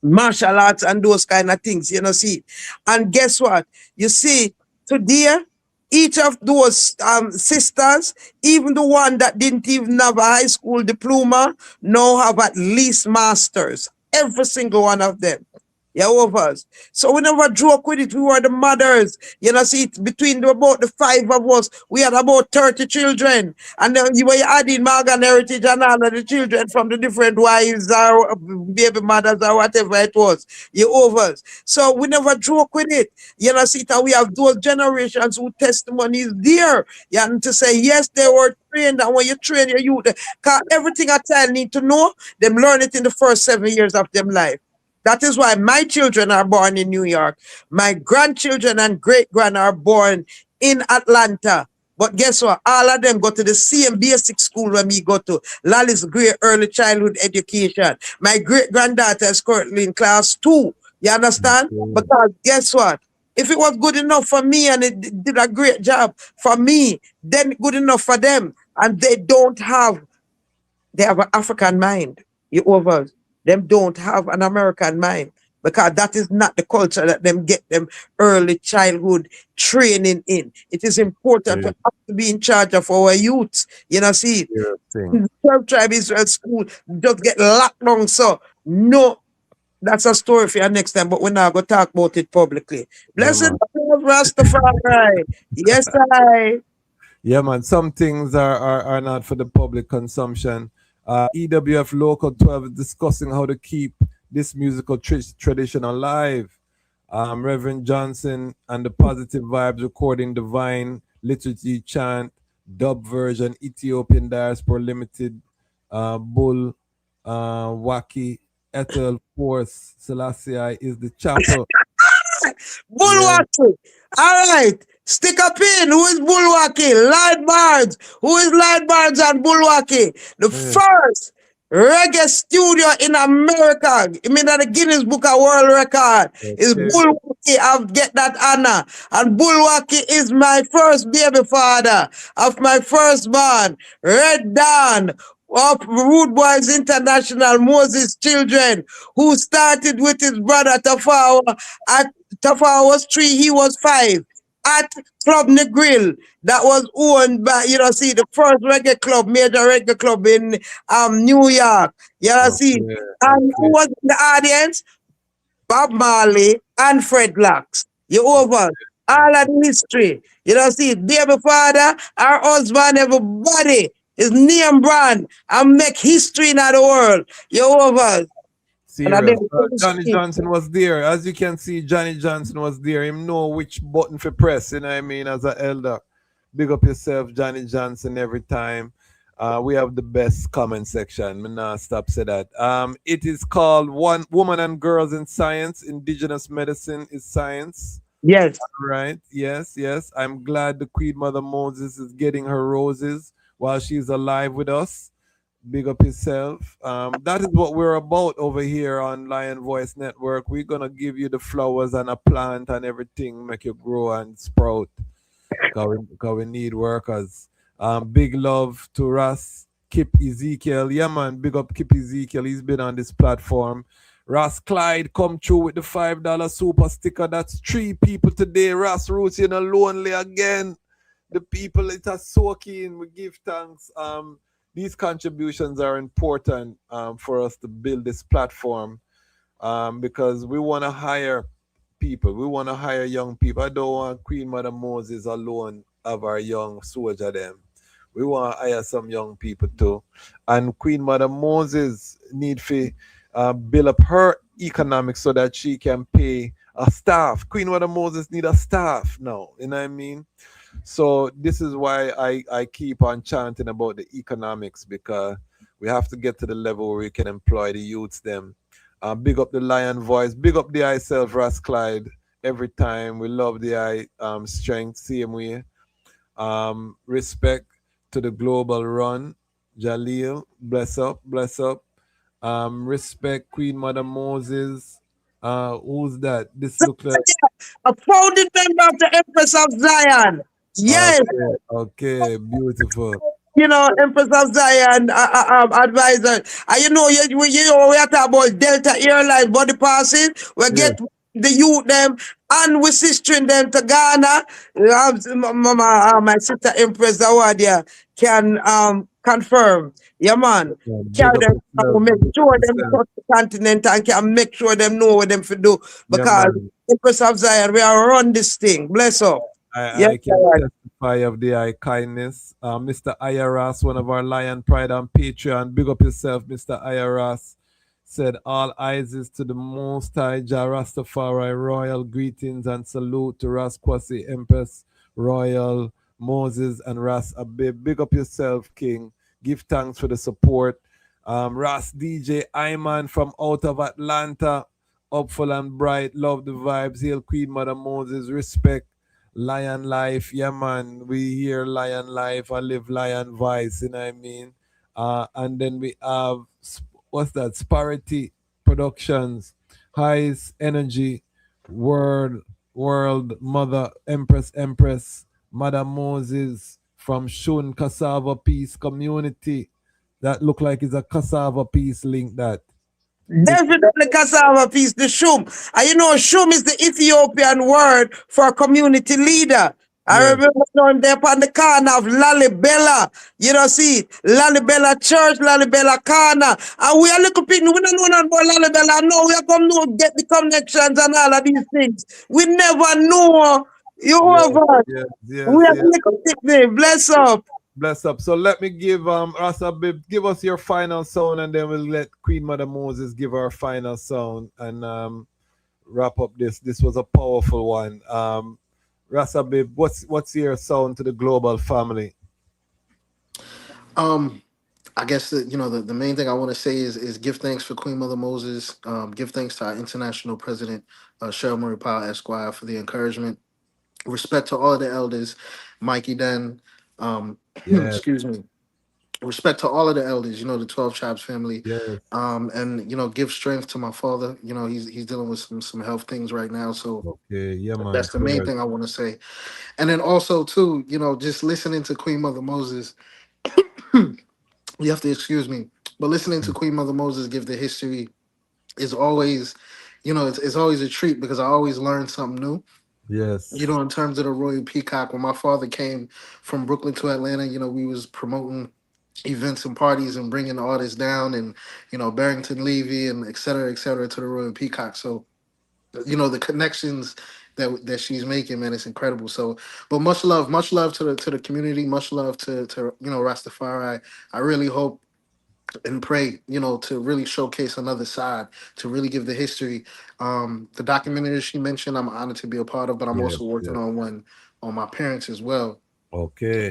Q: martial arts and those kind of things, see. And guess what? You see, today, each of those sisters, even the one that didn't even have a high school diploma, now have at least masters. Every single one of them. Overs. So we never joke with it. We were the mothers. See, between about the 5 of us, we had about 30 children. And then you were adding Morgan Heritage and all of the children from the different wives or baby mothers or whatever it was. Overs. So we never joke with it. See, and we have those generations who testimony is there. And to say, yes, they were trained. And when you train your youth, because everything a child need to know, them learn it in the first 7 years of their life. That is why my children are born in New York. My grandchildren and great-grand are born in Atlanta. But guess what? All of them go to the same basic school when we go to. Lally's Great Early Childhood Education. My great-granddaughter is currently in class 2. You understand? Because guess what? If it was good enough for me and it did a great job for me, then good enough for them. And they have an African mind. Them don't have an American mind, because that is not the culture that them get them early childhood training in. It is important for us to be in charge of our youths. See, the 12 tribe Israel school just get locked down. So no, that's a story for you next time, but we're not going to talk about it publicly. Blessed love, Rastafari. Yes, I.
K: Yeah, man. Some things are not for the public consumption. EWF Local 12 is discussing how to keep this musical tradition alive. Reverend Johnson and the Positive Vibes recording Divine Liturgy Chant, dub version, Ethiopian Diaspora Limited, Bull, Waki, Ethel Force, Selassie is the chapel.
Q: Bulwaki. All right. Stick a pin. Who is Bulwaki? Light Bards. Who is Light Bards and Bulwaki? The first reggae studio in America. I mean, that the Guinness Book of World Record is Bulwaki. I'll get that honor. And Bulwaki is my first baby father of my firstborn, Red Dawn of Rude Boys International, Moses Children, who started with his brother Tafawa. At Tafawa was 3, he was 5. At Club Negril, that was owned by, see, the first reggae club, major reggae club in New York. See. And who was in the audience? Bob Marley and Fred Locks. All of the history. See, baby father, our husband, everybody, his name brand, and make history in the world.
K: Serious. Johnny Johnson was there. As you can see, Johnny Johnson was there. Him know which button for press, you know what I mean, as an elder. Big up yourself, Johnny Johnson, every time. We have the best comment section. Me nah stop say that. It is called One Woman and Girls in Science. Indigenous Medicine is Science.
Q: Yes.
K: All right. Yes. I'm glad the Queen Mother Moses is getting her roses while she's alive with us. Big up yourself. That is what we're about over here on Lion Voice Network. We're gonna give you the flowers and a plant and everything, make you grow and sprout. Cause we need workers. Big love to Ras Kip Ezekiel. Yeah, man. Big up Kip Ezekiel. He's been on this platform. Ras Clyde come through with the $5 super sticker. That's 3 people today. Ras Roots, you're not lonely again. the people, it has soaking. We give thanks. These contributions are important for us to build this platform because we want to hire people. We want to hire young people. I don't want Queen Mother Moses alone of our young soldier them. We want to hire some young people too. And Queen Mother Moses need to build up her economics so that she can pay a staff. Queen Mother Moses need a staff now. You know what I mean? So this is why I keep on chanting about the economics because we have to get to the level where we can employ the youths them. Big up the Lion Voice, big up the I self Ras Clyde every time. We love the I strength, same way. Respect to the Global Run. Jaleel, bless up, bless up. Respect Queen Mother Moses. Who's that? This look like
Q: A founding member of the Empress of Zion. Yes.
K: okay, okay, beautiful.
Q: Empress of Zion advisor. And we are talking about Delta Airlines body passing. We
K: Yes.
Q: get the youth them and we sistering them to Ghana. Mama, my sister Empress Awadia can confirm. Yeah, man.
K: Big
Q: Carry
K: up
Q: them,
K: yourself,
Q: make
K: big up
Q: sure them
K: yourself.
Q: touch the continent and can make sure them know what them to do.
K: Yeah,
Q: Because
K: man.
Q: Empress of Zion, we are run this thing. Bless up. Yes,
K: I can testify of the kindness. Mr. Ayaras, one of our Lion Pride on Patreon, big up yourself, Mr. Ayaras, said, all eyes is to the Most High Jah Rastafari, royal greetings and salute to Ras Kwasi, Empress, Royal, Moses, and Ras Abib. Big up yourself, King. Give thanks for the support. Ras DJ Iman from out of Atlanta, upful and bright, love the vibes. Hail Queen Mother Moses, respect. Lion Life, yeah man, we hear Lion Life, I live Lion Voice, you know what I mean? And then we have, what's that, Sparity Productions, Highest Energy, World, Mother, Empress, Mother Moses, from Shun Cassava Peace Community. That look like it's a cassava piece link that.
Q: Definitely cassava piece, the shum. And shum is the Ethiopian word for community leader. I
K: Yes.
Q: remember going there upon the corner of Lalibela. See, Lalibela Church, Lalibela corner. And we are little people, we don't know nothing about Lalibela. No, we are come to get the connections and all of these things. We never know. You
K: Yes,
Q: over.
K: yes,
Q: We
K: yes,
Q: are
K: yes.
Q: little people. Bless up.
K: Bless up. So let me give Rasa Bib, give us your final sound, and then we'll let Queen Mother Moses give her final sound and wrap up this. This was a powerful one. Rasa Bib, what's your sound to the global family?
P: I guess the main thing I want to say is give thanks for Queen Mother Moses. Give thanks to our international president, Cheryl Murray Powell Esquire, for the encouragement. Respect to all the elders, Mikey Den.
K: Yeah,
P: Excuse me. Respect to all of the elders. The 12 Tribes family.
K: yes.
P: And give strength to my father. He's dealing with some health things right now. So
K: Okay, yeah, man.
P: that's the main
K: Prayers.
P: thing I want to say. And then also too, just listening to Queen Mother Moses. You have to excuse me, but listening to Queen Mother Moses give the history is always, it's always a treat because I always learn something new.
K: Yes.
P: In terms of the Royal Peacock, when my father came from Brooklyn to Atlanta, we was promoting events and parties and bringing the artists down, and Barrington Levy and et cetera to the Royal Peacock. So the connections that she's making, man, it's incredible. So, but much love to the community, much love to Rastafari. I really hope and pray, to really showcase another side, to really give the history. The documentary she mentioned, I'm honored to be a part of, but I'm
K: Yes,
P: also working
K: yes.
P: on one on my parents as well.
K: Okay.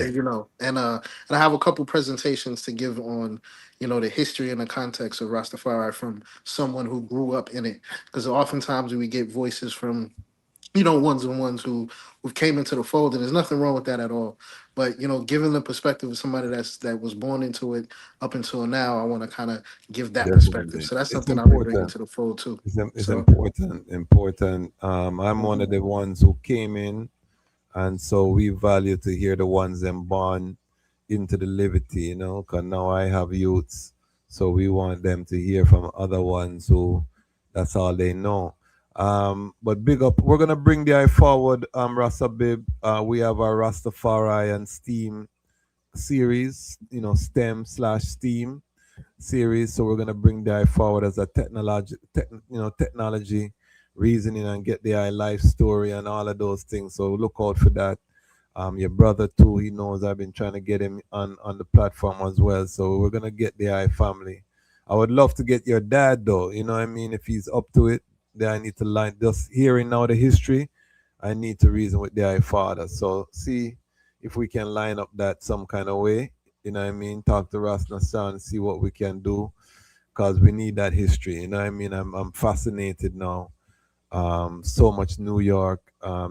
P: And I have a couple presentations to give on, the history and the context of Rastafari from someone who grew up in it. Because oftentimes we get voices from ones and ones who came into the fold, and there's nothing wrong with that at all. But given the perspective of somebody that was born into it up until now, I want to kind of give that perspective.
K: Definitely.
P: So that's
K: It's
P: something I'll be bringing
K: important.
P: to the fold too.
K: It's
P: So
K: important. Important. I'm one of
P: mhm.
K: the ones who came in, and so we value to hear the ones them born into the liberty, because now I have youths, so we want them to hear from other ones who that's all they know. But big up. We're gonna bring the eye forward, Rasta Bib. We have our Rastafari and STEAM series, STEM/STEAM series. So we're gonna bring the eye forward as a technology, reasoning, and get the eye life story and all of those things. So look out for that. Your brother too, he knows I've been trying to get him on the platform as well. So we're gonna get the eye family. I would love to get your dad though, you know what I mean? If he's up to it, then I need to line just hearing now the history. I need to reason with the eye father. So see if we can line up that some kind of way. You know what I mean? Talk to Ras Nassan, see what we can do, because we need that history. You know what I mean? I'm fascinated now. So much New York,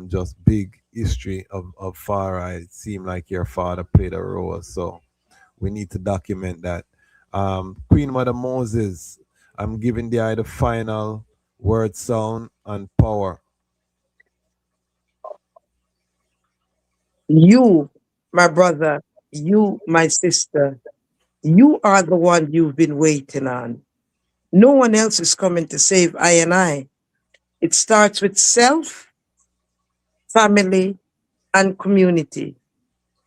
K: just big history of Far Right. It seemed like your father played a role. So we need to document that. Queen Mother Moses, I'm giving the eye the final word, sound, and power.
Q: You, my brother, you, my sister, you are the one you've been waiting on. No one else is coming to save I and I. It starts with self, family, and community.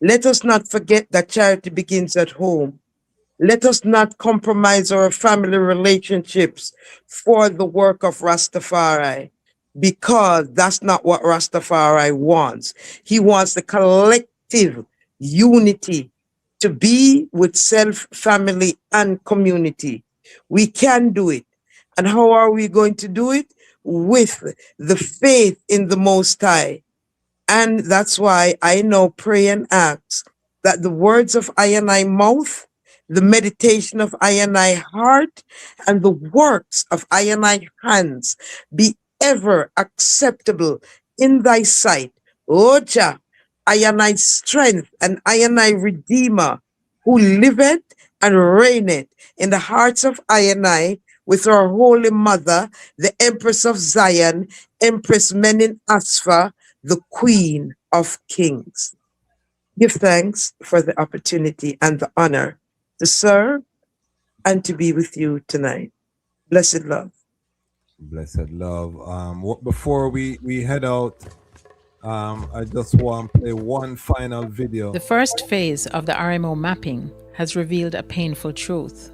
Q: Let us not forget that charity begins at home. Let us not compromise our family relationships for the work of Rastafari, because that's not what Rastafari wants. He wants the collective unity to be with self, family, and community. We can do it. And how are we going to do it? With the faith in the Most High. And that's why I now pray and ask that the words of I and I mouth, the meditation of I and I heart, and the works of I and I hands be ever acceptable in thy sight. O Jah, I and I strength and I and I redeemer, who liveth and reigneth in the hearts of I and I with our holy mother, the Empress of Zion, Empress Menin Asfa, the Queen of Kings. Give thanks for the opportunity and the honor to serve and to be with you tonight. Blessed love.
K: Blessed love. Before we head out, I just want to play one final video.
I: The first phase of the RMO mapping has revealed a painful truth.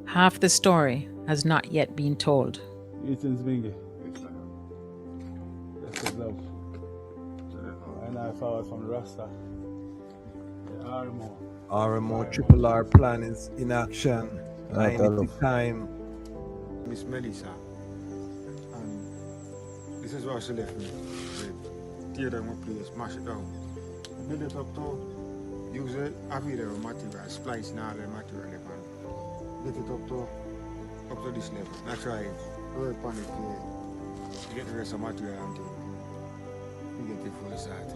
I: Half the story has not yet been told.
R: Ethan's Bingy. Blessed love. And I forward from the Rasta. The RMO.
K: RMO Triple R plan is in action. 90 time.
S: Miss Melissa. And this is why she left me. Tear down my place, smash it down. Build it up to use it, available material, splice and all the material and get it up to this level. That's right. Work on it to get the rest of the material until we get it fully started.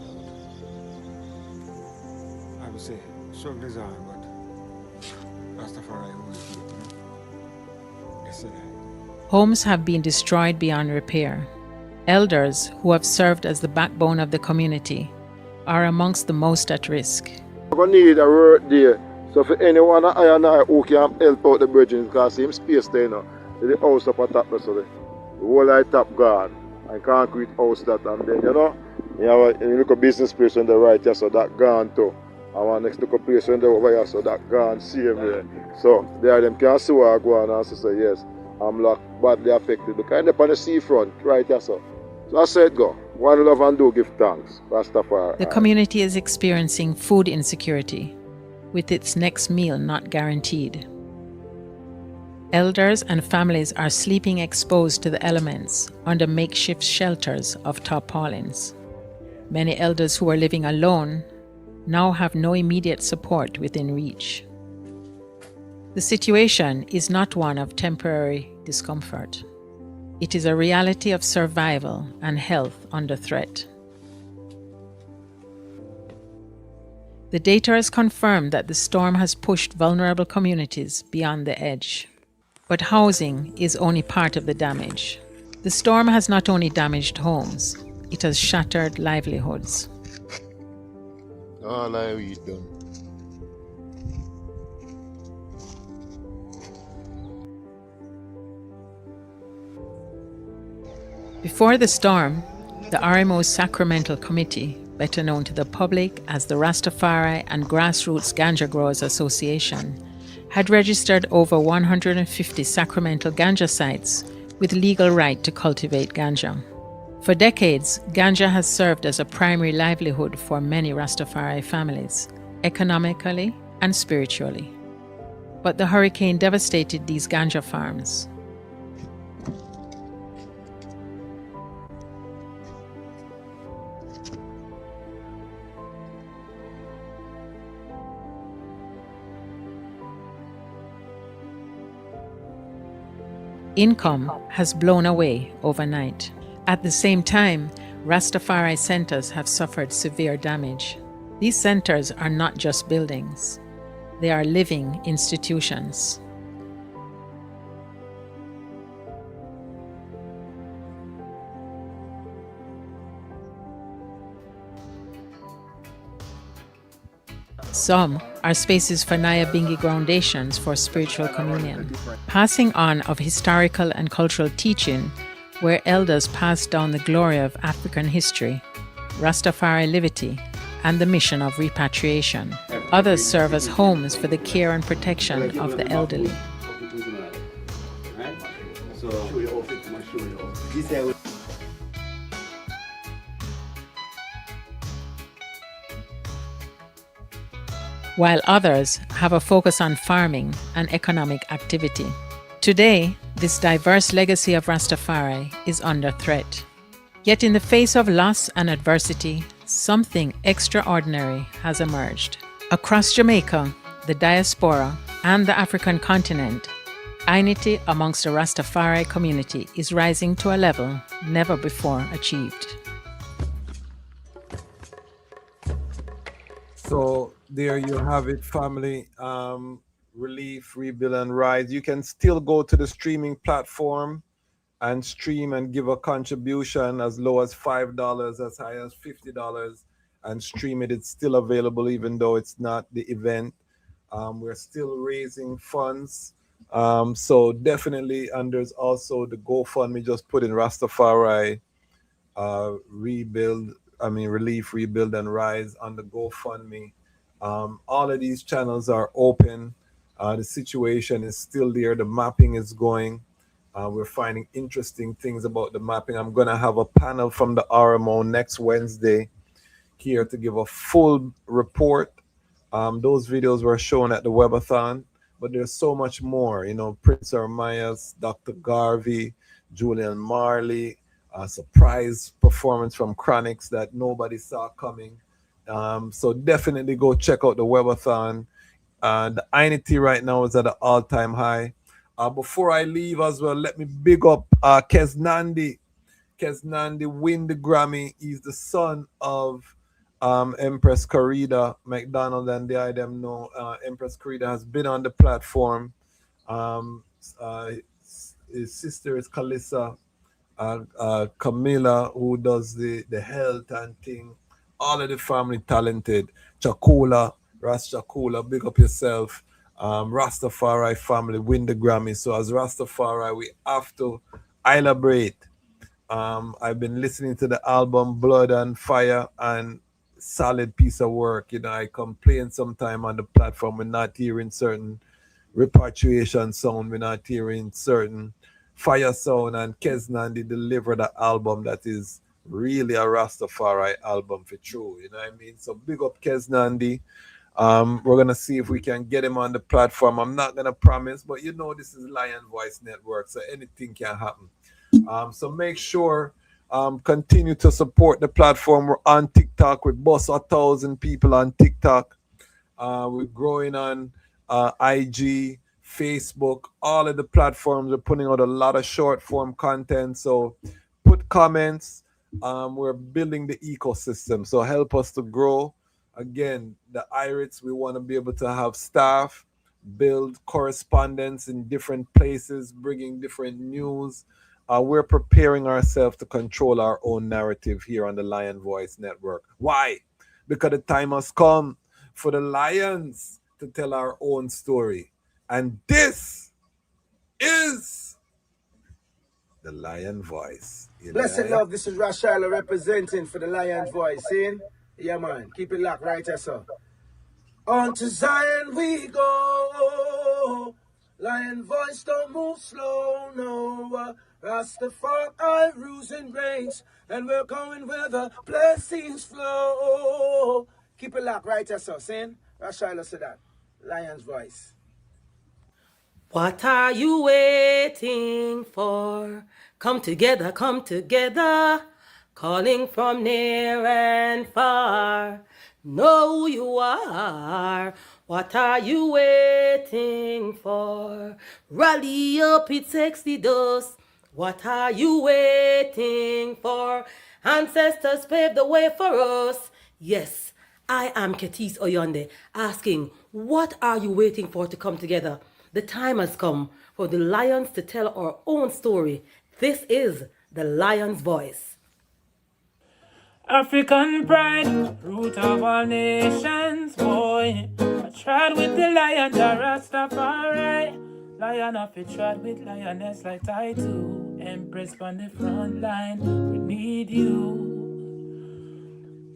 S: I would say, struggle is on, but Rastafari will keep it. Yes,
I: Homes have been destroyed beyond repair. Elders, who have served as the backbone of the community, are amongst the most at risk.
T: We're going to need a work there. So for anyone I and I who can help out the bridging, because same space there now, the house up at top, so the whole light top gone, and concrete house that, and then you have a little business place on the right here, so that gone too. And one next little place on the over here, so that gone same here. So there them can see where I go and say yes, I'm like badly affected. Look kind of on the seafront, right here, so I said go. One love and do give thanks. Rastafari.
I: The community is experiencing food insecurity, with its next meal not guaranteed. Elders and families are sleeping exposed to the elements under makeshift shelters of tarpaulins. Many elders who are living alone now have no immediate support within reach. The situation is not one of temporary discomfort. It is a reality of survival and health under threat. The data has confirmed that the storm has pushed vulnerable communities beyond the edge. But housing is only part of the damage. The storm has not only damaged homes, it has shattered livelihoods.
T: All I eat done.
I: Before the storm, the RMO's Sacramental Committee, better known to the public as the Rastafari and Grassroots Ganja Growers Association, had registered over 150 sacramental ganja sites with legal right to cultivate ganja. For decades, ganja has served as a primary livelihood for many Rastafari families, economically and spiritually. But the hurricane devastated these ganja farms. Income has blown away overnight. At the same time, Rastafari centers have suffered severe damage. These centers are not just buildings, they are living institutions. Some are spaces for Nyabingi groundations for spiritual communion, passing on of historical and cultural teaching where elders pass down the glory of African history, Rastafari liberty, and the mission of repatriation. Others serve as homes for the care and protection of the elderly. While others have a focus on farming and economic activity. Today, this diverse legacy of Rastafari is under threat. Yet in the face of loss and adversity, something extraordinary has emerged. Across Jamaica, the diaspora, and the African continent, unity amongst the Rastafari community is rising to a level never before achieved.
K: So there you have it, family. Relief, Rebuild, and Rise. You can still go to the streaming platform and stream and give a contribution as low as $5, as high as $50, and stream it. It's still available even though it's not the event. We're still raising funds. So definitely, and there's also the GoFundMe. Just put in Rastafari Relief, Rebuild, and Rise on the GoFundMe. All of these channels are open. The situation is still there. The mapping is going. We're finding interesting things about the mapping. I'm going to have a panel from the RMO next Wednesday here to give a full report. Those videos were shown at the webathon, but there's so much more. You know, Prince Ermias, Dr. Garvey, Julian Marley, a surprise performance from Chronics that nobody saw coming. So definitely go check out the webathon. The Unity right now is at an all-time high. Before I leave as well, let me big up Kes Nandi. Kes Nandi win the Grammy. He's the son of Empress Corrida McDonald, and the I them know Empress Corrida has been on the platform. His sister is Kalissa, Camilla, who does the health and thing. All of the family talented. Chakula, Ras Chakula, big up yourself. Rastafari family win the Grammy. So as Rastafari, we have to celebrate. I've been listening to the album Blood and Fire, and solid piece of work. You know, I complain sometime on the platform we're not hearing certain repatriation sound, we're not hearing certain fire sound, and Kesnandi delivered an album that is really a Rastafari album for true. You know what I mean? So big up Kesnandi. We're gonna see if we can get him on the platform. I'm not gonna promise, but you know this is Lion Voice Network, so anything can happen. So make sure continue to support the platform. We're on TikTok. We boss 1,000 people on TikTok. We're growing on IG, Facebook, all of the platforms. We're putting out a lot of short form content. So put comments. We're building the ecosystem. So help us to grow. Again, the IRITs, we want to be able to have staff, build correspondence in different places, bringing different news. We're preparing ourselves to control our own narrative here on the Lion Voice Network. Why? Because the time has come for the Lions to tell our own story. And this is the Lion Voice.
A: Blessed love, this is Rashala representing for the Lion's Voice, see? Yeah, man, keep it locked right here, sir. On to Zion we go. Lion voice don't move slow, no. Rastafari rules and reigns, and we're going where the blessings flow. Keep it locked right here, sir. Saying, Rashala said that. Lion's Voice.
B: What are you waiting for? Come together, calling from near and far. Know who you are. What are you waiting for? Rally up, it takes the dust. What are you waiting for? Ancestors paved the way for us. Yes, I am Ketis Oyonde, asking, what are you waiting for to come together? The time has come for the lions to tell our own story. This is the Lion's Voice.
C: African pride, root of all nations, boy. I tried with the lion, the Rastafari. Lion of it tried with lioness like I do. Empress on the front line, we need you.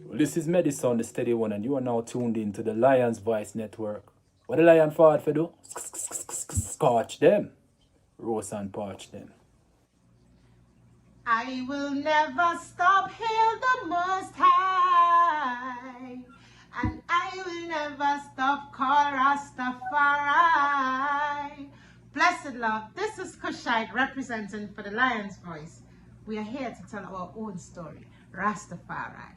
C: Well, this is Medicine, the steady one, and you are now tuned in to the Lion's Voice Network. What the lion forward for do? Scorch them. Roast and parch them.
D: I will never stop, hail the Most High, and I will never stop, call Rastafari. Blessed love, this is Kushite representing for the Lion's Voice. We are here to tell our own story, Rastafari.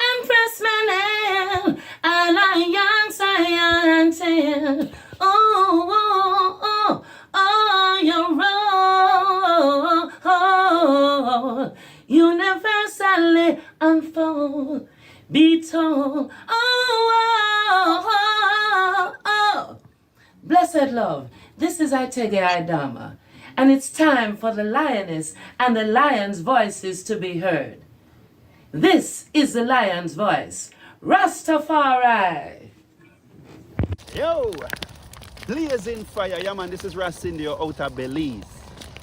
E: Empress Manel, and I young Science. Oh, you're wrong. Universally unfold, be told. Oh. Blessed love, this is Itege Idama, and it's time for the lioness and the lion's voices to be heard. This is the Lion's Voice, Rastafari.
F: Yo, blazing fire, yeah man, this is Rasindio out of Belize,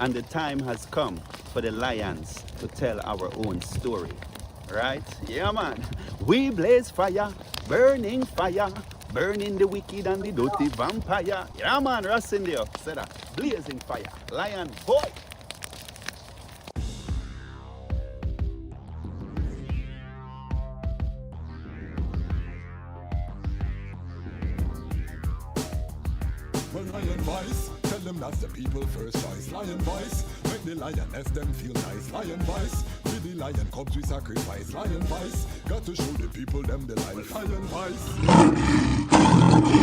F: and the time has come for the lions to tell our own story, right? Yeah man, we blaze fire, burning the wicked and the dirty vampire. Yeah man, Rasindio, say that, blazing fire, lion boy.
G: Well, Lion Voice, tell them that's the people first choice. Lion Voice, make the lioness them feel nice. Lion Voice, with the lion cubs we sacrifice. Lion Voice, got to show the people them the life. Lion Voice.